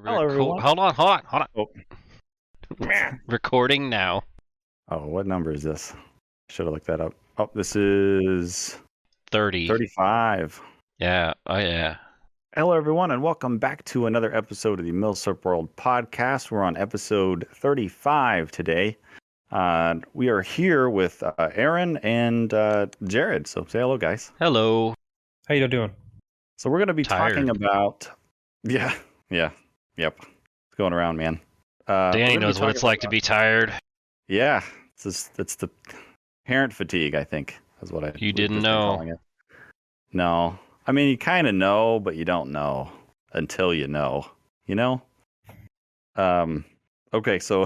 Hello, everyone. Hold on. Oh. Recording now. Oh, what number is this? Should have looked that up. Oh, this is 30. 35. Yeah. Oh, yeah. Hello, everyone, and welcome back to another episode of the Milsurp World podcast. We're on episode 35 today. We are here with Aaron and Jared. So say hello, guys. Hello. How you doing? So we're going to be Tired. talking about... Yep. It's going around, man. Danny knows what it's like to be tired. Yeah, it's the parent fatigue, I think, is what You didn't know. It. No. I mean, you kind of know, but you don't know until you know, you know? Okay, so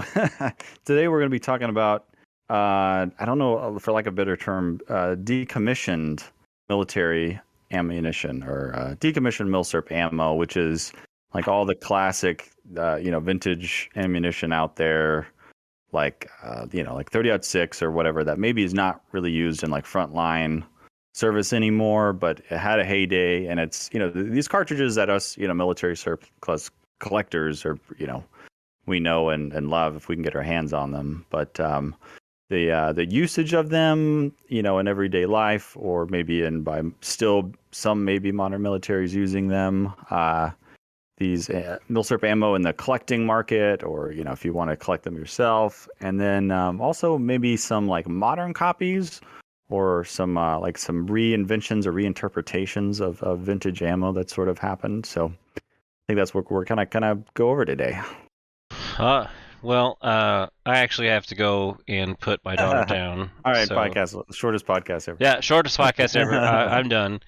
today we're going to be talking about, I don't know, for like a better term, decommissioned military ammunition or decommissioned Milsurp ammo, which is like all the classic, vintage ammunition out there, like 30-06 or whatever that maybe is not really used in like frontline service anymore, but it had a heyday. And it's, these cartridges that us, military surplus collectors are, we know and love if we can get our hands on them. But the usage of them, in everyday life, or maybe by still some maybe modern militaries using them, these Milsurp ammo in the collecting market, or if you want to collect them yourself, and then also maybe some like modern copies or some some re-inventions or reinterpretations of vintage ammo that sort of happened. So I think that's what we're kind of go over today. Well, I actually have to go and put my daughter down. All right, so... podcast, shortest podcast ever. Yeah, shortest podcast ever. I'm done.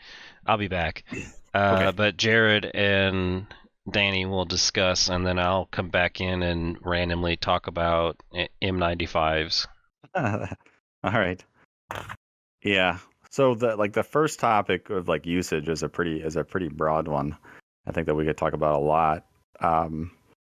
I'll be back. Okay. But Jared and Danny will discuss, and then I'll come back in and randomly talk about M95s. All right. Yeah. So the first topic of like usage is a pretty broad one. I think that we could talk about a lot.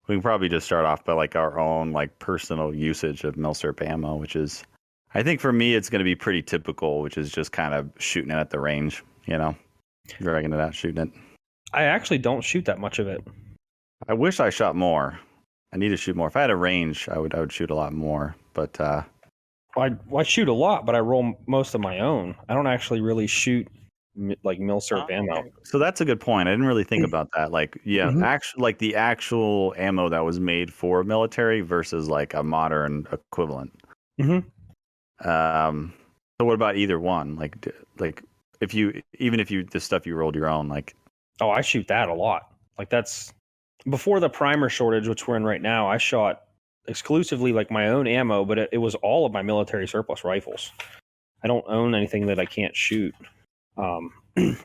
We can probably just start off by like our own like personal usage of Milsurp ammo, which is, I think for me, it's going to be pretty typical, which is just kind of shooting it at the range, dragging it out, shooting it. I actually don't shoot that much of it. I wish I shot more. I need to shoot more. If I had a range, I would shoot a lot more. But I shoot a lot, but I roll most of my own. I don't actually really shoot like Milsurp ammo. So that's a good point. I didn't really think about that. Like, yeah, actually, like the actual ammo that was made for military versus like a modern equivalent. Mm-hmm. So what about either one? Like if you the stuff you rolled your own, like. Oh, I shoot that a lot. Like that's before the primer shortage, which we're in right now. I shot exclusively like my own ammo, but it was all of my military surplus rifles. I don't own anything that I can't shoot.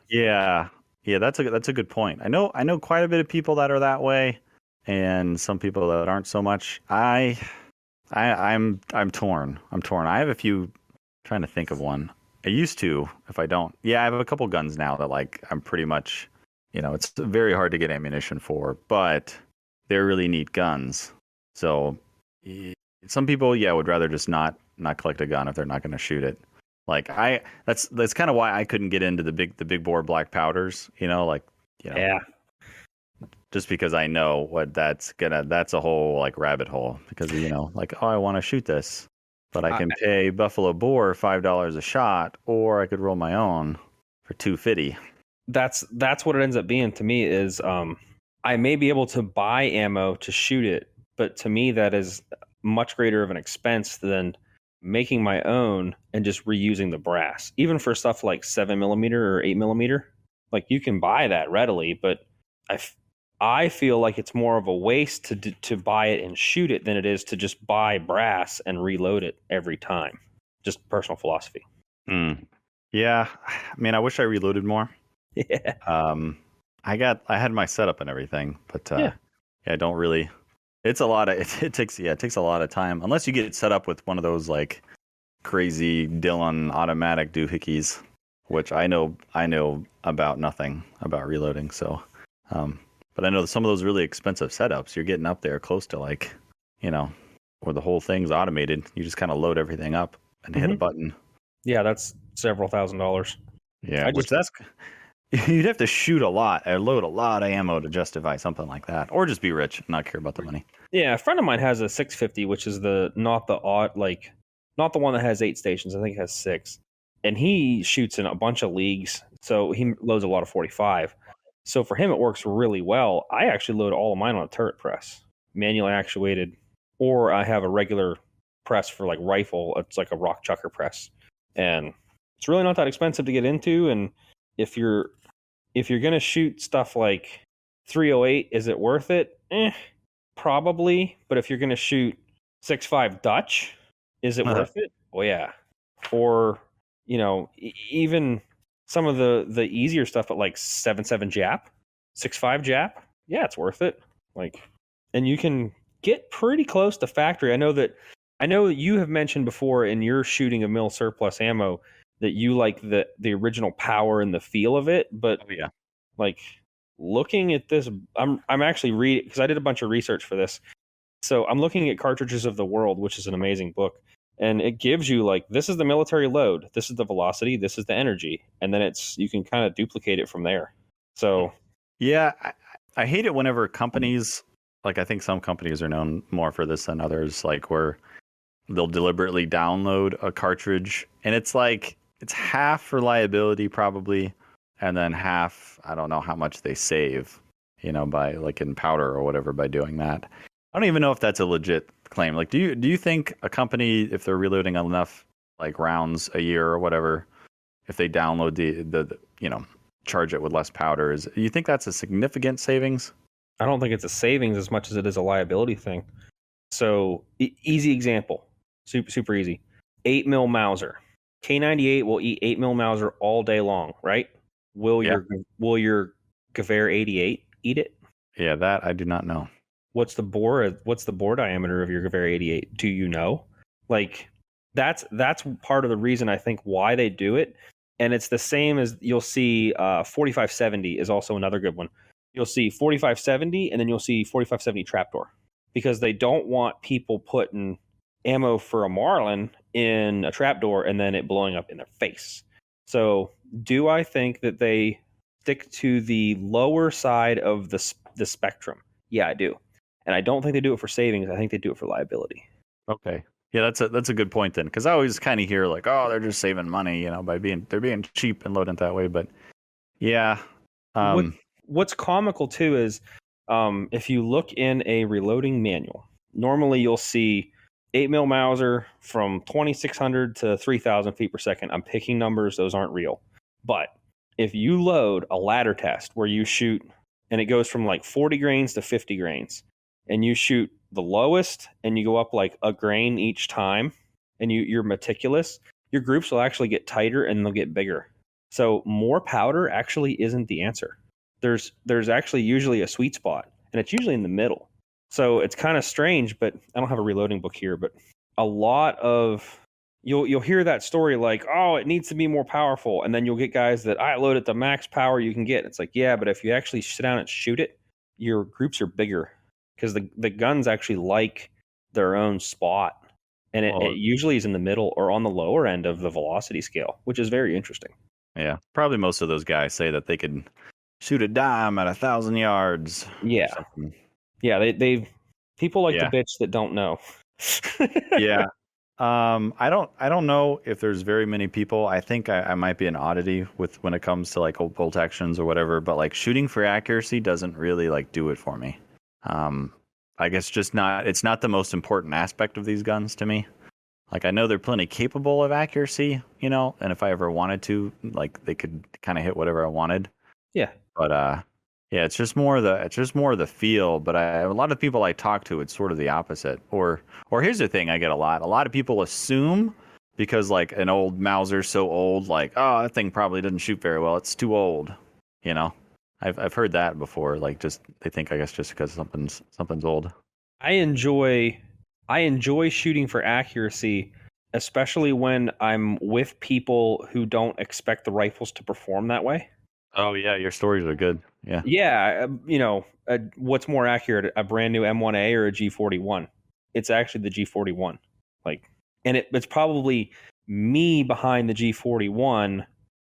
Yeah, that's a good point. I know quite a bit of people that are that way, and some people that aren't so much. I'm torn. I have a few. I'm trying to think of one. I used to. If I don't, I have a couple guns now that like I'm pretty much. It's very hard to get ammunition for, but they're really neat guns. So some people, would rather just not collect a gun if they're not going to shoot it. Like that's kind of why I couldn't get into the big bore black powders. Yeah. Just because I know what that's a whole like rabbit hole, because I want to shoot this, but I can pay Buffalo Boar $5 a shot, or I could roll my own for $2.50. That's what it ends up being to me is I may be able to buy ammo to shoot it, but to me that is much greater of an expense than making my own and just reusing the brass. Even for stuff like 7mm or 8mm, like you can buy that readily, but I feel like it's more of a waste to buy it and shoot it than it is to just buy brass and reload it every time. Just personal philosophy. Yeah, I mean, I wish I reloaded more. Yeah. I had my setup and everything, but I don't really. It's a lot of it takes a lot of time, unless you get it set up with one of those like crazy Dillon automatic doohickeys, which I know about nothing about reloading. So, but I know some of those really expensive setups, you're getting up there close to like, where the whole thing's automated. You just kind of load everything up and hit a button. Yeah, that's several $1,000s. Yeah, You'd have to shoot a lot or load a lot of ammo to justify something like that, or just be rich and not care about the money. Yeah, a friend of mine has a 650, which is not the one that has 8 stations. I think it has 6, and he shoots in a bunch of leagues, so he loads a lot of 45. So for him, it works really well. I actually load all of mine on a turret press, manually actuated, or I have a regular press for like rifle. It's like a rock chucker press, and it's really not that expensive to get into. And if you're gonna shoot stuff like 308, is it worth it? Probably. But if you're gonna shoot 6.5 Dutch, is it worth it? Oh yeah. Or even some of the easier stuff, but like 7.7 Jap, 6.5 Jap, yeah, it's worth it. Like, and you can get pretty close to factory. I know that you have mentioned before in your shooting of mil surplus ammo that you like the original power and the feel of it, but yeah, like looking at this, I'm actually reading because I did a bunch of research for this. So I'm looking at Cartridges of the World, which is an amazing book, and it gives you like, this is the military load, this is the velocity, this is the energy, and then you can kind of duplicate it from there. So yeah, I hate it whenever companies, like I think some companies are known more for this than others, like where they'll deliberately download a cartridge and it's like it's half reliability probably, and then half, I don't know how much they save, by like in powder or whatever by doing that. I don't even know if that's a legit claim. Like, do you think a company, if they're reloading enough like rounds a year or whatever, if they download the charge it with less powder, you think that's a significant savings? I don't think it's a savings as much as it is a liability thing. So easy example, super easy. 8 mil Mauser, K98 will eat 8 mil Mauser all day long, right? Will your Gewehr 88 eat it? Yeah, that I do not know. What's the bore diameter of your Gewehr 88? Do you know? Like, that's part of the reason I think why they do it. And it's the same as you'll see 4570 is also another good one. You'll see 4570 and then you'll see 4570 trapdoor, because they don't want people putting ammo for a Marlin in a trapdoor and then it blowing up in their face. So do I think that they stick to the lower side of the spectrum? Yeah, I do. And I don't think they do it for savings. I think they do it for liability. Okay. Yeah, that's a good point then, because I always kind of hear like, oh, they're just saving money, by they're being cheap and loading it that way. But yeah, what's comical too is if you look in a reloading manual, normally you'll see 8 mil Mauser from 2,600 to 3,000 feet per second. I'm picking numbers; those aren't real. But if you load a ladder test where you shoot, and it goes from like 40 grains to 50 grains, and you shoot the lowest and you go up like a grain each time, and you're meticulous, your groups will actually get tighter and they'll get bigger. So more powder actually isn't the answer. There's actually usually a sweet spot, and it's usually in the middle. So it's kind of strange, but I don't have a reloading book here, but a lot of you'll hear that story like, oh, it needs to be more powerful, and then you'll get guys that I load at the max power you can get. It's like, yeah, but if you actually sit down and shoot it, your groups are bigger, because the guns actually like their own spot, and it usually is in the middle or on the lower end of the velocity scale, which is very interesting. Yeah, probably most of those guys say that they could shoot a dime at 1,000 yards. Yeah, they people like to bitch that don't know. Yeah. I don't know if there's very many people. I think I might be an oddity when it comes to like bolt actions or whatever, but like shooting for accuracy doesn't really like do it for me. I guess it's not the most important aspect of these guns to me. Like, I know they're plenty capable of accuracy, and if I ever wanted to, like, they could kind of hit whatever I wanted. Yeah. But yeah, it's just more the feel. But a lot of people I talk to, it's sort of the opposite. Or here's the thing I get a lot. A lot of people assume, because like an old Mauser's so old, like, oh, that thing probably doesn't shoot very well. It's too old. I've heard that before. Like, just they think, I guess, just because something's old. I enjoy shooting for accuracy, especially when I'm with people who don't expect the rifles to perform that way. Oh yeah, your stories are good. Yeah. Yeah, what's more accurate, a brand new M1A or a G41? It's actually the G41. Like, and it's probably me behind the G41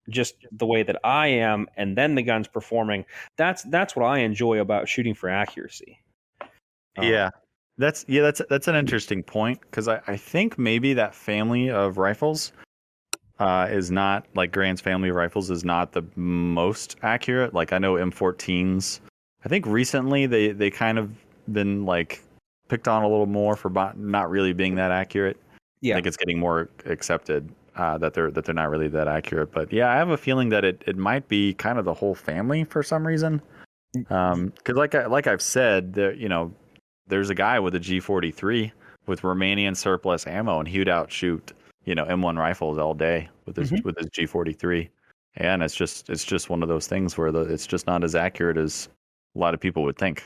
just the way that I am, and then the gun's performing. That's what I enjoy about shooting for accuracy. Yeah. That's an interesting point, because I think maybe that family of rifles is not, like Grant's family of rifles is not the most accurate. Like I know M14s. I think recently they kind of been like picked on a little more for not really being that accurate. Yeah. I think it's getting more accepted that they're not really that accurate. But yeah, I have a feeling that it might be kind of the whole family for some reason. Because like I've said, there's a guy with a G43 with Romanian surplus ammo, and he would outshoot M1 rifles all day with his G43. And it's just one of those things where it's just not as accurate as a lot of people would think.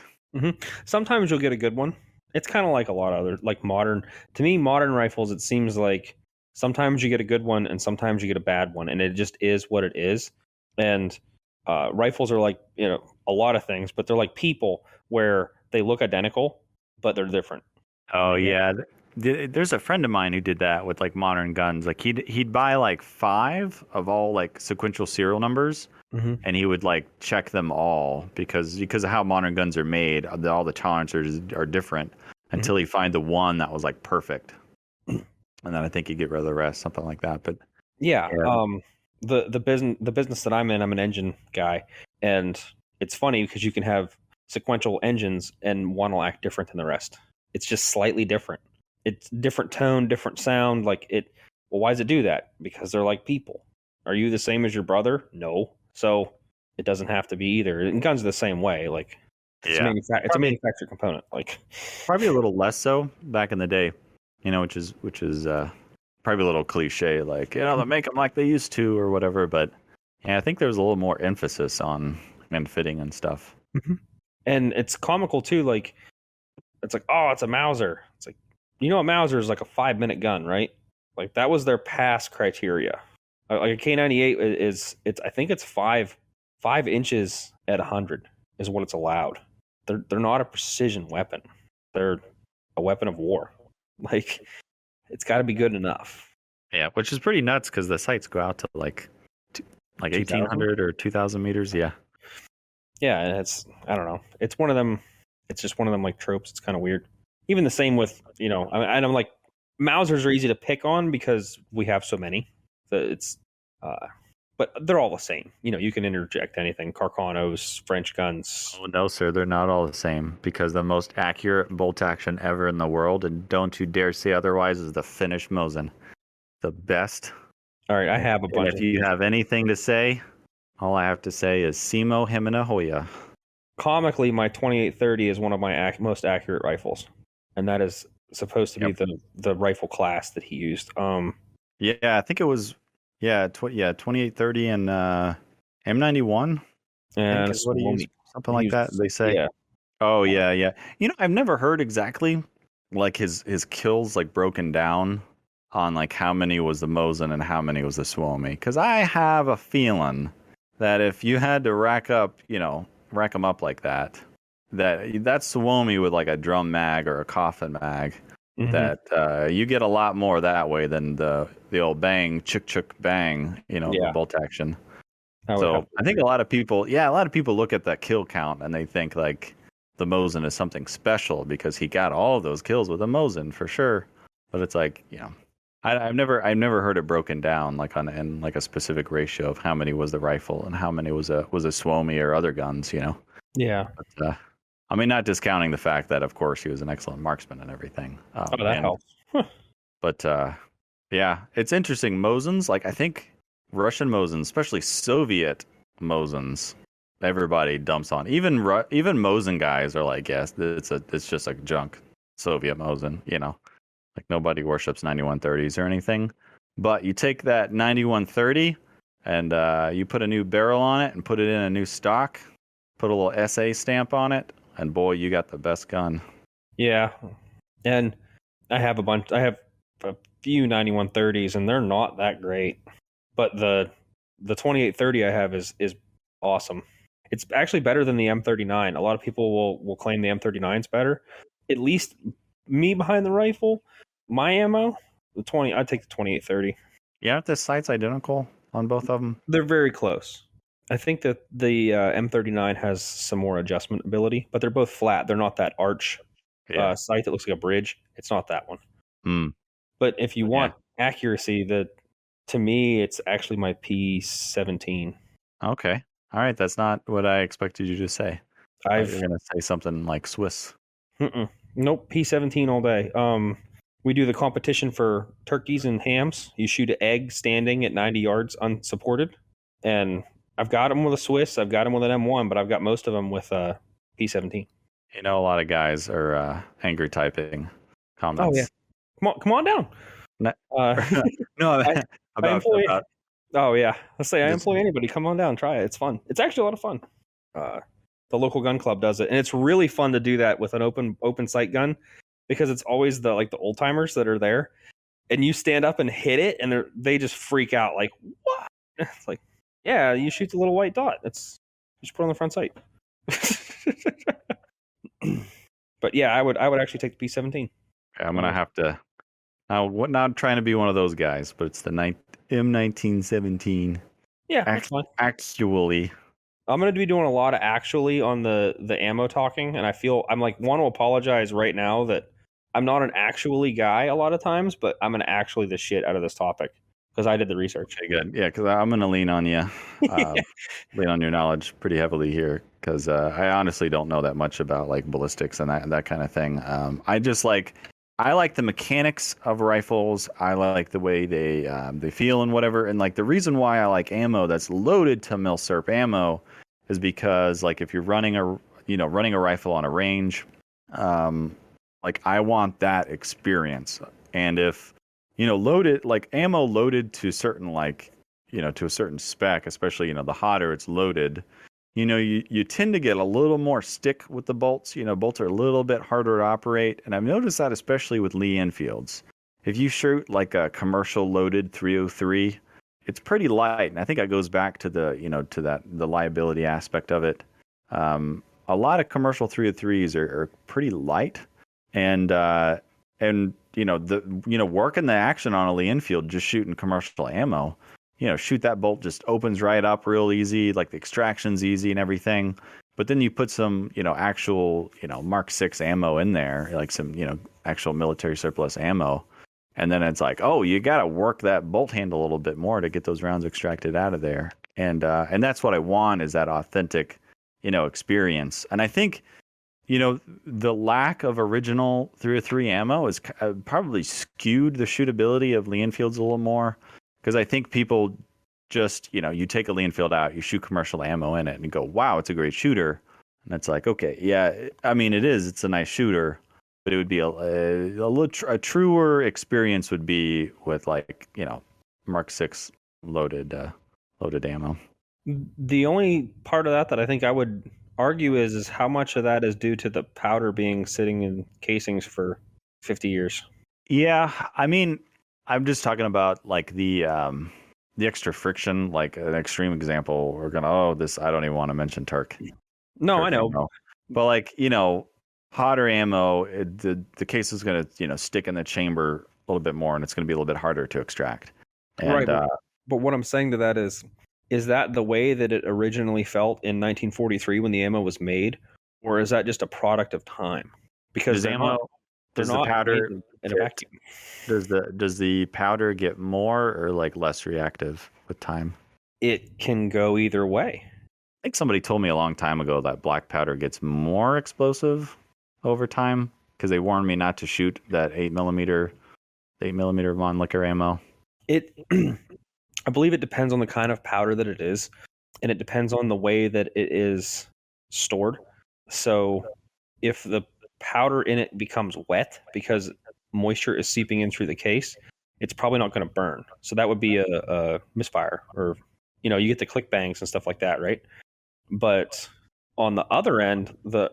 Sometimes you'll get a good one. It's kind of like a lot of other, like modern rifles. It seems like sometimes you get a good one and sometimes you get a bad one, and it just is what it is. And rifles are like, a lot of things, but they're like people, where they look identical, but they're different. Oh yeah. There's a friend of mine who did that with like modern guns. Like he'd buy like 5 of all like sequential serial numbers, and he would like check them all because of how modern guns are made. All the tolerances are different until he find the one that was like perfect, and then I think he'd get rid of the rest, something like that. But yeah. The business that I'm in, I'm an engine guy, and it's funny because you can have sequential engines and one will act different than the rest. It's just slightly different. It's different tone, different sound. Well, why does it do that? Because they're like people. Are you the same as your brother? No. So it doesn't have to be either. And guns are the same way. Like it's a manufactured component. Like probably a little less so back in the day, which is probably a little cliche, like they make them like they used to or whatever. But yeah, I think there's a little more emphasis on fitting and stuff. And it's comical too. Like it's like, oh, it's a Mauser. It's like, a Mauser is like a 5-minute gun, right? Like that was their pass criteria. Like a K98 I think it's 5 inches at 100 is what it's allowed. They're not a precision weapon. They're a weapon of war. Like it's got to be good enough. Yeah, which is pretty nuts because the sights go out to like 1,800 or 2,000 meters. Yeah. Yeah, and I don't know. It's one of them. It's just one of them like tropes. It's kind of weird. Even the same with, and I'm like, Mausers are easy to pick on because we have so many. But they're all the same. You can interject anything. Carcanos, French guns. Oh no, sir, they're not all the same, because the most accurate bolt action ever in the world, and don't you dare say otherwise, is the Finnish Mosin. The best. All right, I have a bunch. And if you have anything to say, all I have to say is Simo Himina Hoya. Comically, my 2830 is one of my most accurate rifles, and that is supposed to be the rifle class that he used. Yeah, I think it was 2830 and M91. And something like that. They say. Yeah. Oh yeah. I've never heard exactly like his kills like broken down on like how many was the Mosin and how many was the Suomi, because I have a feeling that if you had to rack them up like that Suomi with like a drum mag or a coffin mag, that you get a lot more that way than the old bang, chuk bang, the bolt action. So I think a lot of people look at that kill count and they think like the Mosin is something special because he got all of those kills with a Mosin for sure. But it's like, I've never heard it broken down like in like a specific ratio of how many was the rifle and how many was a Suomi or other guns, Yeah. But, I mean, not discounting the fact that, of course, he was an excellent marksman and everything. That helps. But yeah, it's interesting. Mosins, like I think Russian Mosins, especially Soviet Mosins, everybody dumps on. Even Mosin guys are like, yes, it's just like junk Soviet Mosin. Like nobody worships 9130s or anything. But you take that 9130 and you put a new barrel on it and put it in a new stock, put a little SA stamp on it, and boy, you got the best gun. Yeah. And I have a few 9130s and they're not that great. But the 2830 I have is awesome. It's actually better than the M39. A lot of people will claim the M39's better. At least me behind the rifle, my ammo, I'd take the 2830. Yeah, if the sight's identical. on both of them? They're very close. I think that the M39 has some more adjustment ability, but they're both flat. They're not that arch sight that looks like a bridge. It's not that one. Mm. But if you want accuracy, to me, it's actually my P17. Okay. All right. That's not what I expected you to say. You're going to say something like Swiss. Nope. P17 all day. We do the competition for turkeys and hams. You shoot an egg standing at 90 yards unsupported. And I've got them with a Swiss. I've got them with an M1, but I've got most of them with P17. You know, a lot of guys are angry typing comments. Oh, yeah. Come on down. No, I employ. Oh yeah, let's say I employ anybody. Come on down, try it. It's fun. It's actually a lot of fun. The local gun club does it, and it's really fun to do that with an open sight gun, because it's always the old timers that are there, and you stand up and hit it, and they just freak out like, what? It's like, yeah, you shoot the little white dot. You just put it on the front sight. But yeah, I would actually take the P17. Okay, I'm gonna have to. Not trying to be one of those guys, but it's the M1917. Yeah, that's fine. Actually, I'm going to be doing a lot of actually on the ammo talking, and I feel want to apologize right now that I'm not an actually guy a lot of times, but I'm going to actually the shit out of this topic because I did the research. Okay, good. Yeah, because I'm going to lean on you, lean on your knowledge pretty heavily here, because I honestly don't know that much about ballistics and that kind of thing. I like the mechanics of rifles. I like the way they feel and whatever. And the reason why I like ammo that's loaded to Milsurp ammo is because if you're running a rifle on a range, I want that experience. And if loaded ammo loaded to certain to a certain spec, especially the hotter it's loaded, you tend to get a little more stick with the bolts. Bolts are a little bit harder to operate. And I've noticed that especially with Lee Enfields. If you shoot a commercial loaded 303, it's pretty light. And I think that goes back to the liability aspect of it. A lot of commercial 303s are pretty light. And working the action on a Lee Enfield, just shooting commercial ammo, shoot that bolt just opens right up real easy, the extraction's easy and everything. But then you put some, actual, Mark 6 ammo in there, some, actual military surplus ammo. And then it's oh, you got to work that bolt handle a little bit more to get those rounds extracted out of there. And that's what I want, is that authentic, experience. And I think, the lack of original 303 ammo is probably skewed the shootability of Lee Enfields a little more. Because I think people just, you take a Lee Enfield out, you shoot commercial ammo in it, and you go, wow, it's a great shooter. And it's okay, yeah, I mean, it is. It's a nice shooter, but it would be a truer experience would be with Mark 6 loaded ammo. The only part of that I think I would argue is how much of that is due to the powder being sitting in casings for 50 years. Yeah, I mean, I'm just talking about the extra friction, an extreme example. We're gonna I don't even want to mention Turk. No, Turk I know. Ammo. But hotter ammo, the case is gonna stick in the chamber a little bit more, and it's gonna be a little bit harder to extract. And, right. But what I'm saying to that is that the way that it originally felt in 1943 when the ammo was made, or is that just a product of time? Because does the powder in a vacuum. Does the powder get more or less reactive with time? It can go either way. I think somebody told me a long time ago that black powder gets more explosive over time, because they warned me not to shoot that 8mm Von Licker ammo. I believe it depends on the kind of powder that it is, and it depends on the way that it is stored. So if the powder in it becomes wet because moisture is seeping in through the case, it's probably not going to burn. So that would be a misfire, or you get the click bangs and stuff like that, right? But on the other end, the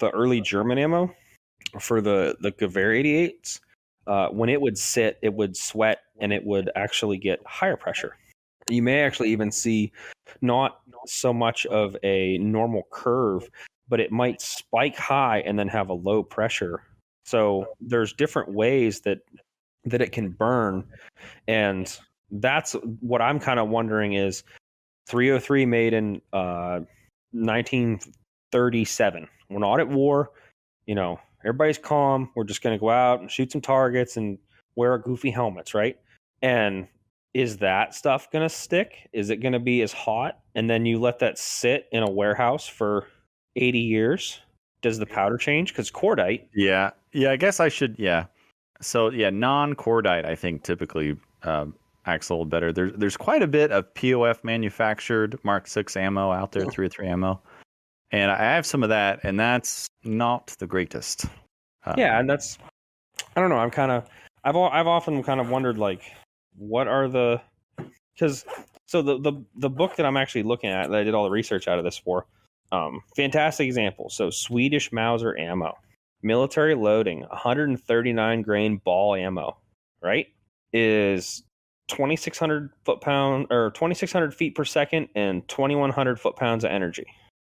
early German ammo for the Gewehr 88s, when it would sit, it would sweat and it would actually get higher pressure. You may actually even see not so much of a normal curve, but it might spike high and then have a low pressure. So there's different ways that it can burn. And that's what I'm kind of wondering is 303 made in 1937. We're not at war. Everybody's calm. We're just going to go out and shoot some targets and wear our goofy helmets, right? And is that stuff going to stick? Is it going to be as hot? And then you let that sit in a warehouse for 80 years? Does the powder change? Because cordite. Yeah. I guess I should. Yeah. So non-cordite, I think typically acts a little better. There's quite a bit of POF manufactured Mark 6 ammo out there, 303 ammo, and I have some of that, and that's not the greatest. And that's, I don't know. I've often kind of wondered, like, what are because the book that I'm actually looking at, that I did all the research out of this for, fantastic example. So Swedish Mauser ammo, military loading, 139 grain ball ammo, right, is 2,600 foot-pound or 2,600 feet per second and 2,100 foot-pounds of energy.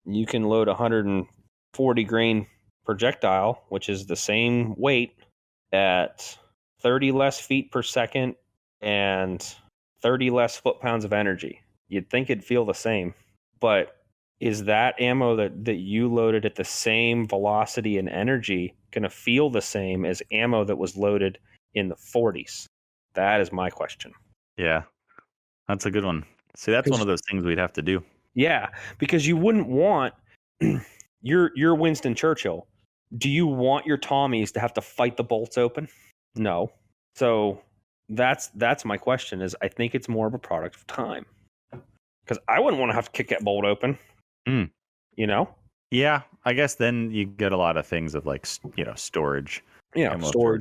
You can load 140 grain projectile, which is the same weight, at 30 less feet per second and 30 less foot-pounds of energy. You'd think it'd feel the same, but is that ammo that you loaded at the same velocity and energy going to feel the same as ammo that was loaded in the 40s? That is my question. Yeah, that's a good one. See, that's one of those things we'd have to do. Yeah, because you wouldn't want you're Winston Churchill. Do you want your Tommies to have to fight the bolts open? No. So that's my question. Is I think it's more of a product of time. Because I wouldn't want to have to kick that bolt open. Yeah, I guess then you get a lot of things of like storage, storage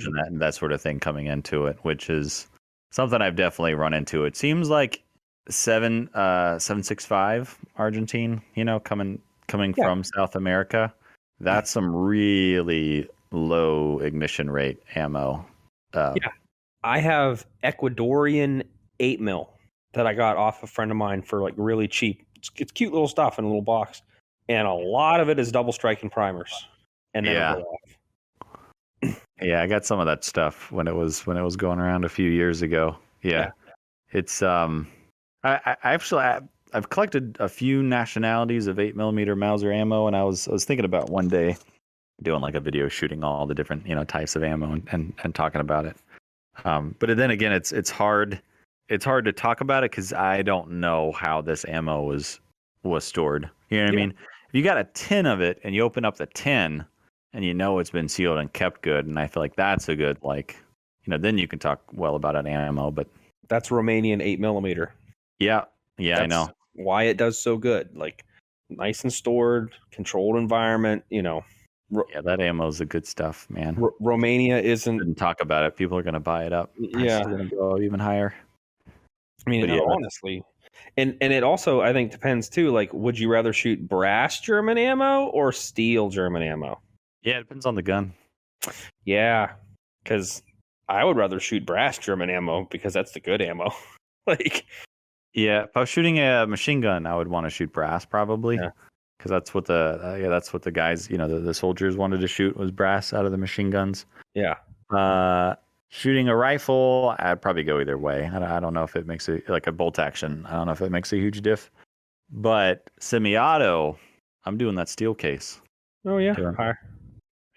and that sort of thing coming into it, which is something I've definitely run into. It seems like 765 Argentine, coming from South America, that's some really low ignition rate ammo. I have Ecuadorian 8mm that I got off a friend of mine for like really cheap. It's cute little stuff in a little box, and a lot of it is double striking primers. And then it'll go off. Yeah, I got some of that stuff when it was going around a few years ago. Yeah. It's I've collected a few nationalities of 8mm Mauser ammo, and I was thinking about one day doing like a video shooting all the different types of ammo and talking about it. But then again, it's hard to talk about it because I don't know how this ammo was stored. You know what I mean? If you got a tin of it and you open up the tin and it's been sealed and kept good, and I feel like that's a good then you can talk well about an ammo. But that's Romanian 8mm. Yeah, that's I know why it does so good. Like nice and stored, controlled environment. That ammo is the good stuff, man. Romania isn't. Didn't talk about it. People are going to buy it up. Yeah, it's going to go even higher. I mean, honestly, and it also I think depends too. Like, would you rather shoot brass German ammo or steel German ammo? Yeah, it depends on the gun. Yeah, because I would rather shoot brass German ammo because that's the good ammo. Yeah, if I was shooting a machine gun, I would want to shoot brass probably, because that's what the guys, the soldiers wanted to shoot was brass out of the machine guns. Yeah. Shooting a rifle, I'd probably go either way. I don't know if it makes it like a bolt action. I don't know if it makes a huge diff. But semi-auto, I'm doing that steel case. Oh yeah.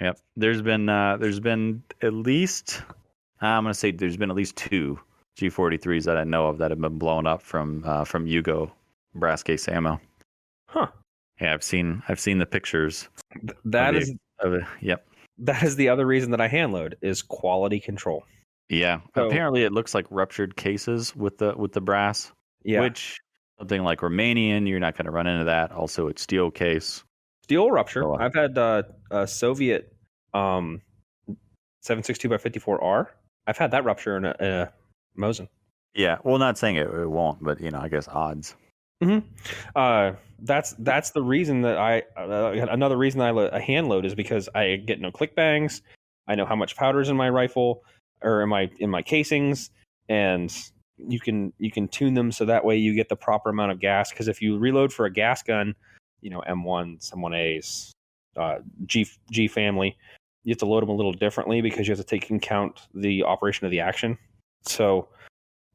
Yep. There's been at least I'm gonna say there's been at least 2 G43s that I know of that have been blown up from Yugo brass case ammo. Huh. Yeah, I've seen the pictures. That is the other reason that I hand load is quality control. Yeah. So, apparently it looks like ruptured cases with the brass. Yeah. Which something like Romanian, you're not going to run into that. Also, it's steel case. Steel rupture. So, I've had a Soviet 7.62x54R. I've had that rupture in a Mosin. Yeah. Well, not saying it won't, but I guess odds. Mm-hmm. That's the reason that another reason I hand load is because I get no click bangs. I know how much powder's in my rifle or in my casings, and you can tune them so that way you get the proper amount of gas. Because if you reload for a gas gun, M1s, M1As, G family, you have to load them a little differently because you have to take into account the operation of the action. So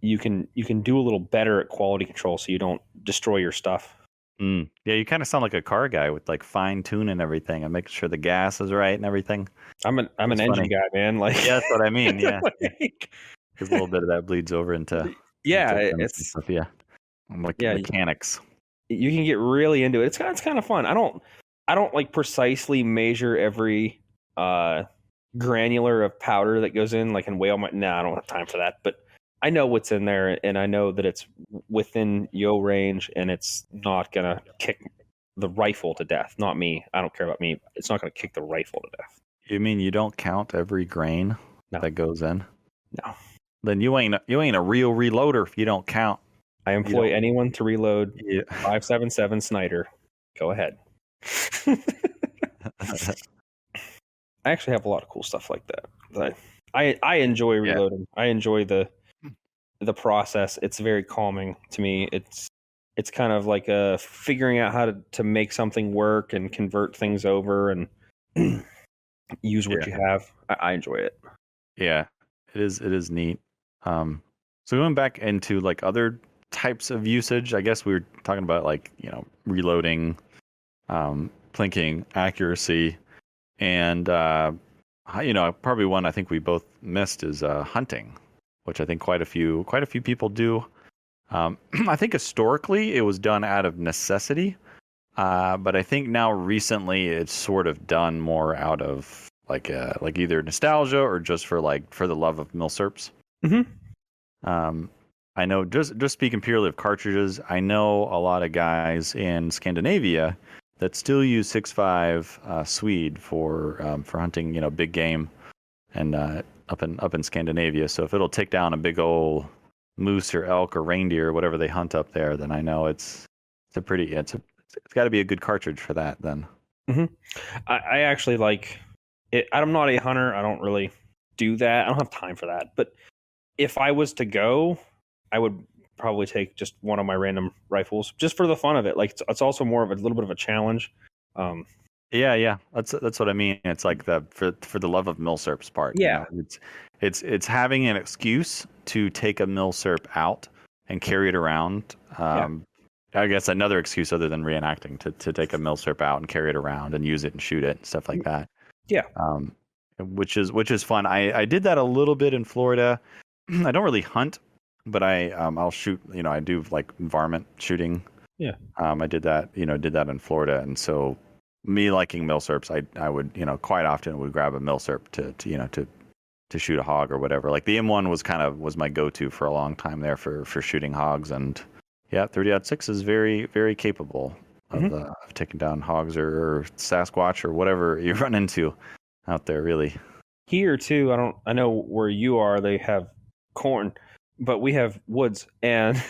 you can do a little better at quality control, so you don't destroy your stuff. Yeah, you kind of sound like a car guy with like fine tuning everything and making sure the gas is right and everything. I'm an engine funny. guy, man. Like, Yeah, that's what I mean. Yeah, like, because a little bit of that bleeds over into yeah, guns and it's stuff. Yeah, like yeah. mechanics. You can get really into it. It's kind of fun. I don't like precisely measure every granular of powder that goes in, like, and weigh all my. Nah, I don't have time for that. But I know what's in there, and I know that it's within yo range, and it's not gonna kick the rifle to death. Not me. I don't care about me. It's not gonna kick the rifle to death. You mean you don't count every grain that goes in? No. Then you ain't a real reloader if you don't count. I employ anyone to reload 5.77 Snyder. Go ahead. I actually have a lot of cool stuff like that. I enjoy reloading. I enjoy the process. It's very calming to me. It's kind of like figuring out how to make something work and convert things over and use what you have. I enjoy it. Yeah, it is neat. So going back into like other types of usage, I guess we were talking about like, reloading, plinking, accuracy, and probably one I think we both missed is hunting, which I think quite a few people do. I think historically it was done out of necessity, but I think now recently it's sort of done more out of like either nostalgia or just for the love of milsurps. Mm-hmm. I know just speaking purely of cartridges, I know a lot of guys in Scandinavia that still use 6.5 Swede for hunting, big game, and up in Scandinavia. So if it'll take down a big old moose or elk or reindeer or whatever they hunt up there, then I know it's got to be a good cartridge for that then. Mm-hmm. I actually like it. I'm not a hunter. I don't really do that. I don't have time for that. But if I was to go, I would probably take just one of my random rifles just for the fun of it. Like it's also more of a little bit of a challenge. Yeah, that's what I mean. It's like for the love of milsurps part. Yeah, it's having an excuse to take a milsurp out and carry it around. I guess another excuse other than reenacting to take a milsurp out and carry it around and use it and shoot it and stuff like that. Yeah. Which is fun. I did that a little bit in Florida. I don't really hunt, but I'll shoot. I do like varmint shooting. Yeah. I did that in Florida, and so me liking milsurps, I would quite often would grab a milsurp to shoot a hog or whatever. Like the M1 was my go-to for a long time there for shooting hogs, and 30-06 is very, very capable of taking down hogs or Sasquatch or whatever you run into out there. Really. Here too, I know where you are. They have corn, but we have woods, and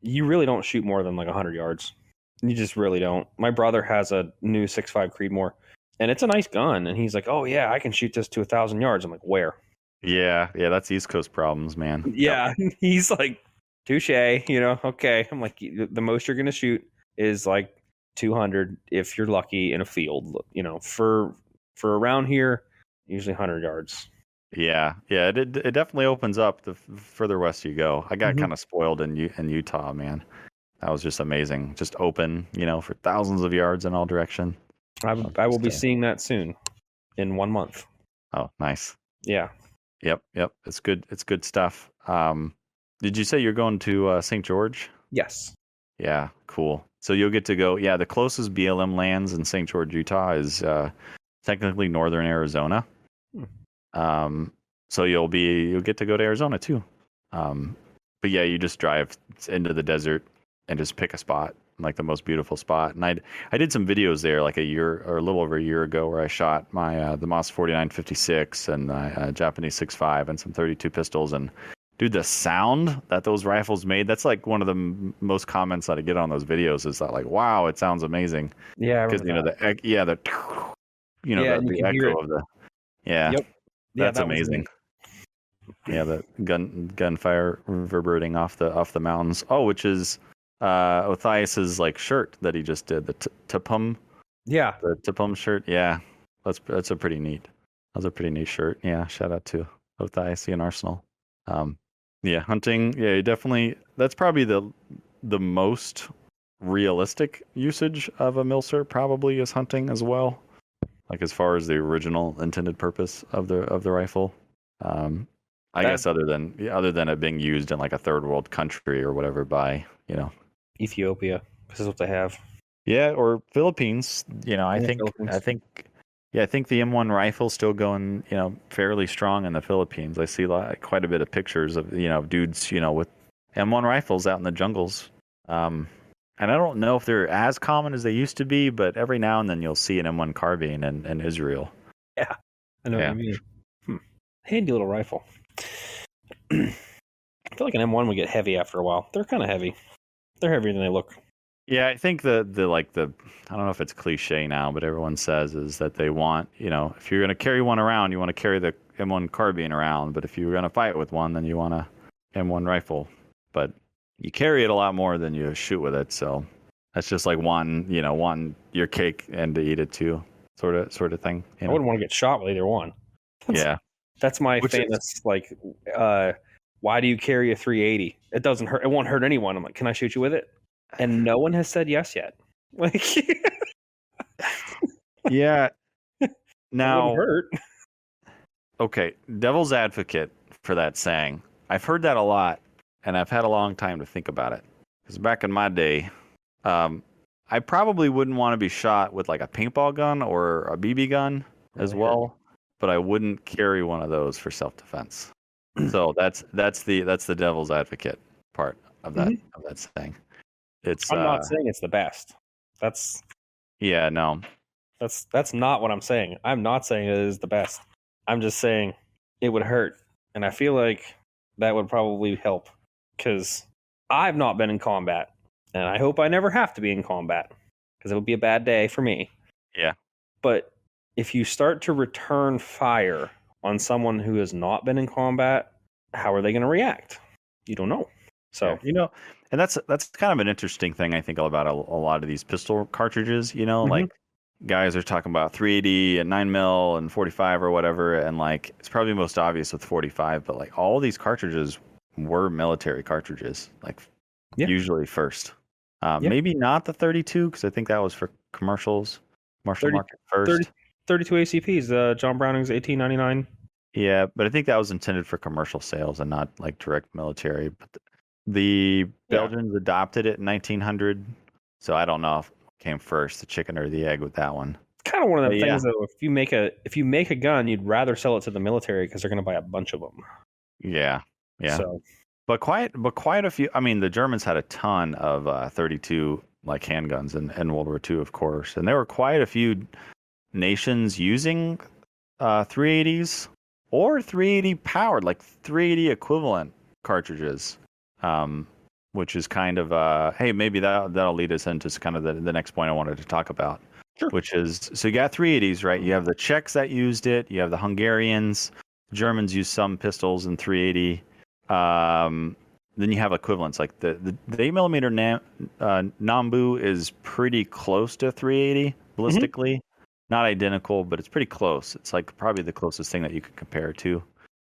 you really don't shoot more than like 100 yards. You just really don't. My brother has a new 6.5 Creedmoor, and it's a nice gun. And he's like, "Oh yeah, I can shoot this to 1,000 yards." I'm like, "Where?" Yeah, that's East Coast problems, man. Yeah, yep. He's like, "Touche," okay. I'm like, the most you're gonna shoot is like 200 if you're lucky in a field. For around here, usually 100 yards. Yeah, it definitely opens up the further west you go. I got kind of spoiled in Utah, man. That was just amazing. Just open, for thousands of yards in all direction. I will be seeing that soon, in 1 month. Oh, nice. Yeah. Yep. It's good. It's good stuff. Did you say you're going to St. George? Yes. Yeah, cool. So you'll get to go. Yeah, the closest BLM lands in St. George, Utah is technically northern Arizona. So you'll get to go to Arizona too. But yeah, you just drive into the desert and just pick a spot, like the most beautiful spot. And I did some videos there like a year or a little over a year ago where I shot my the Moss 49-56 and Japanese 6.5 and some 32 pistols. And dude, the sound that those rifles made, that's like one of the most comments that I get on those videos is that like, wow, it sounds amazing. Yeah, because the echo of the Yep. That's amazing. Yeah, the gunfire reverberating off the mountains. Oh, which is Othniel's like shirt that he just did, the Tapum. Yeah, the Tapum shirt. Yeah, that's a pretty neat. That was a pretty neat shirt. Yeah, shout out to Othniel and Arsenal. Yeah, hunting. Yeah, you definitely. That's probably the most realistic usage of a Milsurp. Probably is hunting as well. Like as far as the original intended purpose of the rifle. Um, I That guess other than it being used in like a third world country or whatever by Ethiopia, this is what they have. yeah, or Philippines. I Yeah, think Philippines. I think yeah, I think the M1 rifle's still going fairly strong in the Philippines. I see quite a bit of pictures of dudes with M1 rifles out in the jungles. And I don't know if they're as common as they used to be, but every now and then you'll see an M1 carbine in Israel. Yeah, I know what Yeah. you mean. Handy little rifle. I feel like an M1 would get heavy after a while. They're kind of heavy. They're heavier than they look. Yeah, I think the I don't know if it's cliche now, but everyone says is that they want, if you're going to carry one around, you want to carry the M1 carbine around, but if you're going to fight with one, then you want a M1 rifle. But you carry it a lot more than you shoot with it, so that's just like wanting your cake and to eat it too, sort of thing. I wouldn't want to get shot with either one. Yeah. That's my famous why do you carry a 380? It doesn't hurt. It won't hurt anyone. I'm like, can I shoot you with it? And no one has said yes yet. Like, yeah. Now, it wouldn't hurt. Okay, devil's advocate for that saying. I've heard that a lot, and I've had a long time to think about it. Because back in my day, I probably wouldn't want to be shot with like a paintball gun or a BB gun as well, but I wouldn't carry one of those for self-defense. So that's the devil's advocate part of that saying. I'm not saying it's the best. That's not what I'm saying. I'm not saying it is the best. I'm just saying it would hurt, and I feel like that would probably help because I've not been in combat, and I hope I never have to be in combat because it would be a bad day for me. Yeah. But if you start to return fire on someone who has not been in combat, how are they going to react? You don't know. So and that's kind of an interesting thing I think about a lot of these pistol cartridges. Like guys are talking about 380 and 9mm and 45 or whatever, and like it's probably most obvious with 45, but like all these cartridges were military cartridges, like usually first. Maybe not the 32 because I think that was for commercial market first. 32 ACPs, John Browning's 1899. Yeah, but I think that was intended for commercial sales and not like direct military. But the Belgians adopted it in 1900, so I don't know if it came first, the chicken or the egg with that one. It's kind of one of the things though. If you make a gun, you'd rather sell it to the military because they're going to buy a bunch of them. Yeah. So, but quite a few. I mean, the Germans had a ton of 32 like handguns in World War II, of course, and there were quite a few nations using 380s or 380 powered, like 380 equivalent cartridges, which is kind of hey, maybe that'll lead us into kind of the next point I wanted to talk about, which is, so you got 380s, right? You have the Czechs that used it, you have the Hungarians, Germans use some pistols in 380. Then you have equivalents like the 8mm Nambu is pretty close to 380 ballistically. Not identical, but it's pretty close. It's like probably the closest thing that you could compare to.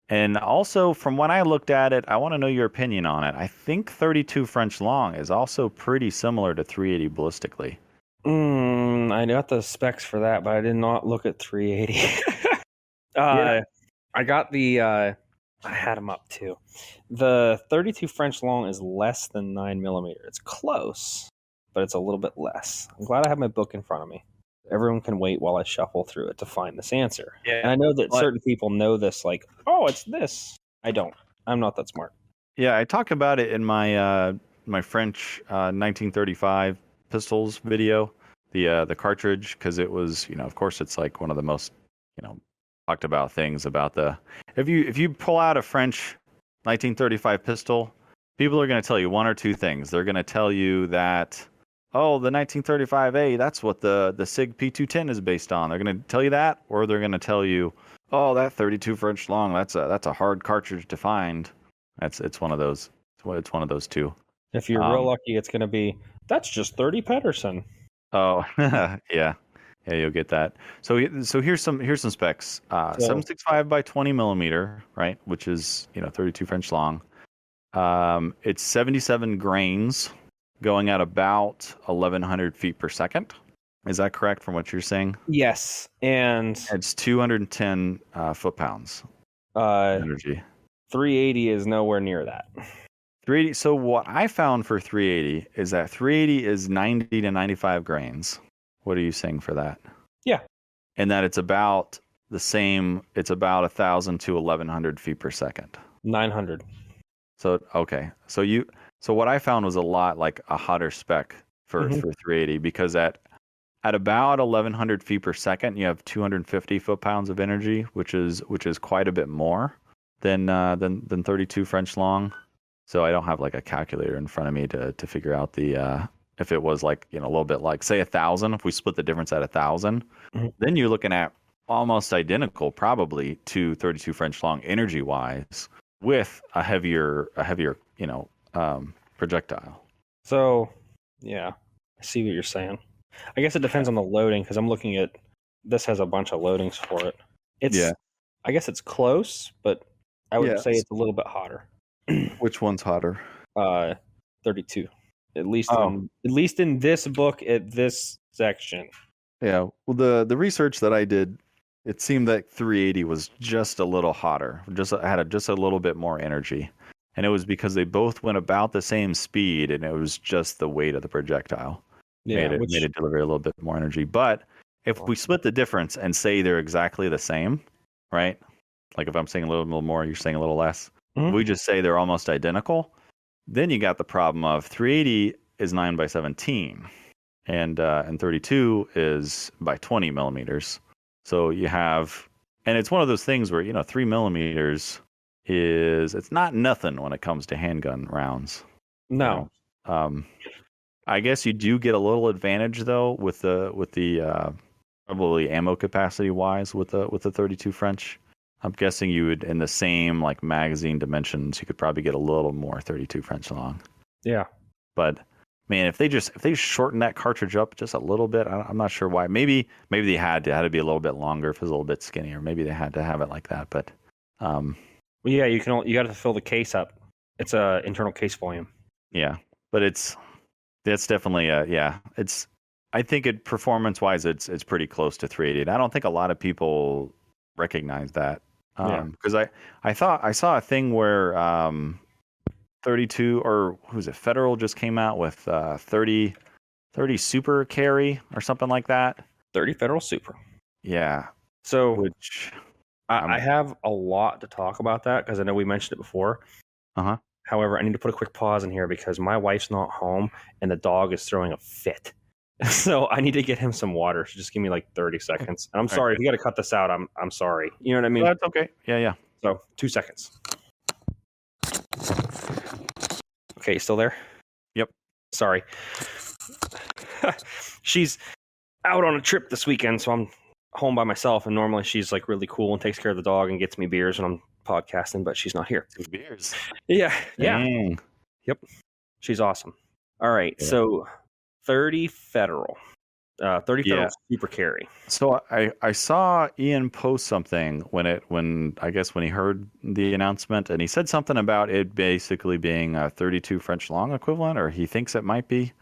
And also, from when I looked at it, I want to know your opinion on it. I think 32 French long is also pretty similar to 380 ballistically. I got the specs for that, but I did not look at 380. I got the... I had them up too. The 32 French long is less than 9mm. It's close, but it's a little bit less. I'm glad I have my book in front of me. Everyone can wait while I shuffle through it to find this answer. Yeah. And I know that certain people know this, like, oh, it's this. I don't. I'm not that smart. Yeah, I talk about it in my my French 1935 pistols video, the cartridge, because it was, of course, it's like one of the most, talked about things about the, if you pull out a French 1935 pistol, people are going to tell you one or two things. They're going to tell you that, oh, the 1935A, that's what the SIG P210 is based on. They're going to tell you that, or they're going to tell you, oh, that 32 French long, that's a hard cartridge to find. It's one of those. It's one of those two. If you're real lucky, it's going to be, that's just 30 Pedersen. Oh, yeah, you'll get that. So here's some specs. 7.65 by 20mm, right, which is 32 French long. It's 77 grains going at about 1,100 feet per second. Is that correct from what you're saying? Yes, and It's 210 foot-pounds uh, energy. 380 is nowhere near that. 380. So what I found for 380 is that 380 is 90 to 95 grains. What are you saying for that? Yeah. And that it's about the same. It's about 1,000 to 1,100 feet per second. 900. So okay. So what I found was a lot like a hotter spec for 380 because at about 1,100 feet per second, you have 250 foot-pounds of energy, which is quite a bit more than 32 French long. So I don't have like a calculator in front of me to figure out the if it was like a little bit like say 1,000. If we split the difference at 1,000, then you're looking at almost identical probably to 32 French long energy wise with a heavier projectile. So yeah, I see what you're saying. I guess it depends on the loading because I'm looking at this has a bunch of loadings for it. I guess it's close, but I would say it's a little bit hotter. Which one's hotter? 32. At least in this book at this section. Yeah. Well, the research that I did, it seemed that 380 was just a little hotter, just a little bit more energy, and it was because they both went about the same speed, and it was just the weight of the projectile made it deliver a little bit more energy. But if we split the difference and say they're exactly the same, right? Like if I'm saying a little more, you're saying a little less. If we just say they're almost identical, then you got the problem of 380 is 9 by 17, and 32 is by 20 millimeters. So you have, and it's one of those things where 3 millimeters it's not nothing when it comes to handgun rounds. No. I guess you do get a little advantage though with the probably ammo capacity wise with the 32 French. I'm guessing you would, in the same like magazine dimensions, you could probably get a little more 32 French long. Yeah. But man, if they shorten that cartridge up just a little bit, I'm not sure why. Maybe they had to be a little bit longer if it was a little bit skinnier. Maybe they had to have it like that. But well, yeah, you got to fill the case up. It's a internal case volume. Yeah, but that's definitely it's. I think performance wise, it's pretty close to 380. I don't think a lot of people recognize that. Because I thought I saw a thing where 32 or who's it? Federal just came out with 30 Super Carry or something like that. 30 Federal Super. Yeah. So which I have a lot to talk about that because I know we mentioned it before. However, I need to put a quick pause in here because my wife's not home and the dog is throwing a fit. So I need to get him some water. So just give me like 30 seconds. And I'm sorry if you got to cut this out. I'm sorry. You know what I mean? That's okay. Yeah. So 2 seconds. Okay, you still there? Yep. Sorry. She's out on a trip this weekend, so I'm home by myself. And normally she's like really cool and takes care of the dog and gets me beers when I'm podcasting, but she's not here. Beers. Yeah. Dang. Yep. She's awesome. All right. Yeah. So 30 Federal. 30 Federal Super Carry. So I saw Ian post something when he heard the announcement, and he said something about it basically being a 32 French long equivalent, or he thinks it might be.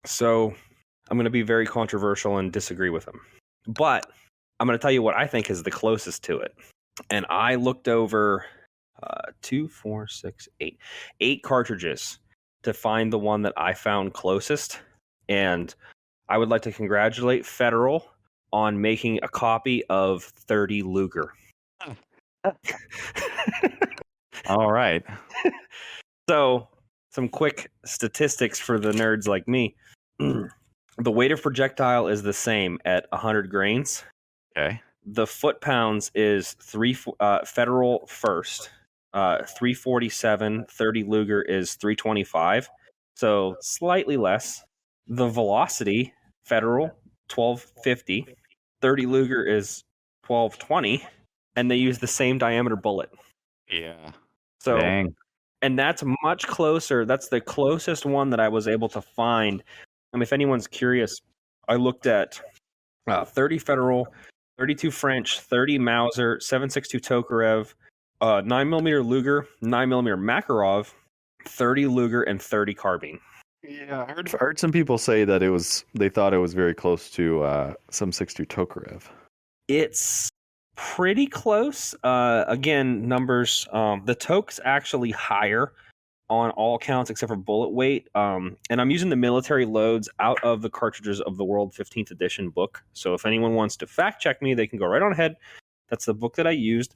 So I'm going to be very controversial and disagree with him. But I'm going to tell you what I think is the closest to it. And I looked over 8 cartridges to find the one that I found closest. And I would like to congratulate Federal on making a copy of 30 Luger. All right. So, some quick statistics for the nerds like me. The weight of projectile is the same at 100 grains. Okay. The foot-pounds is Federal first. 347. 30 Luger is 325. So, slightly less. The velocity, Federal, 1250. 30 Luger is 1220. And they use the same diameter bullet. Yeah. So, dang. And that's much closer. That's the closest one that I was able to find. I mean, if anyone's curious, I looked at 30 Federal, 32 French, 30 Mauser, 7.62 Tokarev, 9mm Luger, 9mm Makarov, 30 Luger and 30 carbine. Yeah, I heard some people say that they thought it was very close to some 6.2 Tokarev. It's pretty close. Again, numbers. The Toke's actually higher on all counts except for bullet weight. And I'm using the military loads out of the Cartridges of the World 15th edition book. So if anyone wants to fact check me, they can go right on ahead. That's the book that I used.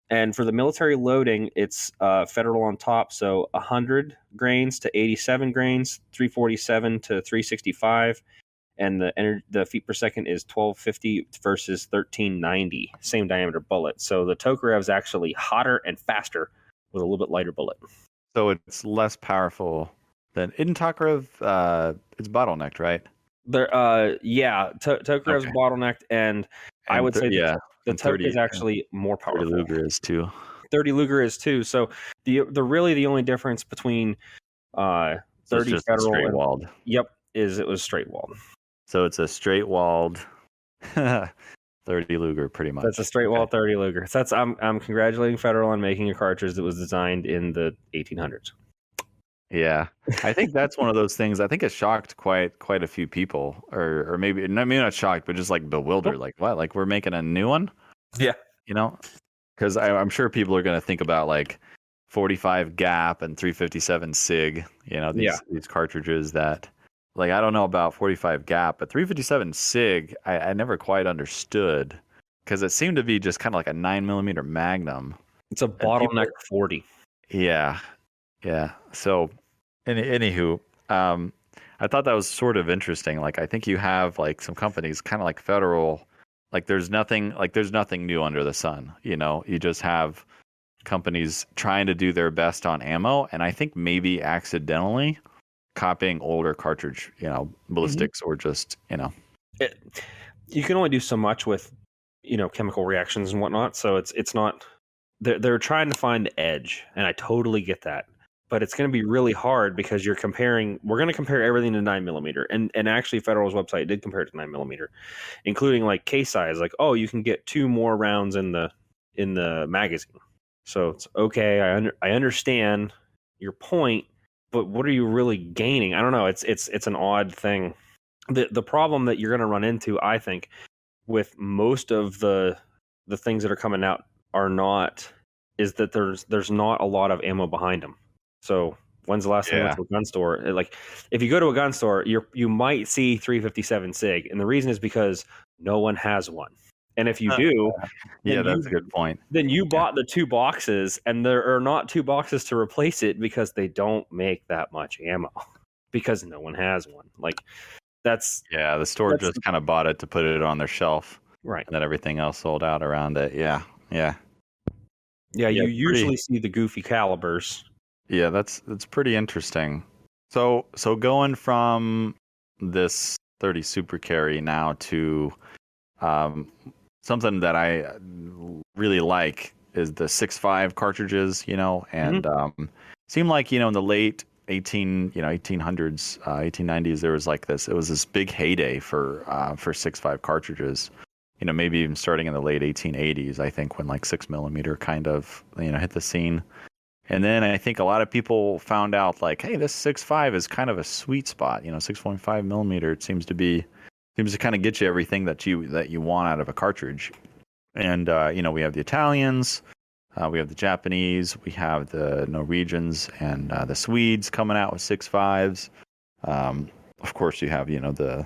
And for the military loading, it's federal on top. So 100 grains to 87 grains, 347 to 365. And the feet per second is 1250 versus 1390. Same diameter bullet. So the Tokarev is actually hotter and faster with a little bit lighter bullet. So it's less powerful than in Tokarev. It's bottlenecked, right? Tokarev's Okay. bottlenecked, and I would say the Toke is actually more powerful. 30 Luger is too. 30 Luger is too. So the only difference between 30 federal straight walled. Yep, is it was straight walled. So it's a straight walled 30 Luger, pretty much. That's a straight walled 30 Luger. So that's I'm congratulating Federal on making a cartridge that was designed in the 1800s. Yeah, I think that's one of those things. I think it shocked quite a few people, or maybe not shocked, but just like bewildered. Like what? Like we're making a new one? Yeah, because I'm sure people are going to think about like 45 gap and 357 sig. These cartridges that, like, I don't know about 45 gap, but 357 sig, I never quite understood because it seemed to be just kind of like a 9mm Magnum. It's a bottleneck 40. Yeah. So, anywho, I thought that was sort of interesting. Like, I think you have like some companies, kind of like Federal. Like, there's nothing new under the sun. You just have companies trying to do their best on ammo, and I think maybe accidentally copying older cartridge, ballistics, or just, you can only do so much with, chemical reactions and whatnot. So it's not, they're trying to find the edge, and I totally get that. But it's going to be really hard because we're going to compare everything to 9mm. And actually Federal's website did compare it to 9mm, including like case size. Like, oh, you can get 2 more rounds in the magazine. So it's okay. I understand your point, but what are you really gaining? I don't know. It's an odd thing. The problem that you're going to run into, I think, with most of the things that are coming out is that there's not a lot of ammo behind them. So when's the last time you went to a gun store? Like, if you go to a gun store, you might see 357 sig, and the reason is because no one has one. And if you do, that's a good point. Then you bought the 2 boxes, and there are not 2 boxes to replace it because they don't make that much ammo because no one has one. Like, that's the store just kind of bought it to put it on their shelf, right? And then everything else sold out around it. Yeah. You usually see the goofy calibers. Yeah, that's pretty interesting. So going from this 30 Super Carry now to something that I really like is the 6.5 cartridges, and seemed like, in the late 1800s, 1890s, there was like this. It was this big heyday for 6.5 cartridges. Maybe even starting in the late 1880s, I think, when like 6mm kind of hit the scene. And then I think a lot of people found out, like, hey, this 6.5 is kind of a sweet spot. 6.5mm. It seems to kind of get you everything that you want out of a cartridge. And we have the Italians, we have the Japanese, we have the Norwegians and the Swedes coming out with 6.5s. Of course, you have the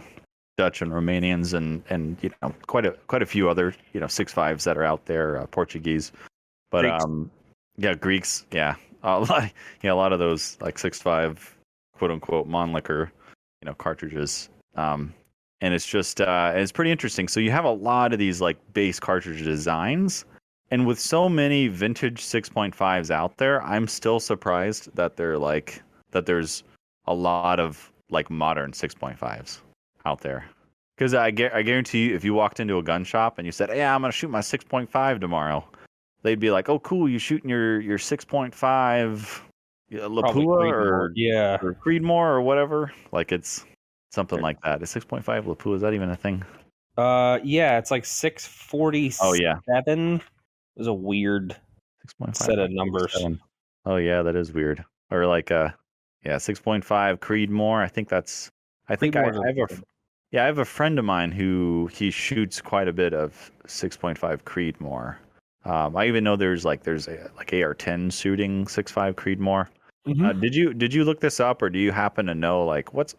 Dutch and Romanians and quite a few other 6.5s that are out there, Portuguese, but Greeks. Greeks, a lot of those like 6.5 quote unquote Mannlicher cartridges, and it's just it's pretty interesting. So you have a lot of these like base cartridge designs, and with so many vintage 6.5s out there, I'm still surprised that there's a lot of like modern 6.5s out there. Because I guarantee you, if you walked into a gun shop and you said, "Hey, I'm gonna shoot my 6.5 tomorrow," they'd be like, "Oh, cool! You shooting your 6.5 Lapua or Creedmoor or whatever?" Like, it's something like that. Is 6.5 Lapua, is that even a thing? It's like 647. Oh yeah, it was a weird 6.5 set of numbers. Oh yeah, that is weird. or like 6.5 Creedmoor. I think I have a friend of mine who he shoots quite a bit of 6.5 Creedmoor. I even know there's AR-10 shooting 6.5 Creedmoor. Did you look this up, or do you happen to know like what's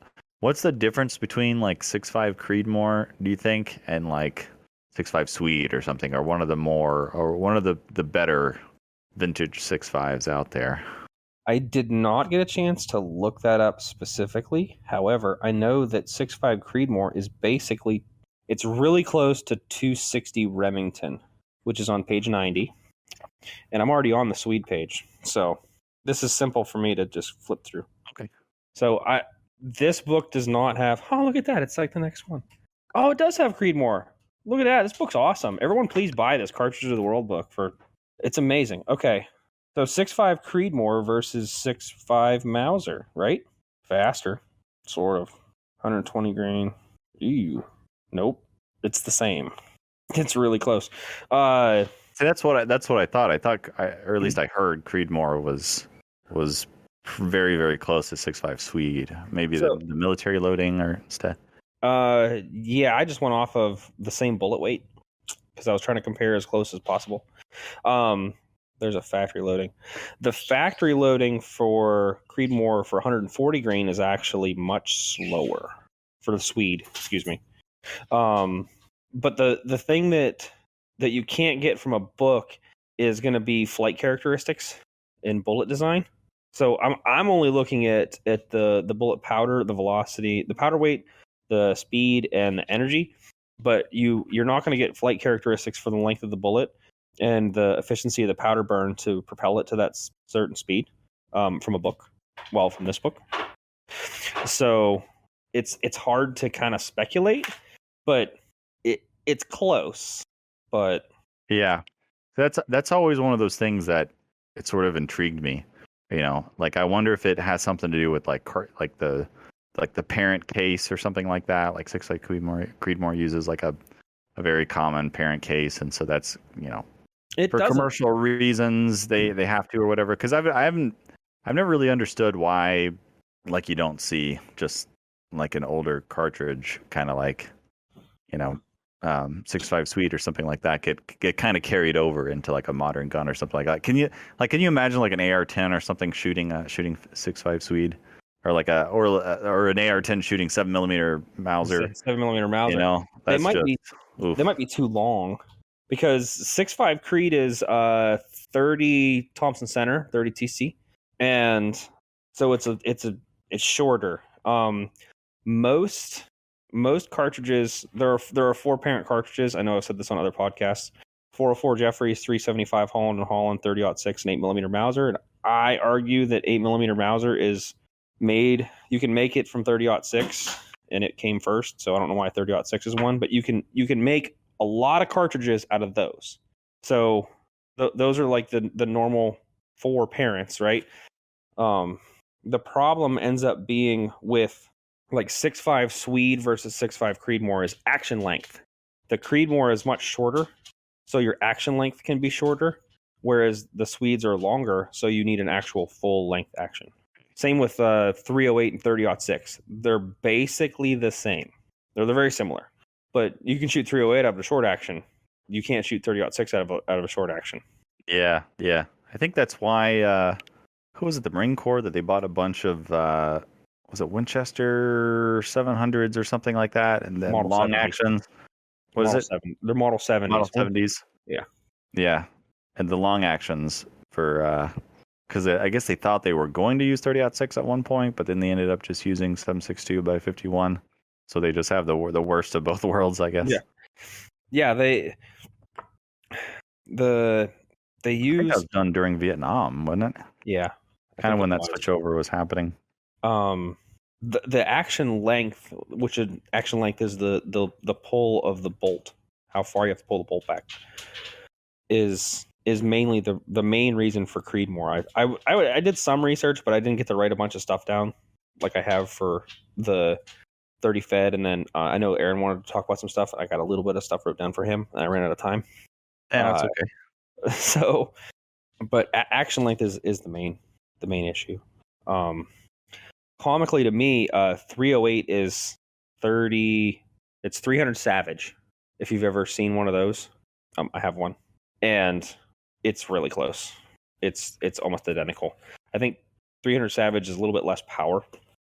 the difference between like 6.5 Creedmoor, do you think, and like 6.5 Swede or something, or one of the better vintage 6.5s out there? I did not get a chance to look that up specifically. However, I know that 6.5 Creedmoor is basically, it's really close to 260 Remington, which is on page 90. And I'm already on the Swede page. So this is simple for me to just flip through. Okay. So this book does not have, oh, look at that. It's like the next one. Oh, it does have Creedmoor. Look at that. This book's awesome. Everyone please buy this Cartridge of the World book. It's amazing. Okay. So 6.5 Creedmoor versus 6.5 Mauser, right? Faster, sort of. 120 grain. Ew. Nope. It's the same. It's really close. So that's what I thought. Or at least I heard Creedmoor was very, very close to 6.5 Swede. Maybe the military loading or instead. Yeah, I just went off of the same bullet weight because I was trying to compare as close as possible. There's a factory loading. The factory loading for Creedmoor for 140 grain is actually much slower for the Swede. Excuse me. But the thing that you can't get from a book is going to be flight characteristics in bullet design. So I'm only looking at the bullet powder, the velocity, the powder weight, the speed, and the energy. But you're not going to get flight characteristics for the length of the bullet and the efficiency of the powder burn to propel it to that certain speed from a book. Well, from this book. So it's hard to kind of speculate, but it's close. But yeah, that's always one of those things that it sort of intrigued me. You know, like I wonder if it has something to do with like the parent case or something like that. Like 6.5 Creedmoor uses like a very common parent case, and so that's, you know, for commercial reasons they have to or whatever. Because I've never really understood why, like, you don't see just like an older cartridge kind of like, you know, 6.5 Swede or something like that get kind of carried over into like a modern gun or something like that. Can you imagine like an AR-10 or something shooting 6.5 Swede, or like or an AR-10 shooting 7mm Mauser? 7mm Mauser. You know, they might be too long, because 6.5 Creed is 30 Thompson Center, 30 TC, and so it's shorter. Most cartridges, there are 4 parent cartridges. I know I've said this on other podcasts. 404 Jeffries, 375 Holland and Holland, 30-06, and 8mm Mauser. And I argue that 8mm Mauser is made. You can make it from 30-06, and it came first. So I don't know why 30-06 is one, but you can make a lot of cartridges out of those. So those are like the normal 4 parents, right? The problem ends up being with like 6.5 Swede versus 6.5 Creedmoor is action length. The Creedmoor is much shorter, so your action length can be shorter, whereas the Swedes are longer, so you need an actual full length action. Same with 308 and 30-06. They're basically the same. They're very similar, but you can shoot 308 out of a short action. You can't shoot 30-06 out of a short action. Yeah. I think that's why. Who was it? The Marine Corps that they bought a bunch of. Was it Winchester 700s or something like that? And then Model long 70s. Actions. What is it? They're Model 70s. Model 70s. Yeah. And the long actions for, because I guess they thought they were going to use 30-06 at one point, but then they ended up just using 7.62 by 51. So they just have the worst of both worlds, I guess. Yeah. They I use. think that was done during Vietnam, wasn't it? Yeah. Kind of when that switchover was happening. The action length, which action length is the pull of the bolt, how far you have to pull the bolt back, is mainly the main reason for Creedmoor. I did some research, but I didn't get to write a bunch of stuff down like I have for the 30 Fed, and then I know Aaron wanted to talk about some stuff. I got a little bit of stuff wrote down for him, and I ran out of time. Yeah, that's okay. So, but action length is the main issue. Comically to me, 308 is 30. It's 300 Savage. If you've ever seen one of those, I have one, and it's really close. It's almost identical. I think 300 Savage is a little bit less power,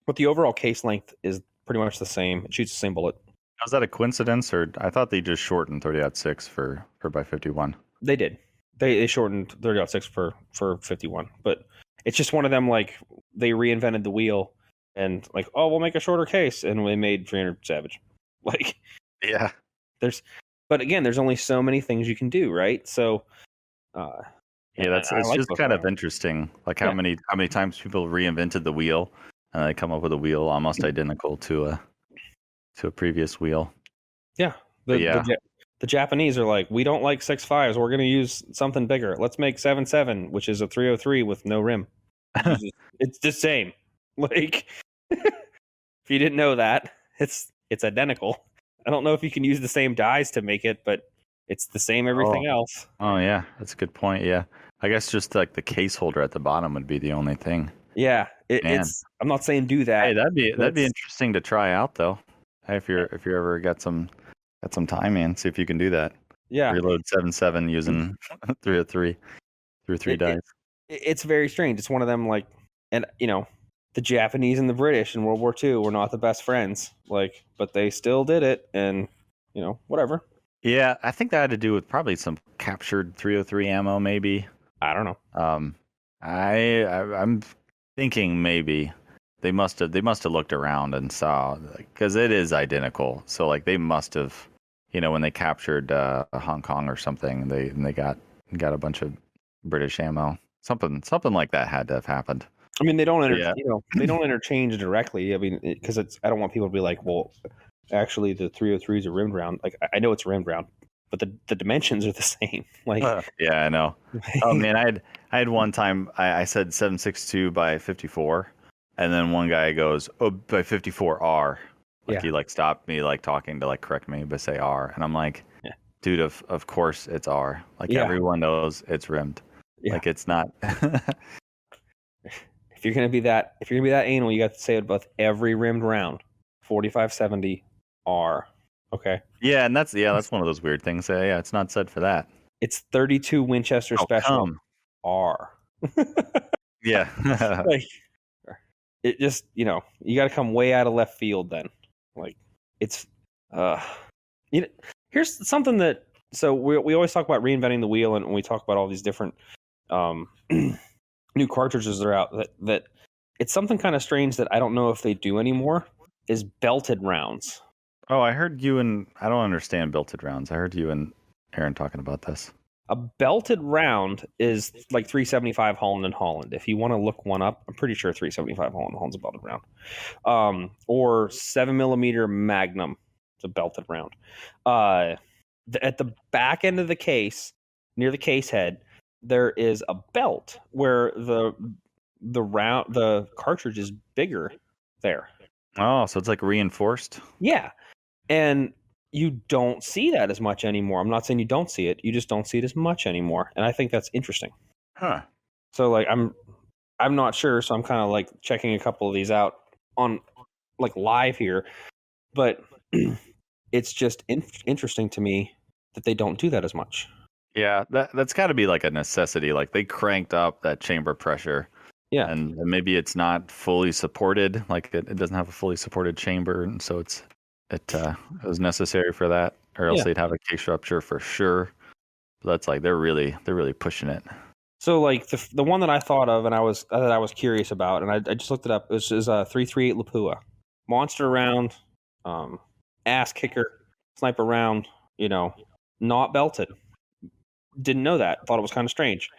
but the overall case length is pretty much the same. It shoots the same bullet. Was that a coincidence, or I thought they just shortened 30-06 for by 51? They did. They shortened 30-06 for 51, but it's just one of them, like, they reinvented the wheel and like, oh, we'll make a shorter case, and we made 300 Savage. Like, yeah. But again, there's only so many things you can do, right? So, it's like just kind of interesting, like how many times people reinvented the wheel, and they come up with a wheel almost identical to a previous wheel. Yeah. The Japanese are like, we don't like 6.5s. We're going to use something bigger. Let's make 7.7, which is a 303 with no rim. It's the same. Like, if you didn't know that, it's identical. I don't know if you can use the same dies to make it, but it's the same everything else. Oh yeah, that's a good point. Yeah, I guess just like the case holder at the bottom would be the only thing. Yeah, it's. I'm not saying do that. Hey, that'd be interesting to try out though. Hey, if you're ever got some time, man, see if you can do that. Yeah, reload 7.7 using 303 dice. It's very strange. It's one of them, like, and the Japanese and the British in World War II were not the best friends, like, but they still did it, and whatever. Yeah, I think that had to do with probably some captured 303 ammo, maybe. I don't know. I'm thinking maybe they must have looked around and saw, because it is identical. So like they must have, when they captured Hong Kong or something, they got a bunch of British ammo. Something like that had to have happened. I mean, they don't they don't interchange directly. I mean, because I don't want people to be like, well, actually the 303s are rimmed round. Like, I know it's rimmed round, but the dimensions are the same. Like, yeah, I know. Oh man, I had one time I said 7.62 by 54, and then one guy goes, oh, by 54R. Like he stopped me talking to correct me, but say R, and I'm like, dude, of course it's R. Like everyone knows it's rimmed. Yeah. Like it's not. If you're gonna be that anal, you got to say it about every rimmed round. 4570 R. Okay. Yeah, and that's one of those weird things. Yeah, it's not said for that. It's 32 Winchester Special R. Yeah. It just, you got to come way out of left field then. Like, it's here's something that, so we always talk about reinventing the wheel, and when we talk about all these different new cartridges that are out, that it's something kind of strange that I don't know if they do anymore, is belted rounds. Oh, I heard you and I don't understand belted rounds. I heard you and Aaron talking about this. A belted round is like 375 Holland & Holland. If you want to look one up, I'm pretty sure 375 Holland & Holland's a belted round. Or 7mm Magnum. It's a belted round. At the back end of the case, near the case head, there is a belt where the cartridge is bigger there. Oh, so it's like reinforced? Yeah. And you don't see that as much anymore. I'm not saying you don't see it. You just don't see it as much anymore. And I think that's interesting. Huh. So I'm not sure. So I'm kind of like checking a couple of these out on live here, but it's just interesting to me that they don't do that as much. Yeah, that's got to be like a necessity. Like they cranked up that chamber pressure. Yeah. And maybe it's not fully supported. Like it doesn't have a fully supported chamber. And so it was necessary for that, or else they'd have a case rupture for sure. But that's like they're really pushing it. So like the one that I thought of and I was curious about, and I just looked it up. It was a 338 Lapua monster round, ass kicker, sniper round. Not belted. Didn't know that. Thought it was kind of strange.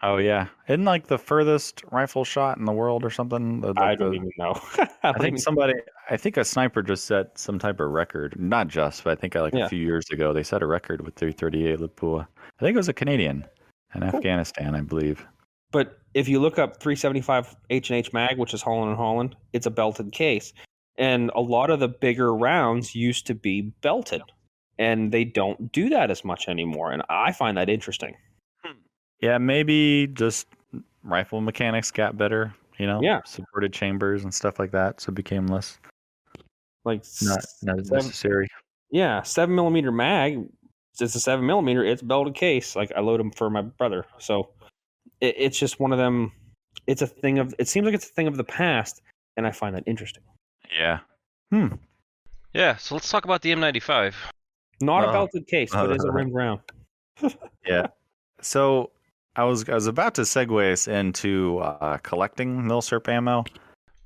Oh yeah, isn't like the furthest rifle shot in the world or something? I don't even know. I think a sniper just set some type of record. Not just, but I think a few years ago they set a record with 338 Lapua. I think it was a Canadian in Afghanistan, I believe. But if you look up 375 H&H mag, which is Holland & Holland, it's a belted case, and a lot of the bigger rounds used to be belted, and they don't do that as much anymore. And I find that interesting. Yeah, maybe just rifle mechanics got better. Yeah. Supported chambers and stuff like that, so it became less Like not as necessary. Yeah, 7mm mag. It's a 7mm. It's belted case. Like I load them for my brother, so it's just one of them. It's a thing of. It seems like it's a thing of the past, and I find that interesting. Yeah. Yeah, so let's talk about the M95. Not a belted case, but it's a rimmed round. Yeah. So I was about to segue us into collecting Milsurp ammo.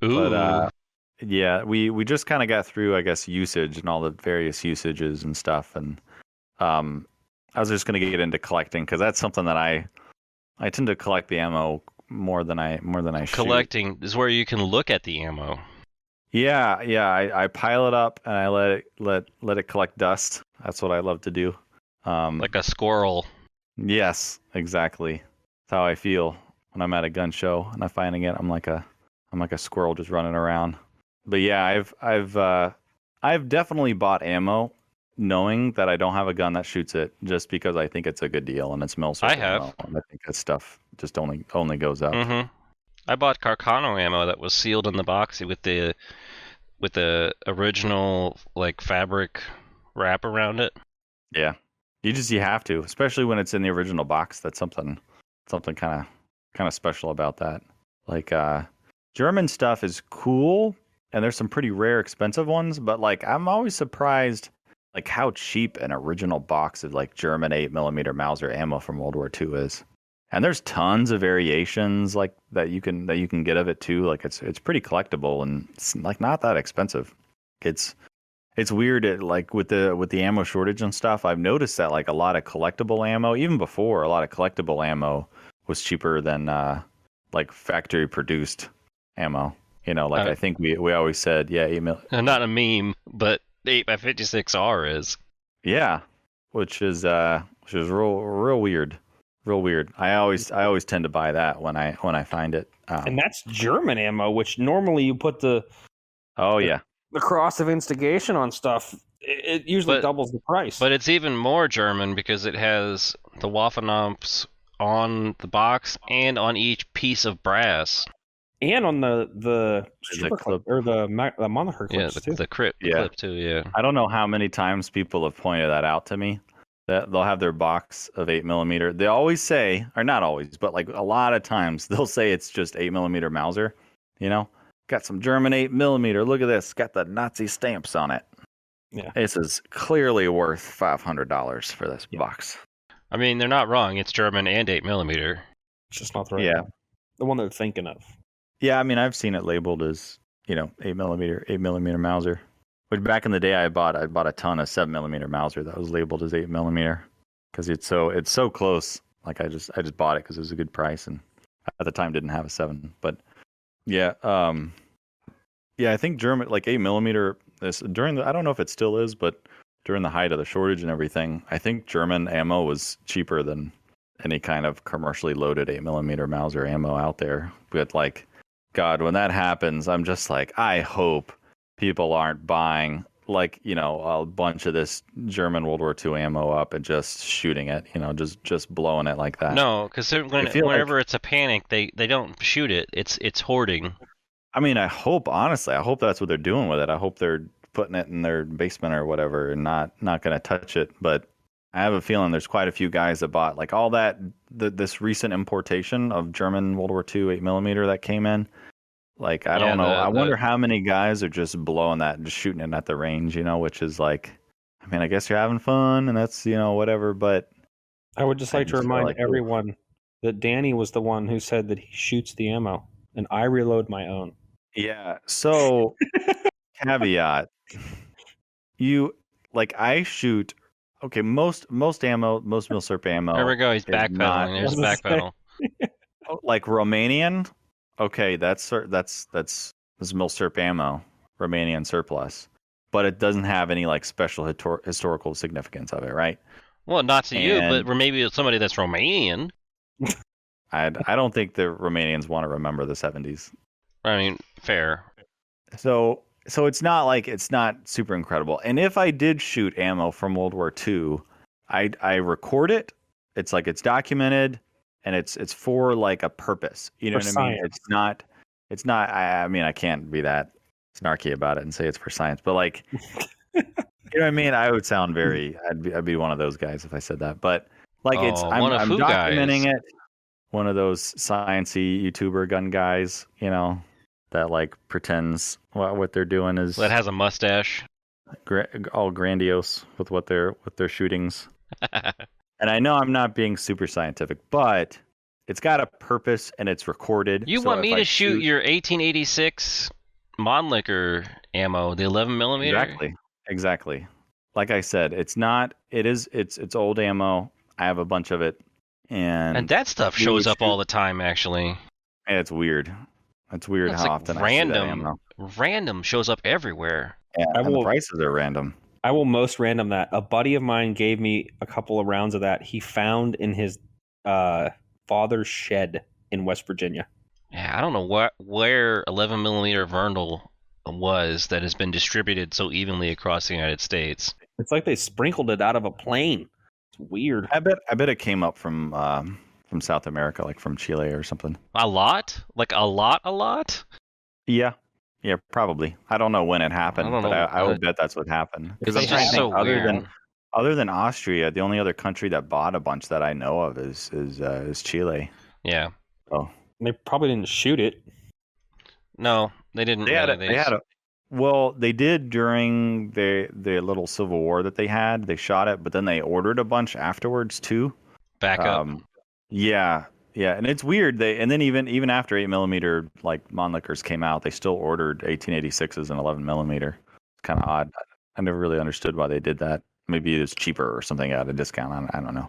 Ooh. But yeah, we just kind of got through, I guess, usage and all the various usages and stuff, and I was just going to get into collecting because that's something that I tend to collect the ammo more than I shoot. Collecting is where you can look at the ammo. Yeah. I pile it up and I let it collect dust. That's what I love to do. Like a squirrel. Yes, exactly. That's how I feel when I'm at a gun show and I'm finding it. I'm like a squirrel just running around. But yeah, I've definitely bought ammo knowing that I don't have a gun that shoots it just because I think it's a good deal and it's Milsurp I have. ammo. And I think that stuff just only goes up. Mm-hmm. I bought Carcano ammo that was sealed in the box with the original like fabric wrap around it. Yeah, you have to, especially when it's in the original box. That's something kind of special about that. Like German stuff is cool, and there's some pretty rare, expensive ones. But like I'm always surprised like how cheap an original box of like German 8mm Mauser ammo from World War II is. And there's tons of variations like that you can get of it too. Like it's pretty collectible and it's like not that expensive. It's weird like with the ammo shortage and stuff. I've noticed that like a lot of collectible ammo, even before, a lot of collectible ammo was cheaper than like factory produced ammo. Like I think we always said, yeah, 8mm. Not a meme, but 8x56R is. Yeah, which is real weird. Real weird. I always tend to buy that when I find it. And that's German ammo, which normally you put the cross of instigation on stuff. It usually doubles the price. But it's even more German because it has the Waffenamps on the box and on each piece of brass. And on the clip or the moniker clips too. The clip too. Yeah. I don't know how many times people have pointed that out to me. That they'll have their box of 8mm. They always say, or not always, but like a lot of times they'll say it's just 8mm Mauser. Got some German 8mm. Look at this, got the Nazi stamps on it. Yeah, this is clearly worth $500 for this box. I mean, they're not wrong. It's German and 8mm. It's just not the right one. The one they're thinking of. Yeah, I mean, I've seen it labeled as 8mm Mauser. But back in the day, I bought a ton of 7mm Mauser that was labeled as 8mm because it's so close. Like I just bought it because it was a good price, and at the time didn't have a 7. But yeah, I think German like 8mm during the, I don't know if it still is, but during the height of the shortage and everything, I think German ammo was cheaper than any kind of commercially loaded 8mm Mauser ammo out there. But like, God, when that happens, I'm just like, I hope people aren't buying like a bunch of this German World War II ammo up and just shooting it, just blowing it like that. No, because whenever it's a panic, they don't shoot it. It's hoarding. I mean, honestly, I hope that's what they're doing with it. I hope they're putting it in their basement or whatever and not going to touch it. But I have a feeling there's quite a few guys that bought like all that this recent importation of German World War II 8mm that came in. Like, I don't know. I wonder how many guys are just blowing that and just shooting it at the range, which is like, I mean, I guess you're having fun and that's, whatever. But I would just like to remind everyone that Danny was the one who said that he shoots the ammo and I reload my own. Yeah. So caveat, I shoot. Okay. Most ammo, most Milsurp ammo. There we go. He's backpedaling. There's a backpedal. Like Romanian. Okay, that's Milsurp ammo, Romanian surplus, but it doesn't have any like special historical significance of it, right? Well, not to you, but maybe it's somebody that's Romanian. I don't think the Romanians want to remember the 70s. I mean, fair. So it's not super incredible. And if I did shoot ammo from World War II, I record it. It's like it's documented. and it's for like a purpose. You know For what I mean? science. It's not. I mean, I can't be that snarky about it and say it's for science, but like, you know what I mean? I would sound very. I'd be one of those guys if I said that. But like, Oh, I'm one of who documenting guys? it. One of those sciencey YouTuber gun guys, you know, that like pretends what they're doing is That has a mustache. all grandiose with what their shootings. And I know I'm not being super scientific, but it's got a purpose and it's recorded. You So want if me I to shoot your 1886 Monlicker ammo, the 11 millimeter? Exactly. Like I said, it's not. It's old ammo. I have a bunch of it, And that stuff we would shows up shoot- all the time, actually. and it's weird. It's weird It's how like often I see that ammo. random shows up everywhere. Yeah, I and the will- prices are random. I will most random that. A buddy of mine gave me a couple of rounds of that he found in his father's shed in West Virginia. Yeah, I don't know where 11 millimeter Vernal was that has been distributed so evenly across the United States. It's like they sprinkled it out of a plane. It's weird. I bet it came up from South America, like from Chile or something. A lot? Like a lot? Yeah, probably. I don't know when it happened, I don't but know, I would bet that's what happened. Because I'm It's trying to just think. so weird. Other than Austria, the only other country that bought a bunch that I know of is Chile. Yeah. Oh, They probably didn't shoot it. No, they didn't. Well, they did during the little civil war that they had. They shot it, but then they ordered a bunch afterwards too. Back up. Yeah, and it's weird. And then even after 8mm like Monlickers came out, they still ordered 1886s and 11mm. It's kind of odd. I never really understood why they did that. Maybe it was cheaper or something at a discount. I don't know.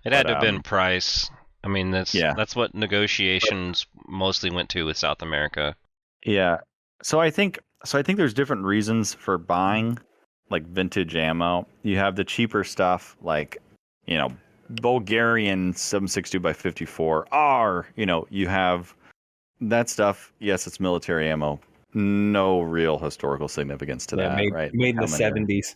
It had to have been price. I mean, that's what negotiations mostly went to with South America. Yeah. So I think there's different reasons for buying like vintage ammo. You have the cheaper stuff like, you know, Bulgarian 7.62x54R, you know, you have that stuff. Yes, it's military ammo. No real historical significance to that, right? Made in the 70s.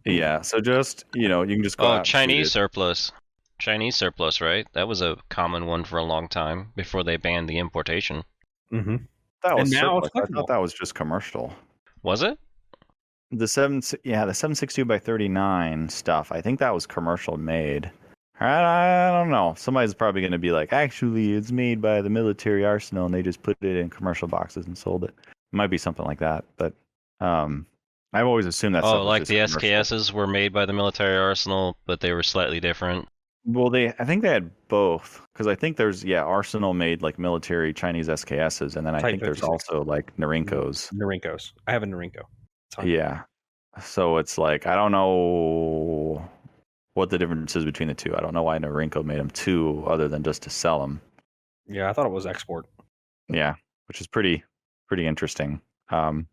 Yeah, so just, you know, you can just go out Chinese surplus. Chinese surplus, right? That was a common one for a long time before they banned the importation. Mm-hmm. That was And now surplus. I thought that was just commercial. Was it? The 7.62x39 stuff. I think that was commercial made. I don't know. Somebody's probably going to be like, actually, it's made by the military arsenal, and they just put it in commercial boxes and sold it. It might be something like that, but I've always assumed that. Oh, like the SKSs were made by the military arsenal, but they were slightly different. Well, I think they had both, because I think there's Arsenal made like military Chinese SKSs, and then I think there's also like Narinkos. Narinkos. I have a Narinko. Yeah, so it's like I don't know what the difference is between the two. I don't know why Narinko made them two, other than just to sell them. Yeah, I thought it was export. Yeah, which is pretty interesting. But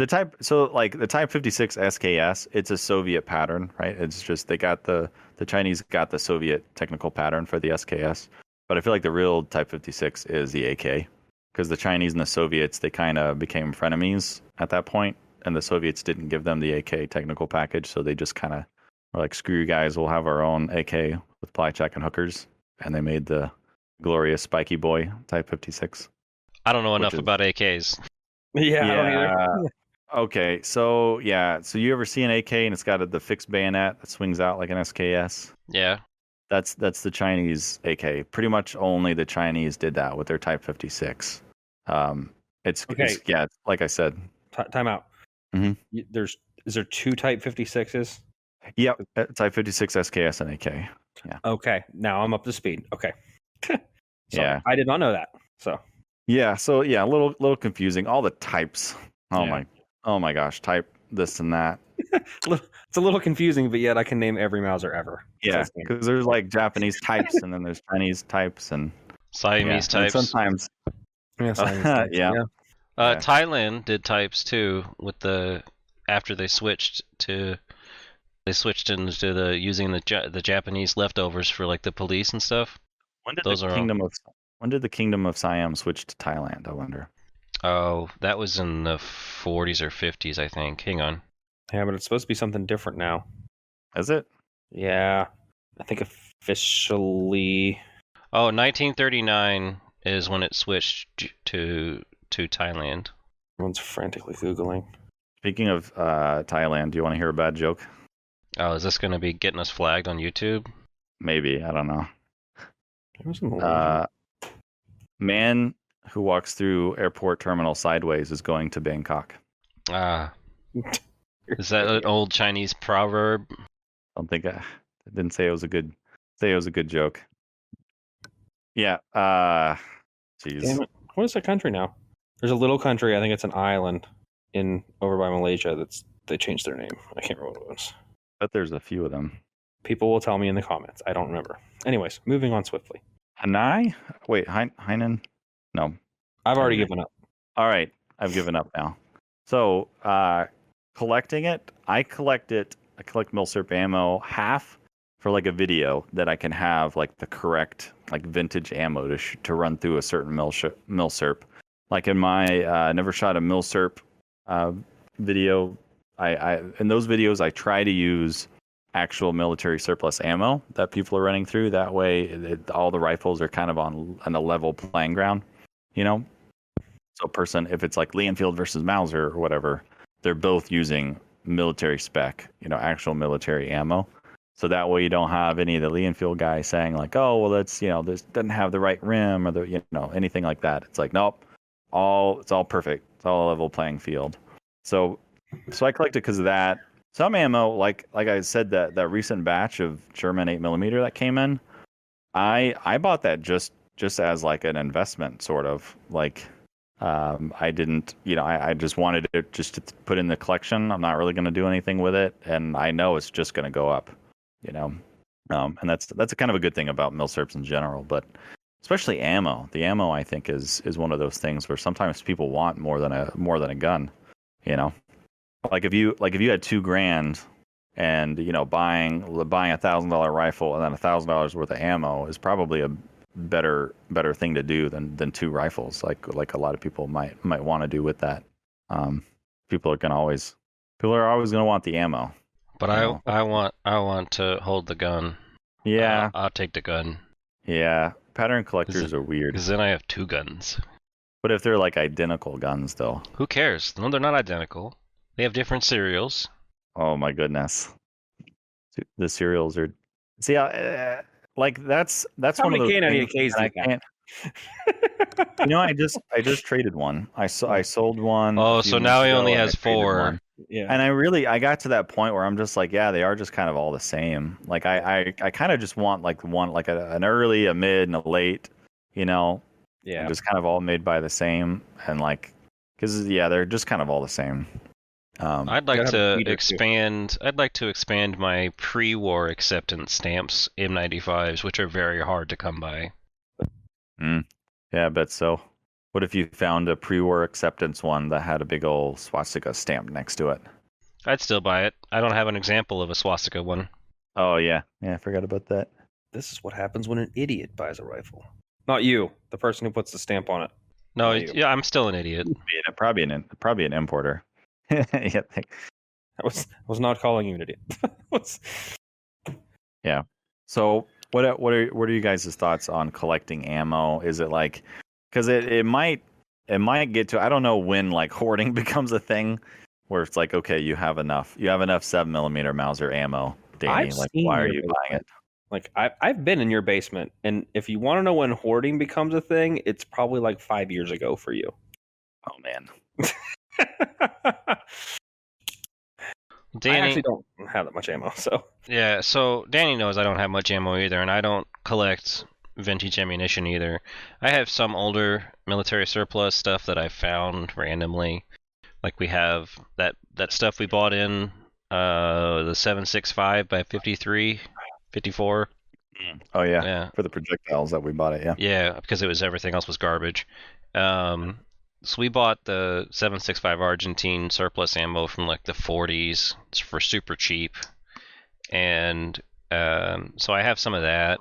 the Type 56 SKS, it's a Soviet pattern, right? It's just the Chinese got the Soviet technical pattern for the SKS. But I feel like the real Type 56 is the AK, because the Chinese and the Soviets, they kind of became frenemies at that point, and the Soviets didn't give them the AK technical package, so they just kind of were like, screw you guys, we'll have our own AK with Plychek and hookers, and they made the glorious spiky boy Type 56. I don't know enough about AKs. Yeah, I don't either. Okay, so you ever see an AK and it's got the fixed bayonet that swings out like an SKS? Yeah. That's the Chinese AK. Pretty much only the Chinese did that with their Type 56. It's like I said. Time out. Mm-hmm. Is there two Type 56s? Yep, Type 56 SKS and AK. Yeah. Okay, now I'm up to speed. Okay. Yeah, I did not know that. So. Yeah, a little confusing. All the types. Oh my gosh, type this and that. It's a little confusing, but yet I can name every Mauser ever. Yeah, because there's like Japanese types, and then there's Chinese types, and Siamese types. And sometimes, types. Thailand did types too after they switched into using the Japanese leftovers for like the police and stuff. When did the Kingdom of Siam switch to Thailand, I wonder? Oh, that was in the 40s or 50s, I think. Hang on. Yeah, but it's supposed to be something different now. Is it? Yeah. I think officially... Oh, 1939 is when it switched to Thailand. Everyone's frantically Googling. Speaking of Thailand, do you want to hear a bad joke? Oh, is this going to be getting us flagged on YouTube? Maybe, I don't know. It was in Malaysia. Man who walks through airport terminal sideways is going to Bangkok. Ah, is that an old Chinese proverb? I don't think I didn't say it was a good joke. Yeah. Jeez. Damn it. What is that country now? There's a little country, I think it's an island over by Malaysia they changed their name. I can't remember what it was. But there's a few of them. People will tell me in the comments. I don't remember. Anyways, moving on swiftly. Hanai? Wait, Hainan? No. I've already given up. All right, I've given up now. So, collecting it, I collect Milsurp ammo half for like a video that I can have like the correct like vintage ammo to run through a certain Milsurp. Like in my never shot a Milsurp video, I in those videos I try to use actual military surplus ammo that people are running through. That way, all the rifles are kind of on a level playing ground, you know. So, if it's like Lee Enfield versus Mauser or whatever, they're both using military spec, actual military ammo. So that way, you don't have any of the Lee Enfield guys saying like, "Oh, well, this doesn't have the right rim," or anything like that. It's like, nope, it's all perfect. It's all a level playing field. So I collected because of that. Some ammo, like I said, that recent batch of German 8mm that came in, I bought that just as like an investment, sort of. Like, I didn't, I just wanted it just to put in the collection. I'm not really going to do anything with it, and I know it's just going to go up, and that's a kind of a good thing about Milsurps in general, but especially ammo. The ammo, I think, is one of those things where sometimes people want more than a gun, Like if you had $2,000 and buying $1,000 rifle and then $1,000 worth of ammo is probably a better thing to do than two rifles, like a lot of people might want to do with that. People are always going to want the ammo. But I want to hold the gun. Yeah, I'll take the gun. Yeah, pattern collectors are weird. Because then I have two guns. But if they're like identical guns, though, who cares? No, they're not identical. They have different serials. Oh my goodness, the serials are. See, like that's one of those things I can't. I just traded one. I sold one. Oh, so now he only has 4. Yeah. And I got to that point where I'm just like, yeah, they are just kind of all the same. Like I kind of just want like one, like an early, a mid, and a late. Yeah. Just kind of all made by the same, and like, because they're just kind of all the same. I'd like to expand my pre-war acceptance stamps M95s, which are very hard to come by. Yeah, I bet so. What if you found a pre-war acceptance one that had a big old swastika stamp next to it? I'd still buy it. I don't have an example of a swastika one. Oh yeah, I forgot about that. This is what happens when an idiot buys a rifle. Not you, the person who puts the stamp on it. No, yeah, I'm still an idiot. Yeah, probably an importer. I was not calling you an idiot. Yeah. So what are you guys' thoughts on collecting ammo? Is it like, because it might get to, I don't know when like hoarding becomes a thing where it's like, okay, you have enough 7mm Mauser ammo, Danny. Like, why are you buying it? Like I've been in your basement, and if you want to know when hoarding becomes a thing, it's probably like 5 years ago for you. Oh man. Danny, I actually don't have that much ammo, so. Yeah, so Danny knows I don't have much ammo either, and I don't collect vintage ammunition either. I have some older military surplus stuff that I found randomly. Like we have that stuff we bought in the 7.65 by 53, 54. Oh yeah, for the projectiles that we bought it, yeah. Yeah, because everything else was garbage. So we bought the 7.65 Argentine surplus ammo from like the 40s for super cheap, and so I have some of that.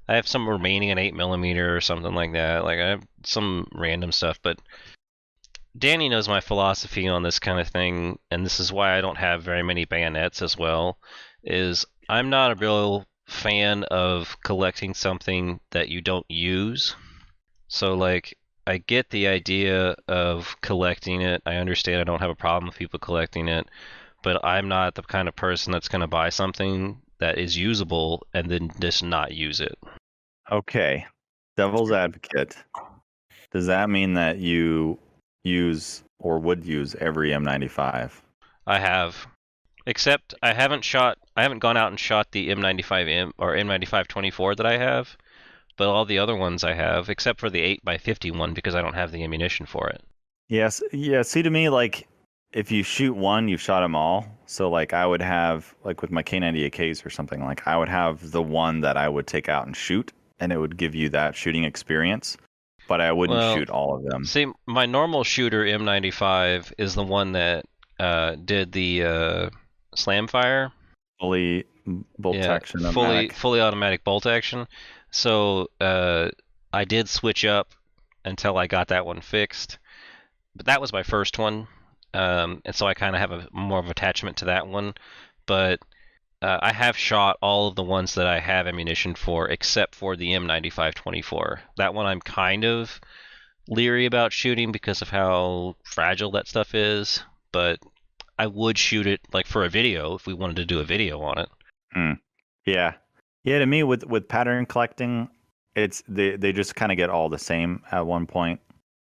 I have some remaining in 8mm or something like that. Like I have some random stuff, but Danny knows my philosophy on this kind of thing, and this is why I don't have very many bayonets as well. Is I'm not a real fan of collecting something that you don't use. So like I get the idea of collecting it. I understand I don't have a problem with people collecting it, but I'm not the kind of person that's going to buy something that is usable and then just not use it. Okay. Devil's advocate. Does that mean that you use or would use every M95? I have. Except I haven't gone out and shot the M95M or M95-24 that I have, but all the other ones I have, except for the 8x50 one because I don't have the ammunition for it. Yes. Yeah. See, to me, like, if you shoot one, you've shot them all. So, like, I would have, like, with my K98Ks or something, like, I would have the one that I would take out and shoot, and it would give you that shooting experience. But I wouldn't shoot all of them. See, my normal shooter M95 is the one that did the slam fire. Fully bolt action. Fully automatic bolt action. So I did switch up until I got that one fixed. But that was my first one. And so I kind of have more of attachment to that one. But I have shot all of the ones that I have ammunition for, except for the M95-24. That one I'm kind of leery about shooting because of how fragile that stuff is. But I would shoot it like for a video if we wanted to do a video on it. Yeah. To me, with pattern collecting, it's they just kind of get all the same at one point.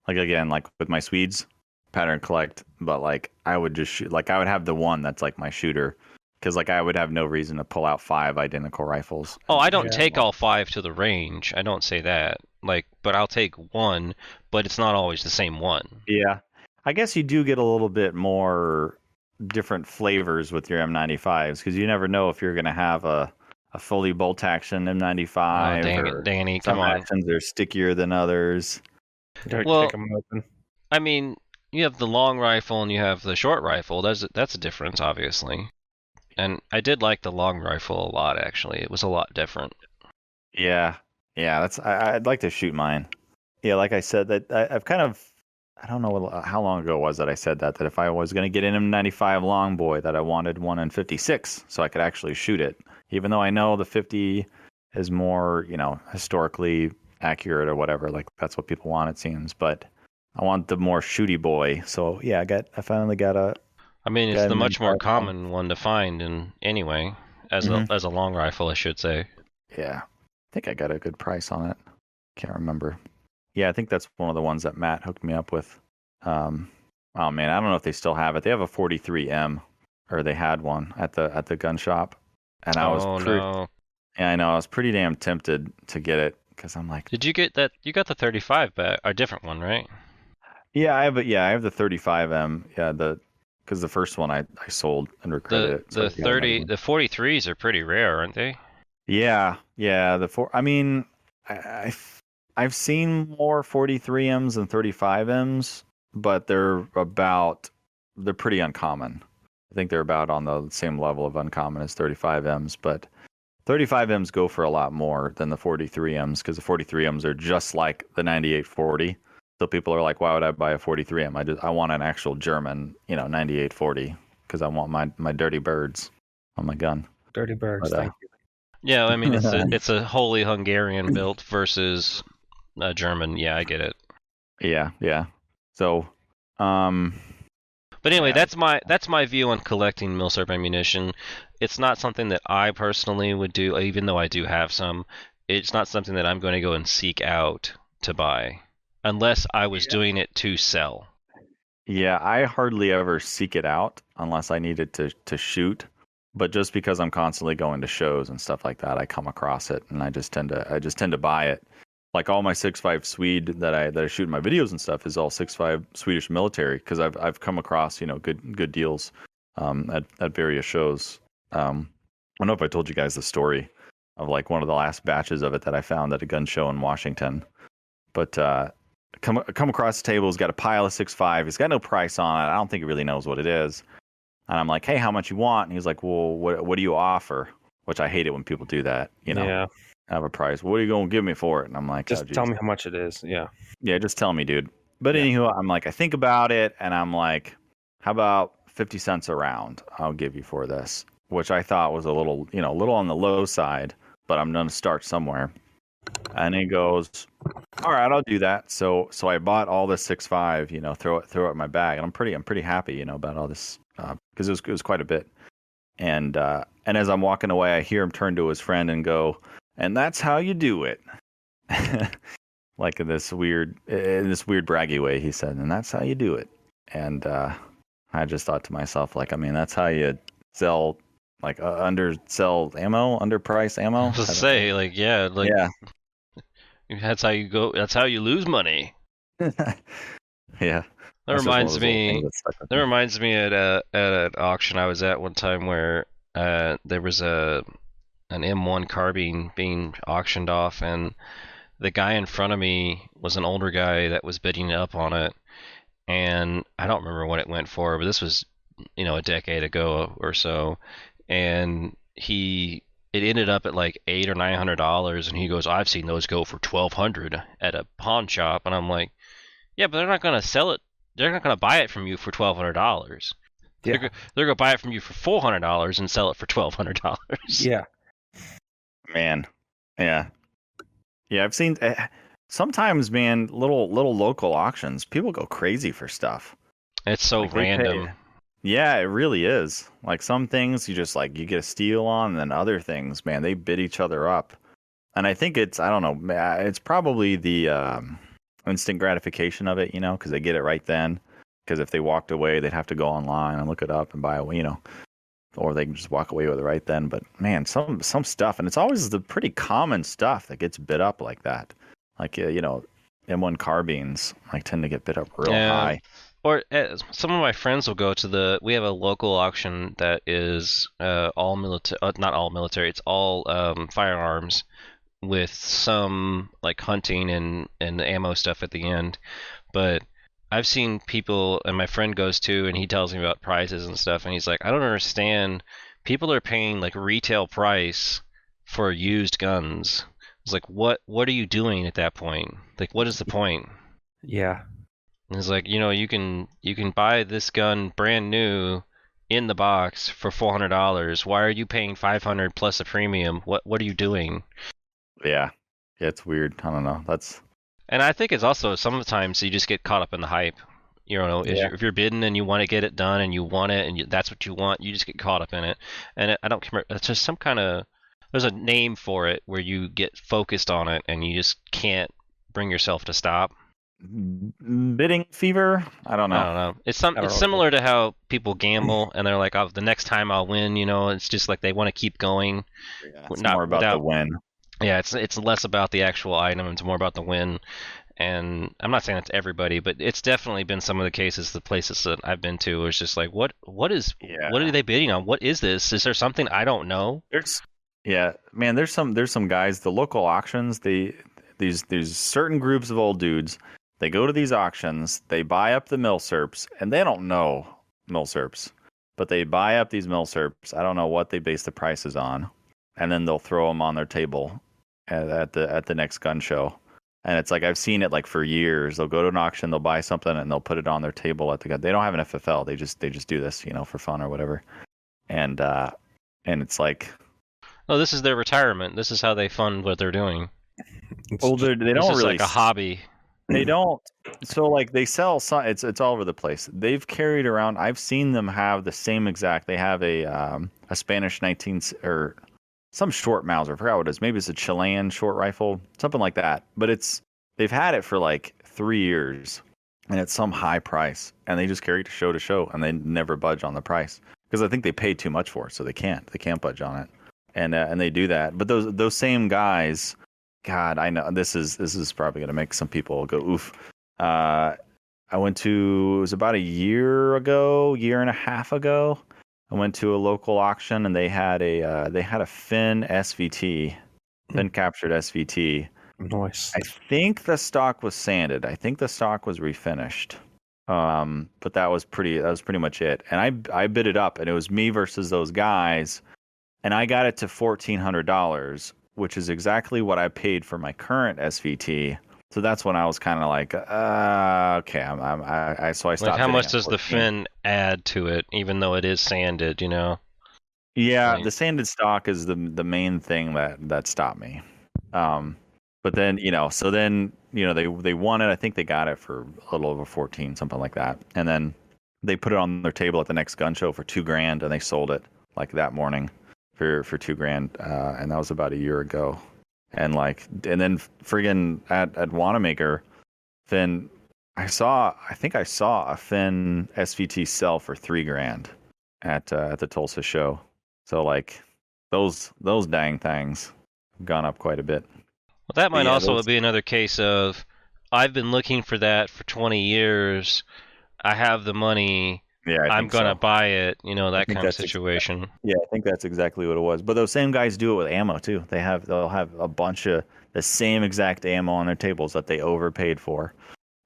Like, again, like with my Swedes, pattern collect, but like I would just shoot, like I would have the one that's like my shooter, because like I would have no reason to pull out 5 identical rifles. Oh, I don't take all 5 to the range. I don't say that. Like, but I'll take one, but it's not always the same one. Yeah. I guess you do get a little bit more different flavors with your M95s, because you never know if you're going to have a fully bolt action M95. Oh, dang it, Danny, come on. Some actions are stickier than others. Well, kick 'em open. I mean, you have the long rifle and you have the short rifle. That's a difference, obviously. And I did like the long rifle a lot, actually. It was a lot different. Yeah. I'd like to shoot mine. Yeah, like I said, that I've kind of, I don't know how long ago it was that I said that if I was going to get an M95 long boy, that I wanted one in 56 so I could actually shoot it. Even though I know the 50 is more, historically accurate or whatever. Like, that's what people want, it seems. But I want the more shooty boy. So yeah, I finally got a. I mean, it's the much more common one to find anyway, as a long rifle, I should say. Yeah, I think I got a good price on it. Can't remember. Yeah, I think that's one of the ones that Matt hooked me up with. Oh man, I don't know if they still have it. They have a 43M, or they had one at the gun shop, and I was yeah, I know, I was pretty damn tempted to get it because I'm like, did you get that? You got the 35 back, a different one, right? Yeah, I have the 35M. Yeah, because the first one I sold and regretted it. The 43s are pretty rare, aren't they? Yeah. I mean, I've seen more 43Ms than 35Ms, but they're pretty uncommon. I think they're about on the same level of uncommon as 35Ms, but 35Ms go for a lot more than the 43Ms, because the 43Ms are just like the 9840. So people are like, why would I buy a 43M? I want an actual German, 9840, because I want my dirty birds on my gun. Dirty birds, thank you. Yeah, I mean, it's a wholly Hungarian built versus a German. Yeah, I get it. Yeah. So, but anyway, that's my view on collecting Milsurp ammunition. It's not something that I personally would do, even though I do have some. It's not something that I'm going to go and seek out to buy, unless I was doing it to sell. Yeah, I hardly ever seek it out unless I need it to shoot. But just because I'm constantly going to shows and stuff like that, I come across it, and I just tend to buy it. Like, all my 6.5 Swede that I shoot in my videos and stuff is all 6.5 Swedish military, because I've come across good deals at various shows. I don't know if I told you guys the story of like one of the last batches of it that I found at a gun show in Washington, but come across the table. He's got a pile of 6.5. He's got no price on it. I don't think he really knows what it is. And I'm like, hey, how much you want? And he's like, well, what do you offer? Which I hate it when people do that. Yeah. Have a price. What are you going to give me for it? And I'm like, just tell me how much it is. Yeah. Yeah, just tell me, dude. But anywho, I'm like, I think about it, and I'm like, how about 50 cents a round? I'll give you for this, which I thought was a little on the low side. but I'm gonna start somewhere. And he goes, all right, I'll do that. So I bought all the 6.5, throw it in my bag, and I'm pretty happy, about all this because it was quite a bit. And as I'm walking away, I hear him turn to his friend and go, and that's how you do it. Like in this weird braggy way, he said, and that's how you do it. And I just thought to myself, like, I mean, that's how you sell, like, undersell ammo, underpriced ammo. I was to say, like, yeah, like, yeah, that's how you go. That's how you lose money. yeah. That reminds me. That reminds me at an auction I was at one time where there was an M1 carbine being auctioned off, and the guy in front of me was an older guy that was bidding up on it, and I don't remember what it went for, but this was, a decade ago or so, and it ended up at like $800 or $900, and he goes, I've seen those go for $1,200 at a pawn shop, and I'm like, yeah, but they're not gonna sell it. They're not gonna buy it from you for $1,200. Yeah. They're gonna buy it from you for $400 and sell it for $1,200. Yeah. Man, yeah. Yeah, I've seen sometimes, man, little local auctions. People go crazy for stuff. It's so like random. Yeah, it really is. Like some things you just you get a steal on, and then other things, man, they bid each other up. And I think I don't know, it's probably the instant gratification of it, because they get it right then. Because if they walked away, they'd have to go online and look it up and buy it, or they can just walk away with it right then. But man, some stuff, and it's always the pretty common stuff that gets bid up like that. Like M1 carbines tend to get bid up real high. Or some of my friends will go to we have a local auction that is all military, not all military, it's all firearms with some like hunting and ammo stuff at the end. But I've seen people, and my friend goes to, and he tells me about prices and stuff, and he's like, I don't understand. People are paying like retail price for used guns. It's like, what are you doing at that point? Like, what is the point? Yeah. And it's like, you can buy this gun brand new in the box for $400. Why are you paying $500 plus a premium? What are you doing? Yeah, it's weird. I don't know. And I think it's also sometimes you just get caught up in the hype. If you're bidding and you want to get it done and you want it and that's what you want, you just get caught up in it. And I don't care. It's just some kind of, there's a name for it where you get focused on it and you just can't bring yourself to stop. Bidding fever? I don't know. It's similar to how people gamble and they're like, oh, the next time I'll win. It's just like they want to keep going. Yeah, it's more about the win. Yeah, it's less about the actual item. It's more about the win. And I'm not saying that's everybody, but it's definitely been some of the cases, the places that I've been to, where it's just like, what are they bidding on? What is this? Is there something I don't know? There's some guys, the local auctions, these certain groups of old dudes, they go to these auctions, they buy up the Milsurps, and they don't know Milsurps, but they buy up these Milsurps. I don't know what they base the prices on, and then they'll throw them on their table at the next gun show. And it's like, I've seen it like for years. They'll go to an auction, they'll buy something, and they'll put it on their table at the gun. They don't have an FFL. They just do this, for fun or whatever. And it's like, oh, this is their retirement. This is how they fund what they're doing. Well, they don't this is really like a hobby. They don't. So like they sell some. It's all over the place. They've carried around. I've seen them have the same exact. They have a Spanish 19 or some short Mauser. I forgot what it is. Maybe it's a Chilean short rifle, something like that. But they've had it for like 3 years, and it's some high price, and they just carry it to show, and they never budge on the price because I think they paid too much for it, so they can't budge on it, and they do that. But those same guys. God, I know this is probably going to make some people go oof. I went to, it was about a year and a half ago. I went to a local auction and they had a Finn SVT, Finn captured SVT. Nice. I think the stock was sanded. I think the stock was refinished. But that was pretty much it. And I bid it up, and it was me versus those guys, and I got it to $1,400. Which is exactly what I paid for my current SVT. So that's when I was kind of like, okay, so I stopped. Like, how much does the Finn add to it, even though it is sanded? Yeah, Like, the sanded stock is the main thing that stopped me. But then so then they won it. I think they got it for a little over 14, something like that. And then they put it on their table at the next gun show for $2,000, and they sold it like that morning for $2,000, and that was about a year ago. And then friggin' at Wanamaker, Finn, I think I saw a Finn SVT sell for $3,000 at the Tulsa show. So those dang things have gone up quite a bit. well, that might yeah, also be another case of I've been looking for that for 20 years. I have the money. Yeah, I'm gonna buy it. That kind of situation. Yeah, I think that's exactly what it was. But those same guys do it with ammo too. They'll have a bunch of the same exact ammo on their tables that they overpaid for,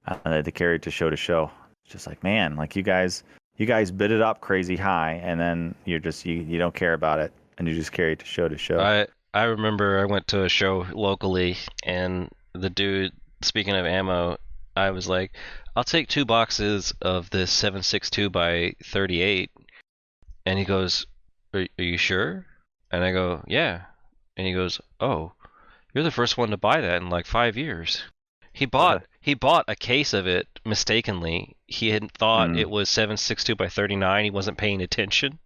and they carry it to show. It's just like, man, like you guys bid it up crazy high, and then you don't care about it, and you just carry it to show. I remember I went to a show locally, and the dude, speaking of ammo, I was like, I'll take 2 boxes of this 7.62 by 38. And he goes, are you sure? And I go, yeah. And he goes, oh, you're the first one to buy that in like 5 years. He bought a case of it mistakenly. He had thought it was 7.62 by 39. He wasn't paying attention.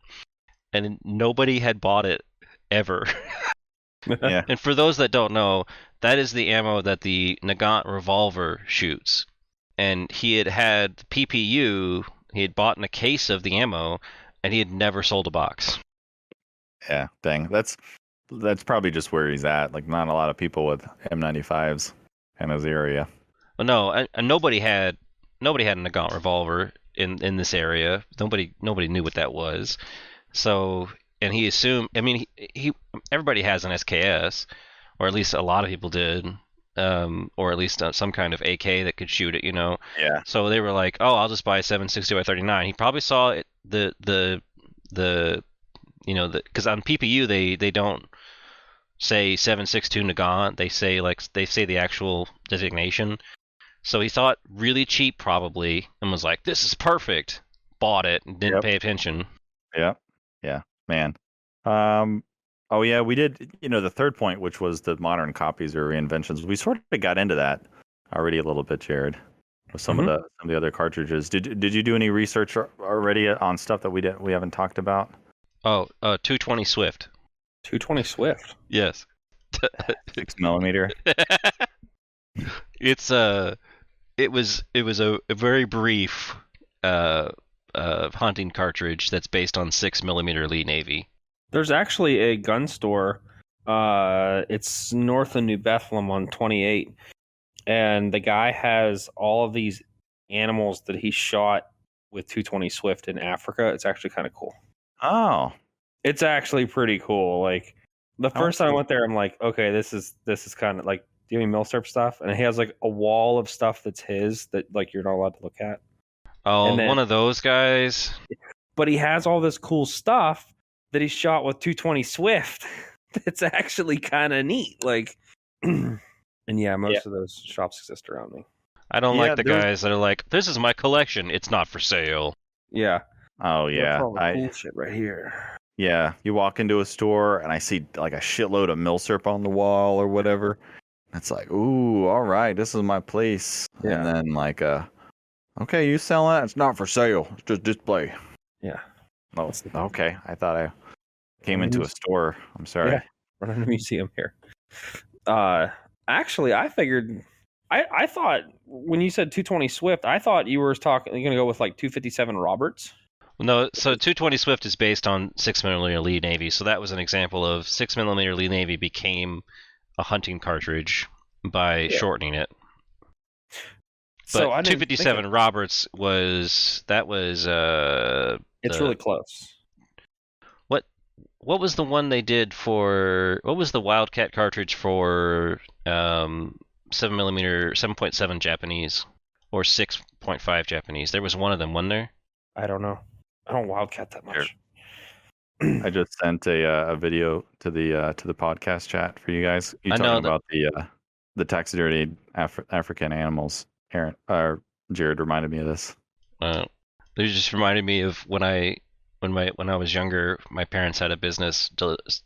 And nobody had bought it ever. Yeah. And for those that don't know, that is the ammo that the Nagant revolver shoots. And he had PPU, he had bought in a case of the ammo, and he had never sold a box. Yeah, dang. That's probably just where he's at. Like, not a lot of people with M95s in his area. Well, no, and nobody had a Nagant revolver in this area. Nobody knew what that was. So, and he assumed. I mean, he everybody has an SKS, or at least a lot of people did. Or at least some kind of AK that could shoot it, Yeah. So they were like, "Oh, I'll just buy a 7.62 by 39." He probably saw it, because on PPU they don't say 7.62 Nagant. They say the actual designation. So he saw it really cheap probably and was like, "This is perfect." Bought it and didn't pay attention. Yeah, man. Oh yeah, we did. The third point, which was the modern copies or reinventions, we sort of got into that already a little bit, Jared, with some of the other cartridges. Did you do any research already on stuff that we haven't talked about? Oh, 220 Swift. 220 Swift. Yes. 6mm. It was a very brief hunting cartridge that's based on 6mm Lee Navy. There's actually a gun store. It's north of New Bethlehem on 28, and the guy has all of these animals that he shot with 220 Swift in Africa. It's actually kind of cool. Oh, it's actually pretty cool. Like the first time I went there, I'm like, okay, this is kind of like doing Milsurp stuff, and he has like a wall of stuff that's his that like you're not allowed to look at. Oh, one of those guys. But he has all this cool stuff that he shot with 220 Swift. It's actually kind of neat. Like, and most of those shops exist around me. I don't like the guys that are like, "This is my collection. It's not for sale." Yeah. Oh yeah. Cool shit right here. Yeah, you walk into a store and I see like a shitload of Milsurp on the wall or whatever. It's like, ooh, all right, this is my place. Yeah. And then like, okay, you selling it? It's not for sale. It's just display. Yeah. Oh, okay. I thought I came into a store. I'm sorry. Yeah, run in a museum here. Actually, I figured. I thought when you said 220 Swift, I thought you were you're gonna go with like 257 Roberts. No, so 220 Swift is based on 6mm Lee Navy, so that was an example of 6mm Lee Navy became a hunting cartridge by shortening it. But so 257 Roberts was it's really close. What was the one they did for? What was the Wildcat cartridge for 7mm 7.7 Japanese or 6.5 Japanese? There was one of them, wasn't there? I don't know. I don't Wildcat that much. I just sent a video to the podcast chat for you guys. You talking about the taxidermied African animals? Jared reminded me of this. It just reminded me of when I when I was younger, my parents had a business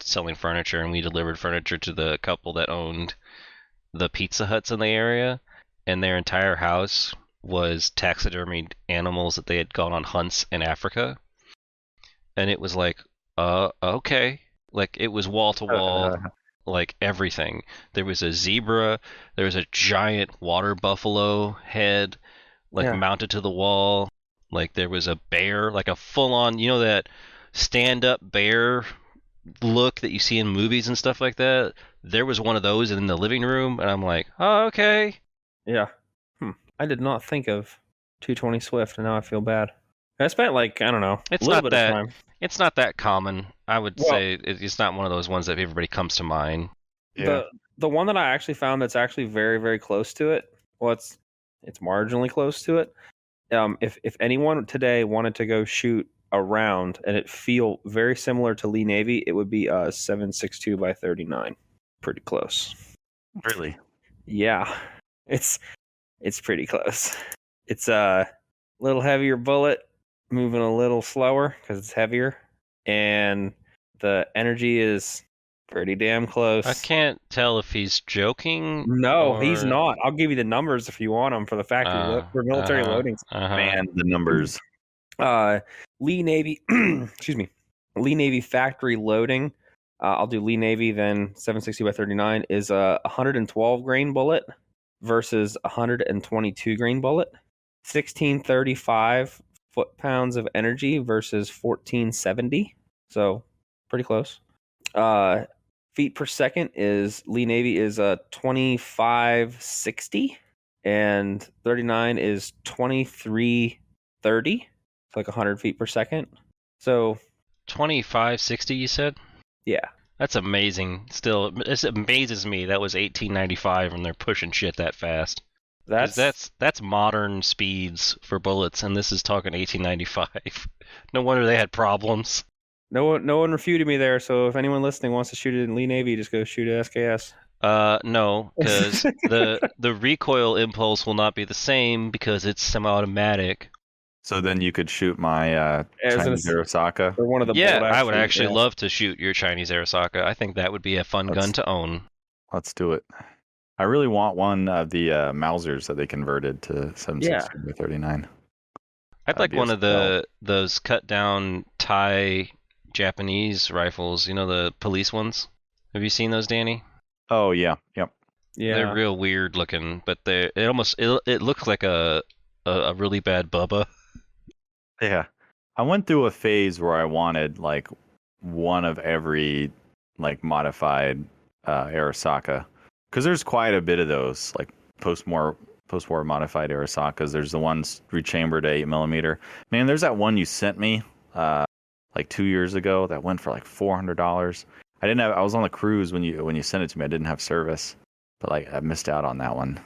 selling furniture, and we delivered furniture to the couple that owned the Pizza Huts in the area, and their entire house was taxidermied animals that they had gone on hunts in Africa, and it was like, okay, like it was wall to wall, like everything. There was a zebra, there was a giant water buffalo head, like Yeah. mounted to the wall. Like there was a bear, like a full on, that stand up bear look that you see in movies and stuff like that. There was one of those in the living room, and I'm like, oh, okay. Yeah. I did not think of 220 Swift, and now I feel bad. I spent I don't know, It's a little not bit of that time. it's not that common. I would Well- say it's not one of those ones that everybody comes to mind. Yeah. The one that I actually found that's actually very, very close to it. Well, it's marginally close to it. If anyone today wanted to go shoot a round and it feel very similar to Lee Navy, it would be a 7.62 by 39. Pretty close. Really? Yeah, it's pretty close. It's a little heavier bullet, moving a little slower because it's heavier, and the energy is pretty damn close. I can't tell if he's joking. No, he's or- not. I'll give you the numbers if you want them for the factory for military loadings. Man, the numbers. Lee Navy, excuse me, Lee Navy factory loading. I'll do Lee Navy, then 760 by 39 is a 112 grain bullet versus 122 grain bullet. 1635 foot-pounds of energy versus 1470. So pretty close. Feet per second is Lee Navy is 2560 and 39 is 2330. It's like 100 feet per second. So 2560, you said? yeah, That's amazing. Still, it amazes me that was 1895 and they're pushing shit that fast. 'Cause that's modern speeds for bullets, and this is talking 1895. No wonder they had problems. no one refuted me there. So if anyone listening wants to shoot it in Lee Navy, just go shoot at SKS. No, because the recoil impulse will not be the same because it's semi-automatic. So then you could shoot my Chinese Arasaka. Or one of the Yeah, bolt I would action, actually yeah. love to shoot your Chinese Arasaka. I think that would be a fun gun to own. Let's do it. I really want one of the Mausers that they converted to 760 by 39. I'd like be one a of those cut down Thai Japanese rifles. You know, the police ones. Have you seen those, Danny? Oh yeah, yep. Yeah, They're real weird looking, but it looks like a really bad Bubba. Yeah. I went through a phase where I wanted like one of every like modified Arasaka, because there's quite a bit of those like post-war modified Arasakas. There's the ones rechambered 8mm. Man, there's that one you sent me like 2 years ago that went for like $400. I was on the cruise when you sent it to me. I didn't have service, but like I missed out on that one.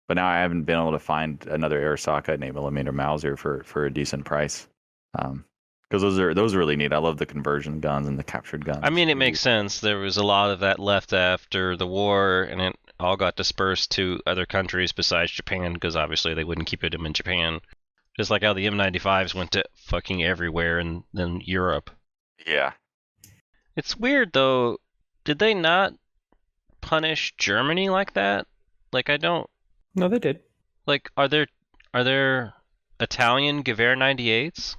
But now I haven't been able to find another Arasaka and 8mm Mauser for a decent price. Because those are really neat. I love the conversion guns and the captured guns. I mean, it makes sense. There was a lot of that left after the war, and it all got dispersed to other countries besides Japan, because obviously they wouldn't keep them in Japan. Just like how the M95s went to fucking everywhere and then Europe. Yeah. It's weird though. Did they not punish Germany like that? Like I don't. No, they did. Like are there Italian Gewehr 98s?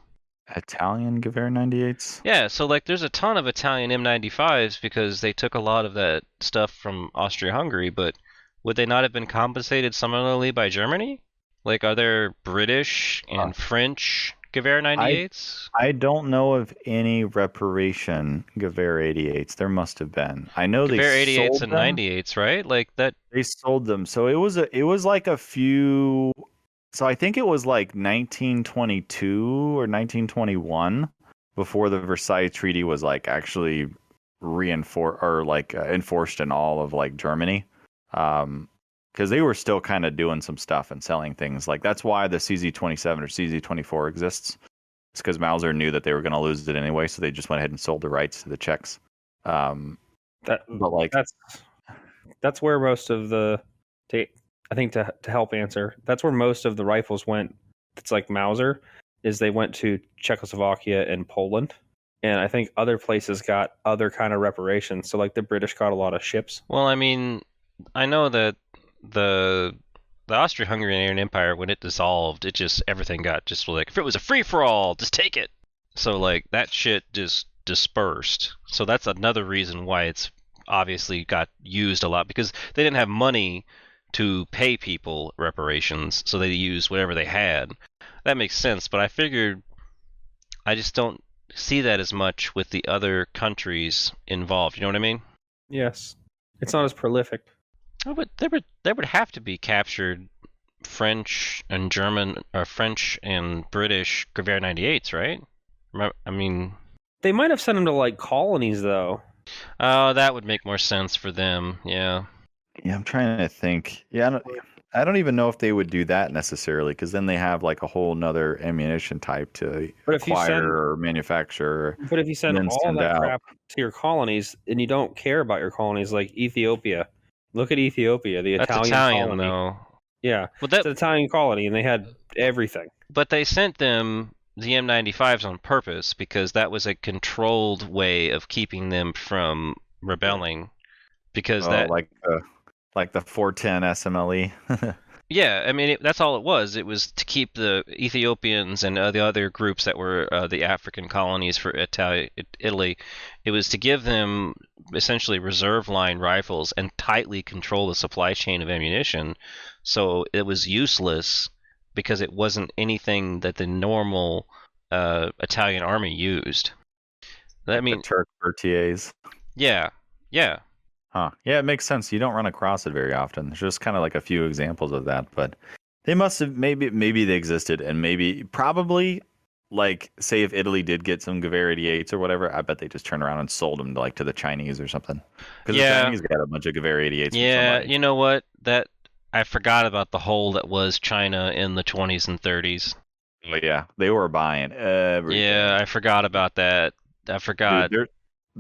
Italian Gewehr 98s? Yeah, so like there's a ton of Italian M95s because they took a lot of that stuff from Austria-Hungary, but would they not have been compensated similarly by Germany? Like are there British and French Gewehr 98s? I don't know of any reparation Gewehr 88s. There must have been. I know Gewehr they 88s sold and them. 98s, right? Like that. They sold them. So it was like a few. So I think it was like 1922 or 1921 before the Versailles Treaty was like actually reinforced or like enforced in all of like Germany. Because they were still kind of doing some stuff and selling things. Like that's why the CZ27 or CZ24 exists. It's because Mauser knew that they were going to lose it anyway, so they just went ahead and sold the rights to the Czechs. But like that's where most of the I think to help answer, that's where most of the rifles went. It's like Mauser is they went to Czechoslovakia and Poland. And I think other places got other kind of reparations. So like the British got a lot of ships. Well, I mean, I know that the Austro-Hungarian Empire, when it dissolved, it just everything got just like, if it was a free for all, just take it. So like that shit just dispersed. So that's another reason why it's obviously got used a lot, because they didn't have money to pay people reparations, so they used whatever they had. That makes sense, but I figured I just don't see that as much with the other countries involved. You know what I mean? Yes. It's not as prolific. Oh, but there would have to be captured French and German, or French and British Gewehr 98s, right? I mean, they might have sent them to like colonies though. Oh, that would make more sense for them. Yeah. Yeah, I'm trying to think. Yeah, I don't even know if they would do that necessarily, because then they have like a whole nother ammunition type to acquire or manufacture. But if you send all that crap to your colonies and you don't care about your colonies, like Ethiopia, look at Ethiopia, the Italian colony. Though. Yeah, well, it's an Italian colony, and they had everything. But they sent them the M95s on purpose, because that was a controlled way of keeping them from rebelling. Because like the 410 SMLE. Yeah, I mean, that's all it was. It was to keep the Ethiopians and the other groups that were the African colonies for Italy. It was to give them essentially reserve line rifles and tightly control the supply chain of ammunition. So it was useless because it wasn't anything that the normal Italian army used. I mean, the Turk RTAs. Yeah. Huh. Yeah, it makes sense. You don't run across it very often. There's just kind of like a few examples of that, but they must have maybe they existed, and probably like, say if Italy did get some Gewehr 88s or whatever, I bet they just turned around and sold them to the Chinese or something. Because the Chinese got a bunch of Gewehr 88s. Yeah, you know what? That I forgot about the hole that was China in the 20s and 30s. Oh yeah, they were buying everything. Yeah, I forgot about that. I forgot. Dude,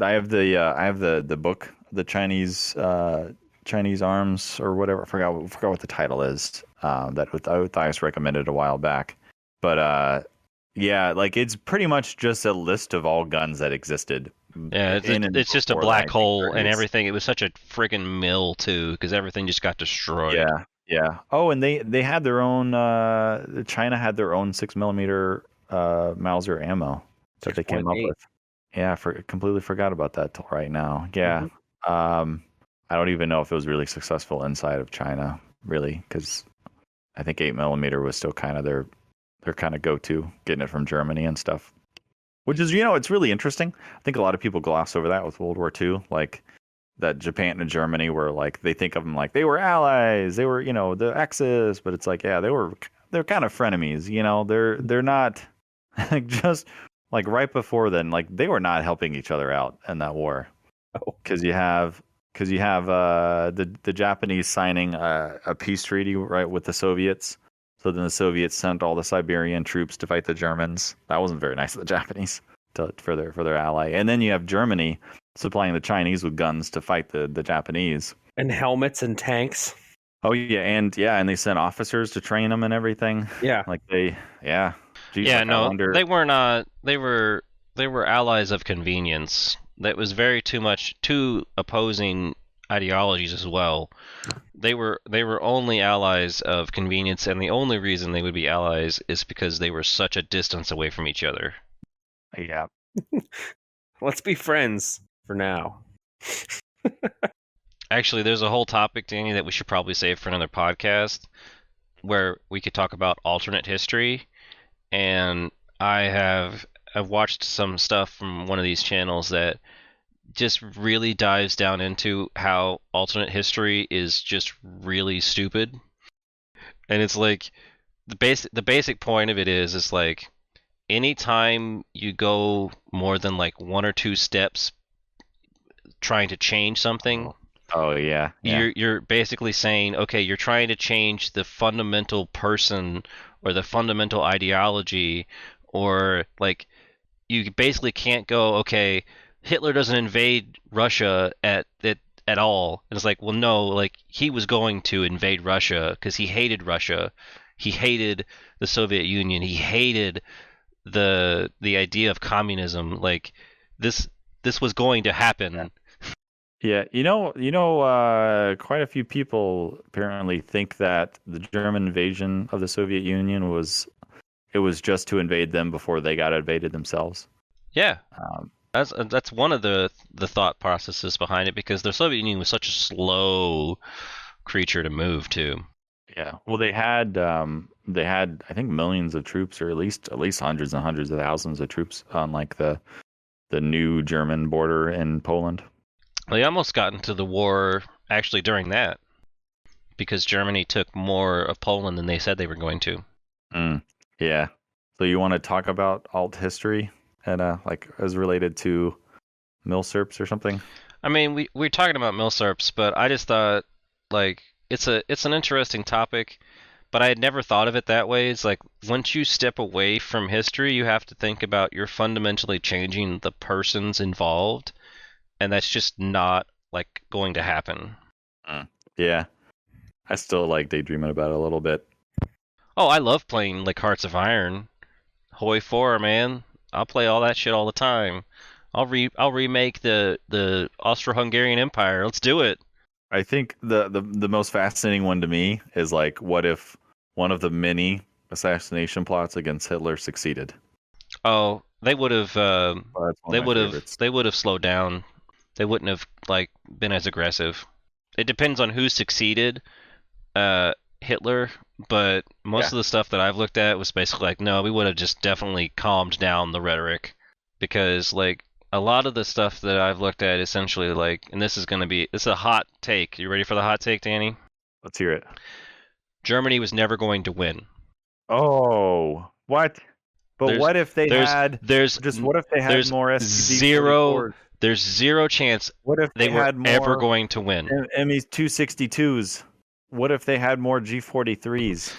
I have the book, the Chinese arms or whatever. I forgot what the title is. That Matthias recommended a while back. But yeah, like it's pretty much just a list of all guns that existed. Yeah, it's just a black hole and everything. It was such a friggin' mill too, because everything just got destroyed. Yeah. Oh, and they had their own. China had their own 6mm Mauser ammo that they came up with. Yeah, completely forgot about that till right now. Yeah. Mm-hmm. I don't even know if it was really successful inside of China, really, because I think 8mm was still kind of their kind of go-to, getting it from Germany and stuff. Which is, it's really interesting. I think a lot of people gloss over that with World War II, like that Japan and Germany were like, they think of them like they were allies, they were, the Axis, but it's like, yeah, they're kind of frenemies, they're not just like right before then, like they were not helping each other out in that war. Because you have the Japanese signing a peace treaty, right, with the Soviets. So then the Soviets sent all the Siberian troops to fight the Germans. That wasn't very nice of the Japanese for their ally. And then you have Germany supplying the Chinese with guns to fight the Japanese. And helmets and tanks. Oh yeah, and they sent officers to train them and everything. Yeah, they were not. They were allies of convenience. That was two opposing ideologies as well. They were only allies of convenience, and the only reason they would be allies is because they were such a distance away from each other. Yeah. Let's be friends for now. Actually, there's a whole topic, Danny, that we should probably save for another podcast, where we could talk about alternate history. And I've watched some stuff from one of these channels that just really dives down into how alternate history is just really stupid. And it's like the basic point of it is like anytime you go more than like one or two steps trying to change something. Oh yeah. You're basically saying, okay, you're trying to change the fundamental person or the fundamental ideology, or like you basically can't go, okay, Hitler doesn't invade Russia at all. And it's like, well, no, like he was going to invade Russia because he hated Russia. He hated the Soviet Union. He hated the idea of communism. Like this was going to happen. Yeah, quite a few people apparently think that the German invasion of the Soviet Union was just to invade them before they got invaded themselves. Yeah. Um, That's one of the thought processes behind it, because the Soviet Union was such a slow creature to move to. yeah. Well, they had I think millions of troops, or at least hundreds and hundreds of thousands of troops on like the new German border in Poland. They almost got into the war actually during that, because Germany took more of Poland than they said they were going to. Yeah. So you want to talk about alt history and like as related to Milsurps or something? I mean, we're talking about Milsurps, but I just thought, like, it's an interesting topic, but I had never thought of it that way. It's like, once you step away from history, you have to think about you're fundamentally changing the persons involved, and that's just not like going to happen. Yeah. I still like daydreaming about it a little bit. Oh, I love playing like Hearts of Iron. Hoi 4, man. I'll play all that shit all the time. I'll remake the Austro-Hungarian Empire. Let's do it. I think the most fascinating one to me is like, what if one of the many assassination plots against Hitler succeeded? Oh, they would have Well, that's one they of my would have favorites. they would have slowed down. They wouldn't have like been as aggressive. It depends on who succeeded Hitler, but most of the stuff that I've looked at was basically like, no, we would have just definitely calmed down the rhetoric, because like a lot of the stuff that I've looked at essentially, like, and this is a hot take. You ready for the hot take, Danny? Let's hear it. Germany was never going to win. Oh, what? But what if they had what if they had more STG-44s? There's zero chance What if they were had more ever going to win. ME-262s? What if they had more G43s?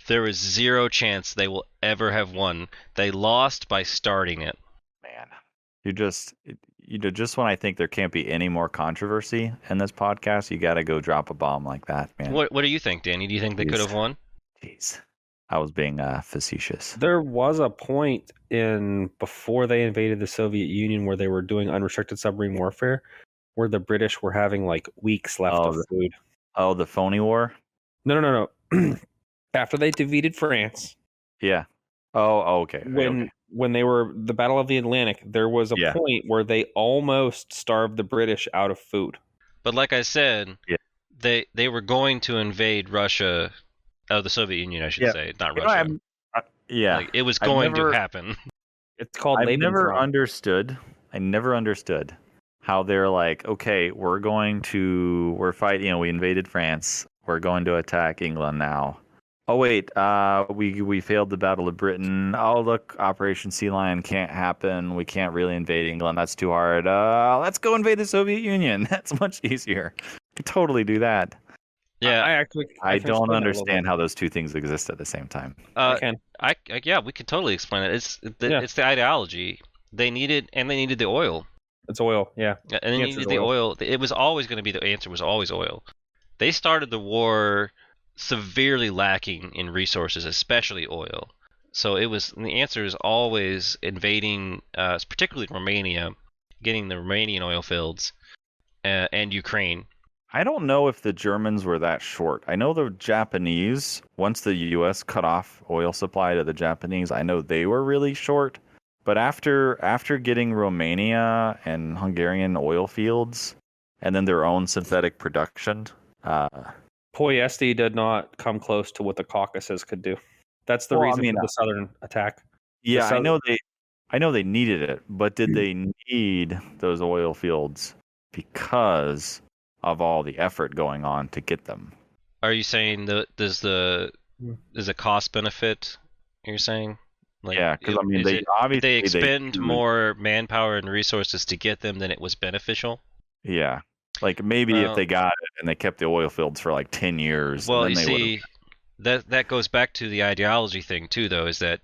There is zero chance they will ever have won. They lost by starting it. Man, just when I think there can't be any more controversy in this podcast, you got to go drop a bomb like that, man. What do you think, Danny? Do you think they could have won? Jeez, I was being facetious. There was a point before they invaded the Soviet Union where they were doing unrestricted submarine warfare, where the British were having like weeks left of food. Oh, the phony war? No. After they defeated France. Yeah. Oh, okay. When they were the Battle of the Atlantic, there was a point where they almost starved the British out of food. But like I said, they were going to invade Russia, the Soviet Union, I should say, not Russia. Like, it was going to happen. It's called. I never understood how they're like, okay, we're fighting. We invaded France. We're going to attack England now. Oh wait, we failed the Battle of Britain. Oh look, Operation Sea Lion can't happen. We can't really invade England. That's too hard. Let's go invade the Soviet Union. That's much easier. We could totally do that. Yeah, I don't understand how those two things exist at the same time. Yeah, we could totally explain it. It's the ideology. They needed the oil. It's oil, yeah. And they needed the oil. It was always going to be, the answer was always oil. They started the war severely lacking in resources, especially oil. So the answer is always invading, particularly Romania, getting the Romanian oil fields, and Ukraine. I don't know if the Germans were that short. I know the Japanese, once the U.S. cut off oil supply to the Japanese, I know they were really short. But after getting Romania and Hungarian oil fields, and then their own synthetic production, Poyesti did not come close to what the Caucasus could do. That's the reason for the southern attack. Yeah, I know they needed it, but did they need those oil fields because of all the effort going on to get them? Are you saying is a cost benefit? You're saying? Like, yeah, because they expend more manpower and resources to get them than it was beneficial. Yeah, like maybe if they got it and they kept the oil fields for like 10 years. Well, you see, that goes back to the ideology thing too, though, is that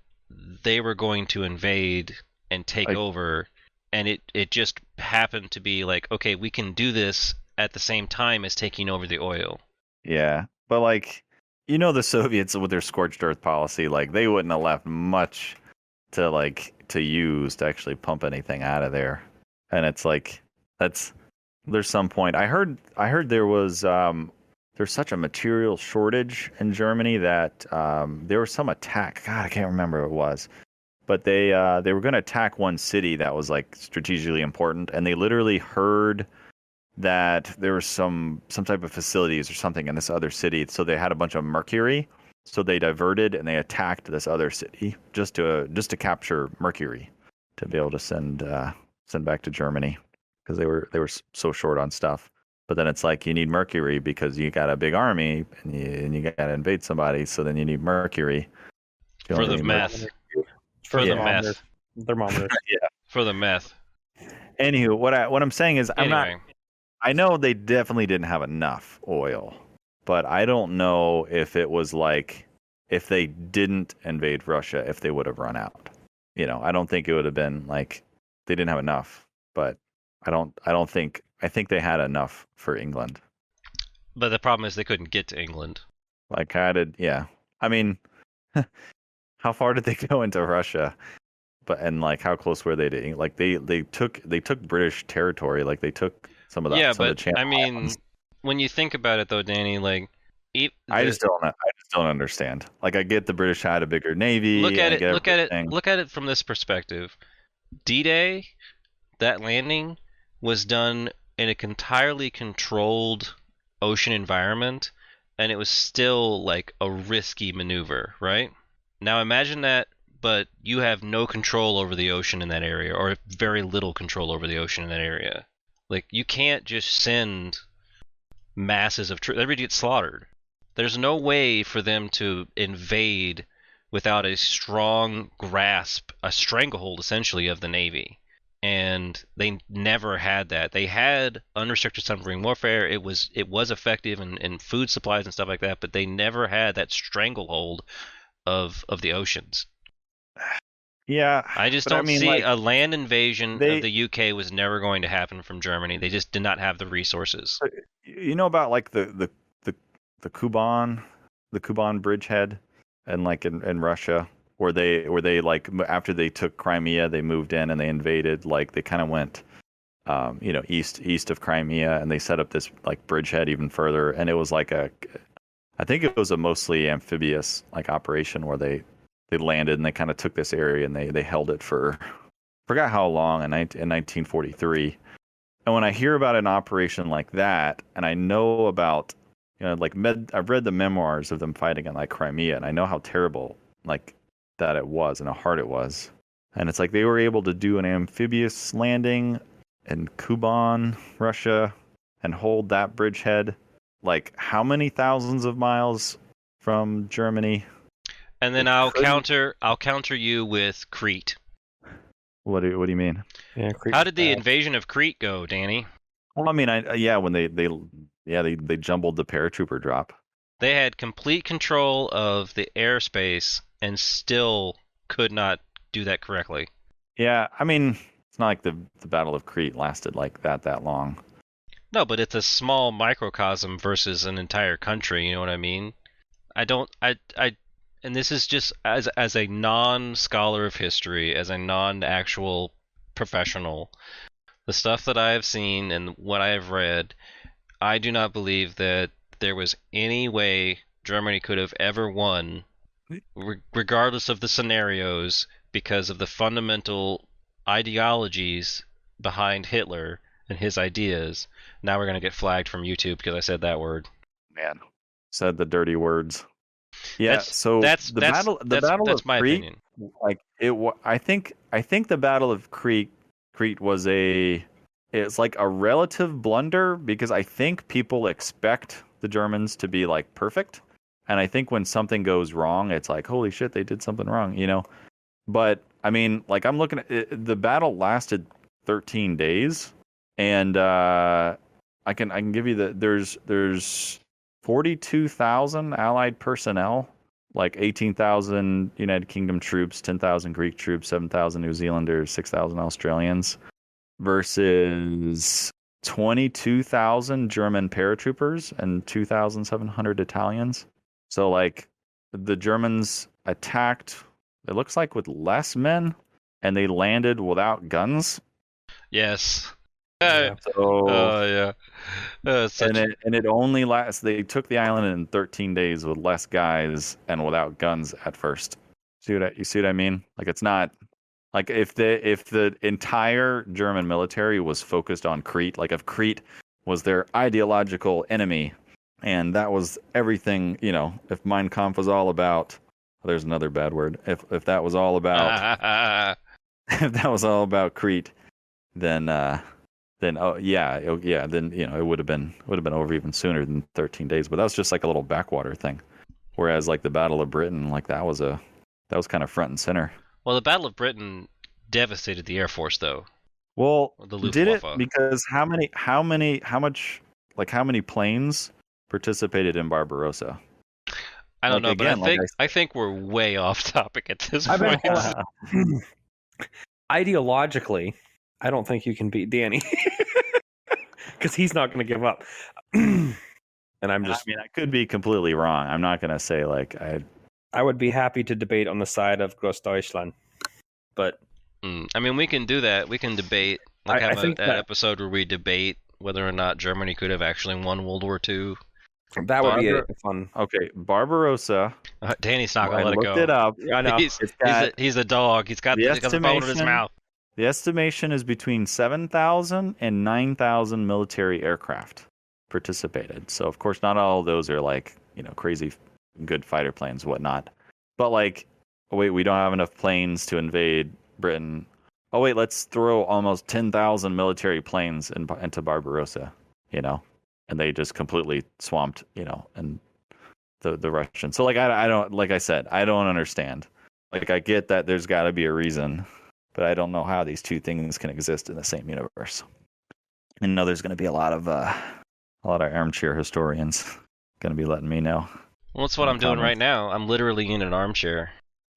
they were going to invade and take over, and it just happened to be like, okay, we can do this at the same time as taking over the oil. Yeah, but like, the Soviets with their scorched earth policy, like they wouldn't have left much to use to actually pump anything out of there. And it's like there's some point. I heard there's such a material shortage in Germany that there was some attack. God, I can't remember what it was. But they were going to attack one city that was like strategically important, and they literally heard that there was some type of facilities or something in this other city, so they had a bunch of mercury, so they diverted and they attacked this other city just to capture mercury to be able to send back to Germany because they were so short on stuff. But then it's like you need mercury because you got a big army and you got to invade somebody, so then you need mercury. For the meth. For the meth. Thermometer. Yeah. For the meth. Anywho, what I'm saying is Anyway. I know they definitely didn't have enough oil, but I don't know if it was like if they didn't invade Russia, if they would have run out. I don't think it would have been like they didn't have enough, but I think they had enough for England. But the problem is they couldn't get to England. Like yeah. I mean, how far did they go into Russia? And like how close were they to England? Like they took British territory, like they took some of the Yeah, some but of the Channel I mean, Islands. when you think about it though, Danny, like I just don't understand. Like I get the British had a bigger navy. look at I it get look at it everything. look at it from this perspective. D-Day, that landing was done in an entirely controlled ocean environment, and it was still like a risky maneuver, right? Now imagine that, but you have no control over the ocean in that area, or very little control over the ocean in that area. Like, you can't just send masses of troops. Everybody gets slaughtered. There's no way for them to invade without a strong grasp, a stranglehold essentially of the Navy. And they never had that. They had unrestricted submarine warfare. It was effective in food supplies and stuff like that, but they never had that stranglehold of the oceans. Yeah, I just but don't see like, a land invasion they- of the UK was never going to happen from Germany. They just did not have the resources. about like the Kuban bridgehead, and like in Russia, where they like after they took Crimea, they moved in and they invaded. Like they kind of went, east of Crimea, and they set up this like bridgehead even further. And it was like I think it was a mostly amphibious like operation where they landed and they kind of took this area and they held it for forgot how long in 1943. And when I hear about an operation like that, and I know about I've read the memoirs of them fighting in like Crimea, and I know how terrible like that it was and how hard it was. And it's like they were able to do an amphibious landing in Kuban, Russia, and hold that bridgehead like how many thousands of miles from Germany? And then I'll counter you with Crete. What do you mean? Yeah, How did the invasion of Crete go, Danny? Well, I mean, when they jumbled the paratrooper drop. They had complete control of the airspace and still could not do that correctly. Yeah, I mean, it's not like the Battle of Crete lasted like that long. No, but it's a small microcosm versus an entire country, you know what I mean? And this is just as a non-scholar of history, as a non-actual professional, the stuff that I have seen and what I have read, I do not believe that there was any way Germany could have ever won, regardless of the scenarios, because of the fundamental ideologies behind Hitler and his ideas. Now we're going to get flagged from YouTube because I said that word. Man, said the dirty words. Yeah, the battle of my Crete, opinion. like I think the Battle of Crete was it's like a relative blunder because I think people expect the Germans to be like perfect, and I think when something goes wrong, it's like holy shit, they did something wrong, But I mean, like I'm looking at it, the battle lasted 13 days, and I can give you there's 42,000 Allied personnel, like 18,000 United Kingdom troops, 10,000 Greek troops, 7,000 New Zealanders, 6,000 Australians, versus 22,000 German paratroopers and 2,700 Italians. So like the Germans attacked, it looks like with less men, and they landed without guns. Yes. Yeah. So Oh yeah. and it only lasts. They took the island in 13 days with less guys and without guns at first. You see what I mean? Like it's not like if the entire German military was focused on Crete, like if Crete was their ideological enemy, and that was everything, if Mein Kampf was all about, there's another bad word. If that was all about, if that was all about Crete, then oh yeah, then it would have been over even sooner than 13 days. But that was just like a little backwater thing. Whereas like the Battle of Britain, like that was kind of front and center. Well, the Battle of Britain devastated the Air Force, though. Well, The did it? Luftwaffe. Because how many planes participated in Barbarossa? I don't Like, know, again, but like I think we're way off topic at this I've been point. Ideologically, I don't think you can beat Danny because he's not going to give up. And I'm just, I mean, I could be completely wrong. I'm not gonna say like I would be happy to debate on the side of Großdeutschland, but I mean, we can do that. We can debate. Like I have think that that- episode where we debate whether or not Germany could have actually won World War II. that would be a Barbara- fun. okay, Barbarossa. Danny's not I gonna let it looked go. it up. I know. He's, It's got he's a dog. He's got the the bone in his estimation- mouth. the estimation is between 7,000 and 9,000 military aircraft participated. So of course, not all of those are like crazy good fighter planes, whatnot. But like, oh wait, we don't have enough planes to invade Britain. Oh wait, let's throw almost 10,000 military planes into Barbarossa, and they just completely swamped, and the Russians. So like, I don't, like I said, I don't understand. Like I get that there's got to be a reason, but I don't know how these two things can exist in the same universe. I know there's going to be a lot of armchair historians going to be letting me know. Well, that's what I'm doing right now. I'm literally in an armchair.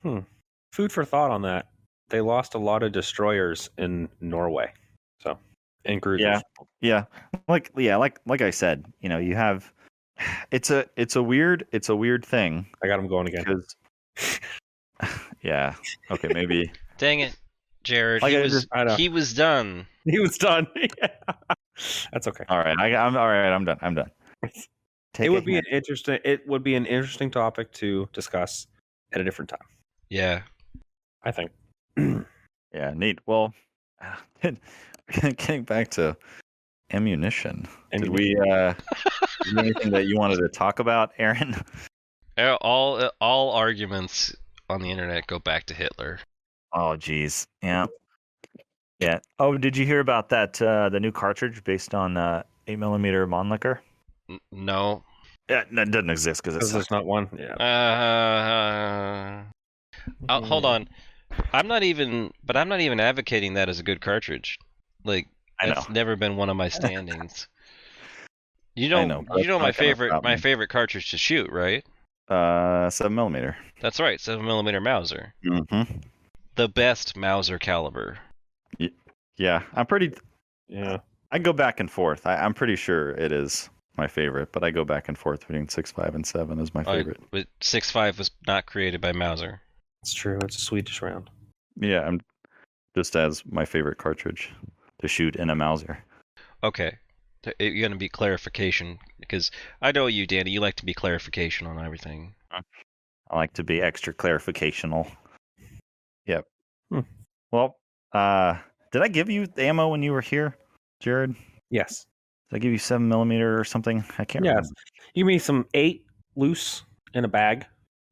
Food for thought on that. They lost a lot of destroyers in Norway, so and cruisers. Yeah. Like I said, you have it's a weird thing I got him going again. because yeah, okay, maybe Dang it, Jared. Like I know. He was done. He was done. That's okay. all right. I'm all right. I'm done. It would be an interesting topic to discuss at a different time. Yeah. I think. Yeah, neat. Well, getting back to ammunition. Did we do anything that you wanted to talk about, Aaron? All arguments on the internet go back to Hitler. Oh, geez. Yeah. Yeah. Oh, did you hear about that? The new cartridge based on 8mm Mannlicher? No. Yeah, that doesn't exist because Because there's not one. Yeah. Hold on. I'm not even advocating that as a good cartridge. Like that's never been one of my standings. You know my favorite cartridge to shoot, right? 7mm. That's right, 7mm Mauser. Mm-hmm. The best Mauser caliber. Yeah, I'm pretty. Yeah. I go back and forth. I'm pretty sure it is my favorite, but I go back and forth between 6.5 and 7 is my favorite. But 6.5 was not created by Mauser. It's true. It's a Swedish round. Yeah, I'm just as my favorite cartridge to shoot in a Mauser. Okay. You're going to be clarification because I know you, Danny. You like to be clarification on everything. I like to be extra clarificational. Yep. Well, did I give you the ammo when you were here, Jared? Yes. Did I give you 7mm or something? I can't remember. You give me some 8 loose in a bag.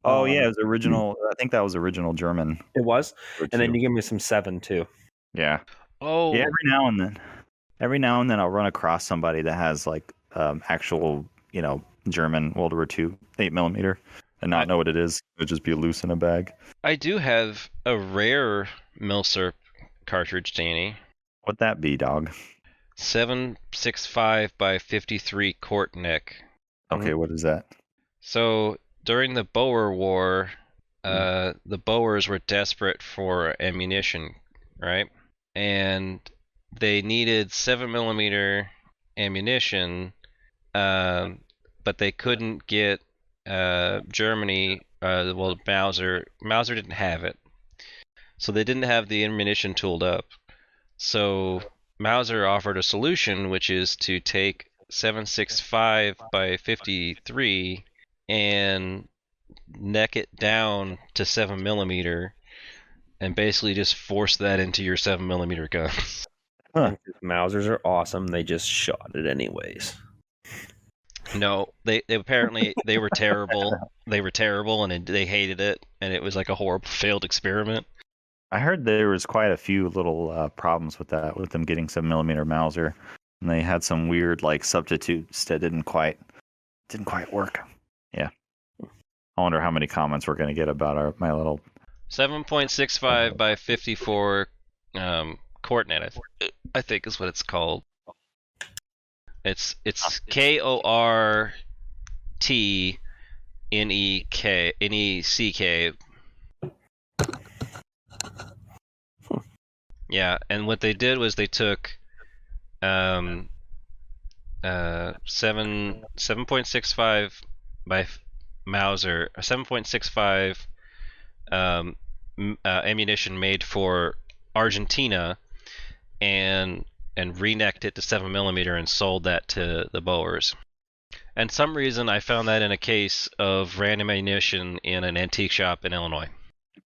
Oh yeah, it was original. I think that was original German. It was, and then you give me some 7 too. Yeah. Oh. Yeah. Every now and then, I'll run across somebody that has like actual, German World War II 8mm, and not know what it is. It would just be loose in a bag. I do have a rare Milsurp cartridge, Danny. What'd that be, dog? 7.65 by 53 quart neck. Okay, what is that? So during the Boer War, the Boers were desperate for ammunition, right? And they needed 7mm ammunition, but they couldn't get Germany, well, Mauser didn't have it, so they didn't have the ammunition tooled up. So Mauser offered a solution, which is to take 7.65 by 53 and neck it down to 7mm, and basically just force that into your 7mm gun. Huh. Mausers are awesome. They just shot it anyways. No, they apparently they were terrible. They were terrible, and they hated it, and it was like a horrible failed experiment. I heard there was quite a few little problems with that, with them getting 7mm Mauser, and they had some weird like substitutes that didn't quite work. Yeah, I wonder how many comments we're gonna get about my little 7.65 by 54 Coordinate, I think is what it's called. It's KORTNECK. Yeah, and what they did was they took 7.65 by Mauser, 7.65 ammunition made for Argentina, and re-necked it to 7mm and sold that to the Boers. And some reason I found that in a case of random ammunition in an antique shop in Illinois.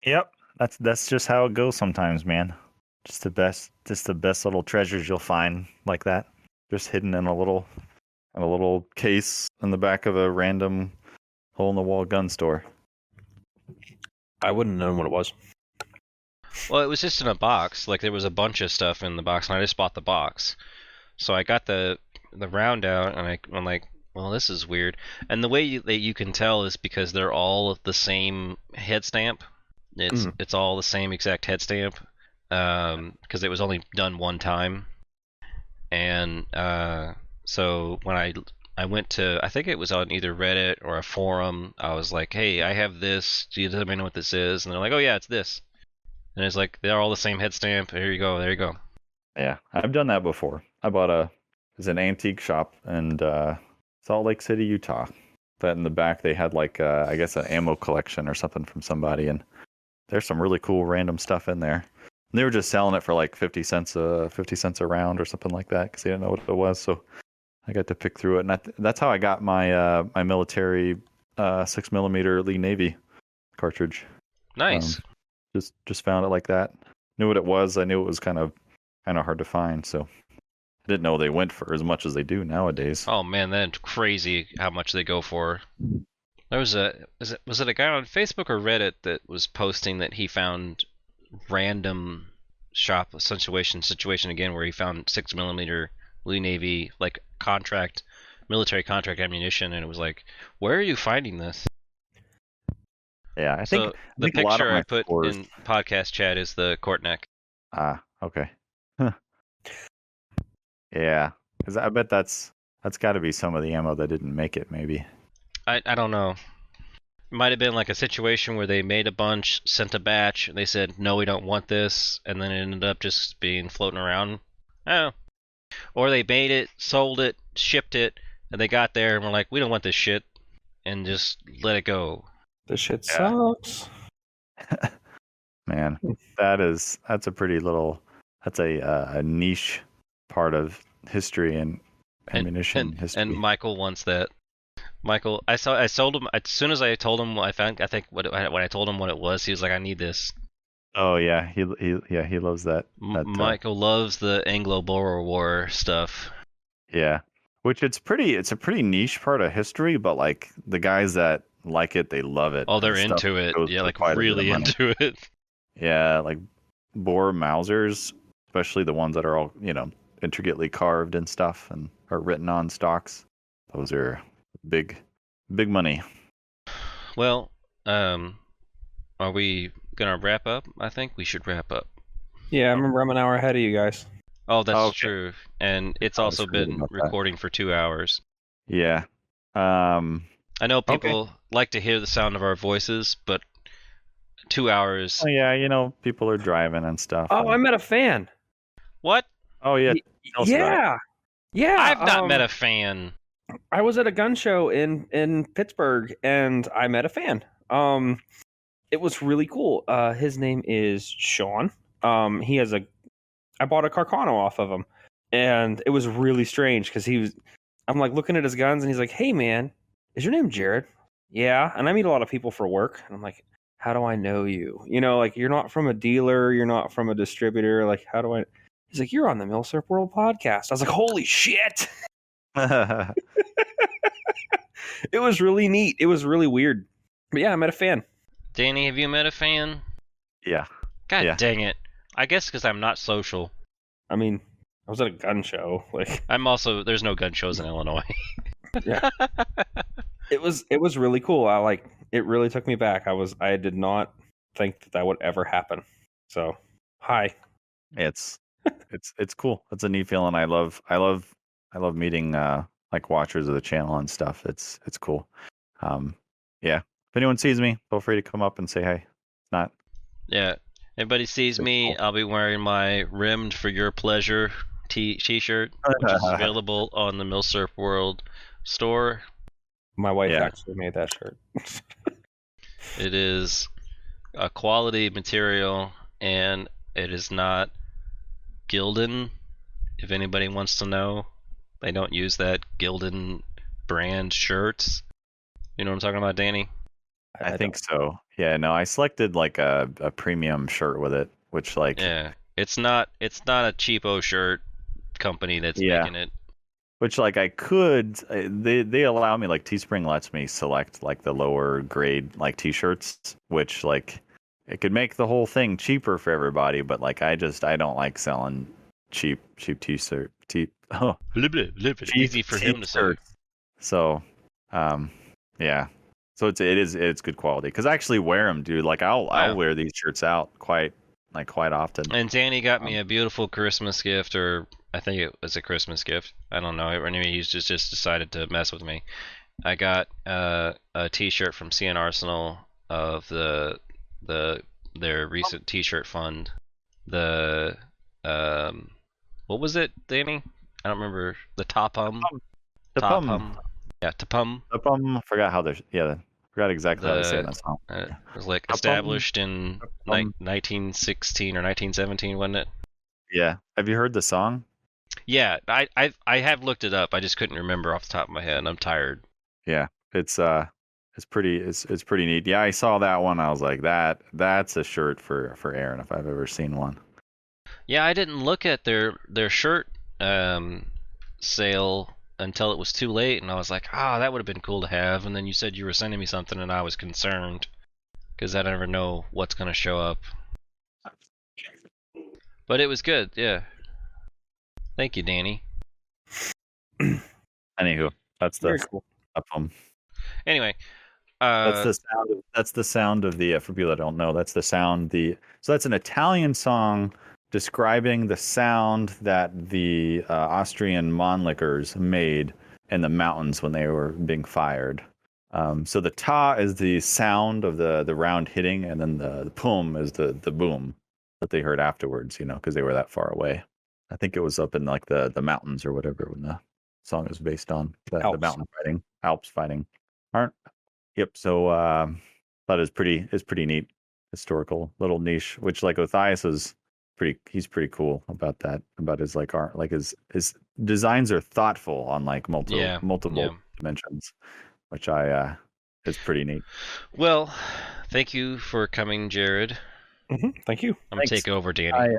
Yep, that's just how it goes sometimes, man. Just the best little treasures you'll find like that, just hidden in a little case in the back of a random hole in the wall gun store. I wouldn't have known what it was. Well, it was just in a box. Like, there was a bunch of stuff in the box, and I just bought the box. So I got the round out, and I'm like, well, this is weird. And the way that you can tell is because they're all the same head stamp. It's all the same exact head stamp, because it was only done one time. And so when I went to, I think it was on either Reddit or a forum, I was like, hey, I have this. Do you let me know what this is? And they're like, oh yeah, it's this. And it's like, they're all the same head stamp. There you go. Yeah, I've done that before. I bought it's an antique shop in Salt Lake City, Utah. But in the back they had like I guess an ammo collection or something from somebody, and there's some really cool random stuff in there. And they were just selling it for like 50 cents a round or something like that because they didn't know what it was. So I got to pick through it, and that's how I got my my military 6mm Lee Navy cartridge. Nice. Just found it like that. Knew what it was. I knew it was kind of hard to find, so I didn't know they went for as much as they do nowadays. Oh man, that's crazy how much they go for. There was was it a guy on Facebook or Reddit that was posting that he found random shop situation again where he found 6mm Lee Navy like military contract ammunition, and it was like, where are you finding this? Yeah, I think the picture I put scores... in podcast chat is the Court neck. Ah, okay. Huh. Yeah, because I bet that's got to be some of the ammo that didn't make it. Maybe. I don't know. It might have been like a situation where they made a bunch, sent a batch, and they said, no, we don't want this, and then it ended up just being floating around. Oh. Or they made it, sold it, shipped it, and they got there and were like, we don't want this shit, and just let it go. This shit sucks. Man, that's a pretty little, that's a niche part of history and ammunition history. And Michael wants that. Michael, I sold him as soon as I told him when I told him what it was, he was like, I need this. Oh yeah, he loves that. Michael loves the Anglo-Boer War stuff. Yeah, which it's a pretty niche part of history, but like the guys that like it, they love it. Oh, they're into it. Yeah, like really into it. Yeah, like Boer Mausers, especially the ones that are all, intricately carved and stuff and are written on stocks. Those are big money. Well, are we gonna wrap up? I think we should wrap up. Yeah, I remember I'm an hour ahead of you guys. Oh, that's true. And it's also been recording for 2 hours. Yeah. I know people like to hear the sound of our voices, but 2 hours. Oh yeah, people are driving and stuff. Oh, I met a fan. What? Oh yeah. Yeah. I've not met a fan. I was at a gun show in Pittsburgh, and I met a fan. It was really cool. His name is Sean. He has I bought a Carcano off of him, and it was really strange because I'm like looking at his guns, and he's like, "Hey, man, is your name Jared?" Yeah, and I meet a lot of people for work, and I'm like, "How do I know you? You know, like you're not from a dealer, you're not from a distributor. Like, how do I?" He's like, "You're on the Milsurp World podcast." I was like, "Holy shit!" It was really neat. It was really weird. But yeah, I met a fan. Danny, have you met a fan? Yeah. God dang it. I guess because I'm not social. I mean, I was at a gun show. Like, there's no gun shows in Illinois. yeah. It was really cool. It really took me back. I did not think that would ever happen. So, hi. It's cool. It's a neat feeling. I love meeting like watchers of the channel and stuff. It's cool. Yeah. If anyone sees me, feel free to come up and say hey. It's not. Yeah. Anybody sees me, cool. I'll be wearing my Rimmed for Your Pleasure t-shirt, which is available on the Milsurp World store. My wife actually made that shirt. It is a quality material, and it is not Gildan. If anybody wants to know, they don't use that Gildan brand shirts. You know what I'm talking about, Danny? I think so. Yeah, no, I selected like a premium shirt with it, which like it's not a cheapo shirt company that's making it. Which like I could they allow me, like Teespring lets me select like the lower grade like t-shirts, which like it could make the whole thing cheaper for everybody, but like I don't like selling cheap t-shirt easy for him to say. So yeah. So it's good quality because I actually wear them, dude. Like I'll wear these shirts out quite often. And Danny got me a beautiful Christmas gift, or I think it was a Christmas gift. I don't know. Anyway, he's just decided to mess with me. I got a T-shirt from CN Arsenal of their recent T-shirt fund. The what was it, Danny? I don't remember. The Topum. Yeah, Topum. I forgot how they're. Forgot exactly how they say it in that song. It was like established in 1916 or 1917, wasn't it? Yeah. Have you heard the song? Yeah, I have looked it up. I just couldn't remember off the top of my head. I'm tired. Yeah, it's pretty neat. Yeah, I saw that one. I was like, that's a shirt for Aaron if I've ever seen one. Yeah, I didn't look at their shirt sale until it was too late, and I was like, that would have been cool to have. And then you said you were sending me something, and I was concerned because I never know what's going to show up. But it was good, yeah. Thank you, Danny. Anywhu, that's the cool. Anyway, that's the sound of the for people that don't know. That's the sound so that's an Italian song describing the sound that the Austrian Mannlichers made in the mountains when they were being fired. So the ta is the sound of the round hitting, and then the pum is the boom that they heard afterwards, because they were that far away. I think it was up in like the mountains or whatever when the song is based on the mountain fighting, Alps fighting. Yep. So that is pretty neat, historical little niche, which like Othais is he's pretty cool about that, about his like art, like his designs are thoughtful on like multiple dimensions, which is pretty neat. Well, thank you for coming, Jared. Mm-hmm. Thank you. I'm gonna take over, Danny.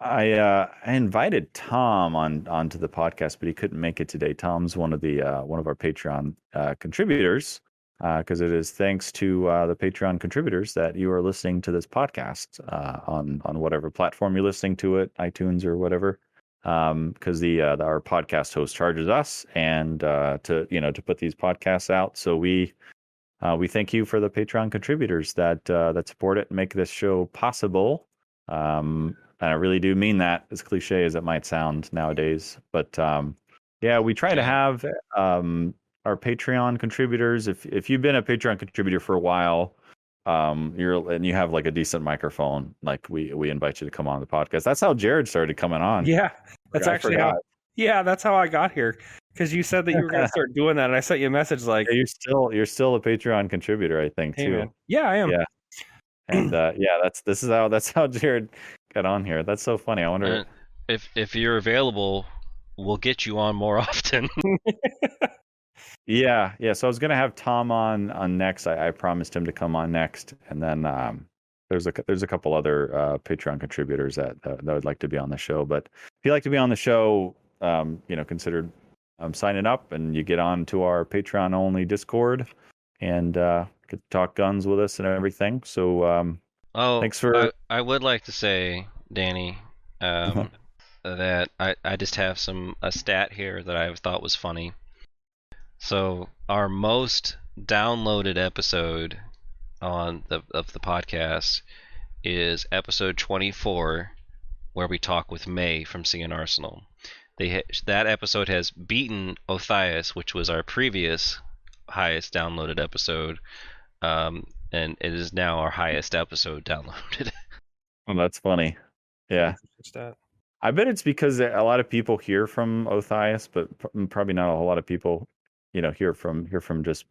I invited Tom onto the podcast, but he couldn't make it today. Tom's one of our Patreon contributors, because it is thanks to the Patreon contributors that you are listening to this podcast on whatever platform you're listening to it, iTunes or whatever. Because our podcast host charges us and to put these podcasts out. So we thank you for the Patreon contributors that support it and make this show possible. And I really do mean that, as cliche as it might sound nowadays. But we try to have our Patreon contributors. If you've been a Patreon contributor for a while, and you have like a decent microphone, like we invite you to come on the podcast. That's how Jared started coming on. Yeah, that's actually that's how I got here. Because you said that you were going to start doing that, and I sent you a message like, Yeah, you're still a Patreon contributor, I think, "Hey too. man, yeah, I am." Yeah. And that's how Jared got on here. That's so funny. I wonder. If you're available, we'll get you on more often. Yeah. So I was gonna have Tom on next. I promised him to come on next, and then there's a couple other Patreon contributors that would like to be on the show. But if you'd like to be on the show, consider signing up, and you get on to our Patreon only Discord, and could talk guns with us and everything. So thanks for. I would like to say, Danny, that I just have a stat here that I thought was funny. So our most downloaded episode of the podcast is episode 24, where we talk with May from CN Arsenal. That episode has beaten Othias, which was our previous highest downloaded episode, and it is now our highest episode downloaded. Well, that's funny. Yeah. I bet it's because a lot of people hear from Othias, but probably not a whole lot of people, hear from just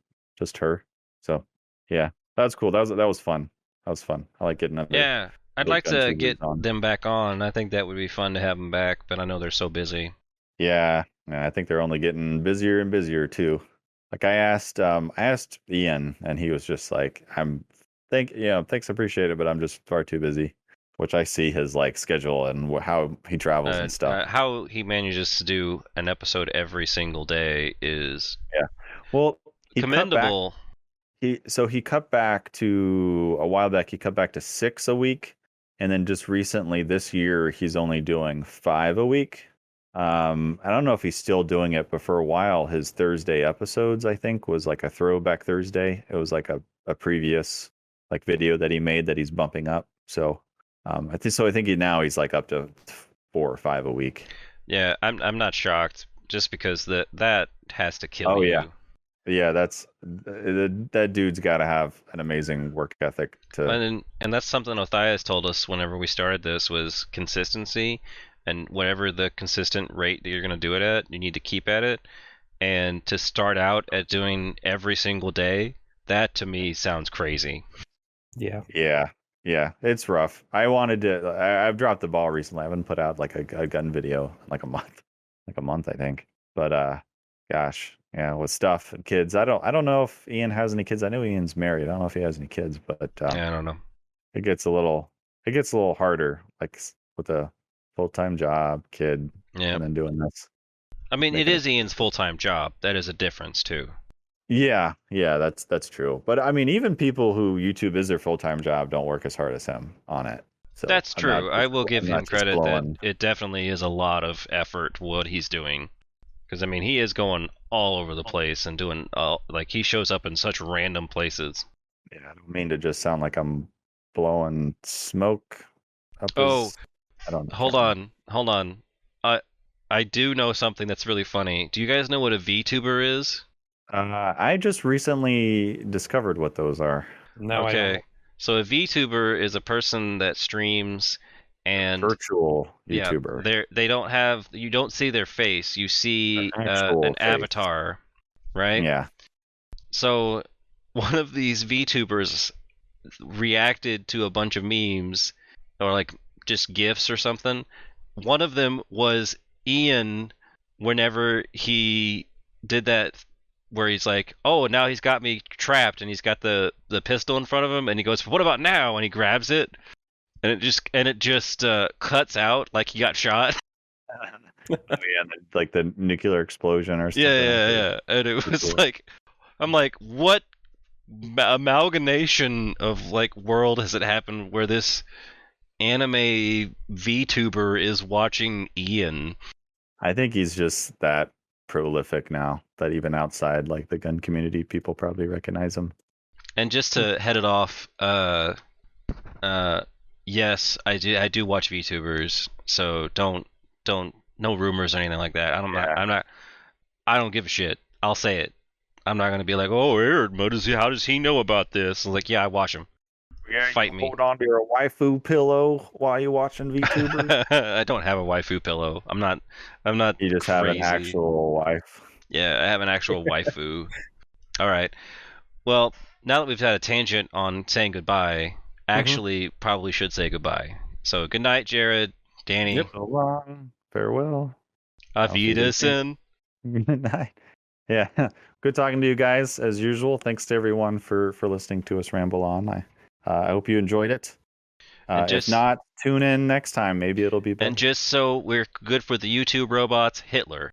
her. So yeah, that's cool. That was fun. That was fun. I like getting up. Yeah, I'd like to get them back on. I think that would be fun to have them back, but I know they're so busy. Yeah, I think they're only getting busier and busier too. Like I asked Ian, and he was just like, thanks, appreciate it, but I'm just far too busy. Which I see his schedule and how he travels and stuff. How he manages to do an episode every single day is commendable. He cut back to a while back. He cut back to 6 a week, and then just recently this year he's only doing 5 a week. I don't know if he's still doing it, but for a while his Thursday episodes, I think, was like a throwback Thursday. It was like a previous video that he made that he's bumping up. So. I think he's like up to 4 or 5 a week. Yeah, I'm not shocked, just because that has to kill you. Yeah, that dude's got to have an amazing work ethic and that's something Othias told us whenever we started this, was consistency, and whatever the consistent rate that you're going to do it at, you need to keep at it. And to start out at doing every single day, that to me sounds crazy. Yeah, it's rough. I've dropped the ball recently. I haven't put out a gun video in a month, I think. But gosh, yeah, with stuff and kids. I don't know if Ian has any kids. I know Ian's married. I don't know if he has any kids, but yeah, I don't know. It gets a little harder, with a full-time job, kid, and then doing this. I mean, it is Ian's full-time job. That is a difference too. Yeah, that's true. But I mean, even people who YouTube is their full-time job don't work as hard as him on it. So that's true. I will give him credit that it definitely is a lot of effort what he's doing. Because I mean, he is going all over the place and doing he shows up in such random places. Yeah, I don't mean to just sound like I'm blowing smoke up his... I don't know. Hold on. I do know something that's really funny. Do you guys know what a VTuber is? I just recently discovered what those are. No, okay. So a VTuber is a person that streams and virtual YouTuber. Yeah, you don't see their face. You see an avatar, right? Yeah. So one of these VTubers reacted to a bunch of memes or just GIFs or something. One of them was Ian whenever he did that, where he's like, oh, now he's got me trapped, and he's got the pistol in front of him, and he goes, what about now? And he grabs it, and it just cuts out like he got shot. Oh yeah, the nuclear explosion or something. Yeah. And it was I'm like, what amalgamation of world has it happened where this anime VTuber is watching Ian? I think he's just that prolific now that even outside the gun community, people probably recognize him. And just to head it off, yes, I do watch VTubers, so don't no rumors or anything like that. I don't give a shit. I'll say it. I'm not gonna be like, oh, Aaron, how does he know about this? I'm yeah, I watch him. Yeah, fight me. Hold on to your waifu pillow while you're watching VTubers. I don't have a waifu pillow. I'm not. You just crazy. have an actual wife. Yeah, I have an actual waifu. All right. Well, now that we've had a tangent on saying goodbye, actually probably should say goodbye. So good night, Jared, Danny. Yep. So long. Farewell. Auf Wiedersehen. Good night. Yeah. Good talking to you guys as usual. Thanks to everyone for listening to us ramble on. I hope you enjoyed it. If not, tune in next time. Maybe it'll be better. And just so we're good for the YouTube robots, Hitler.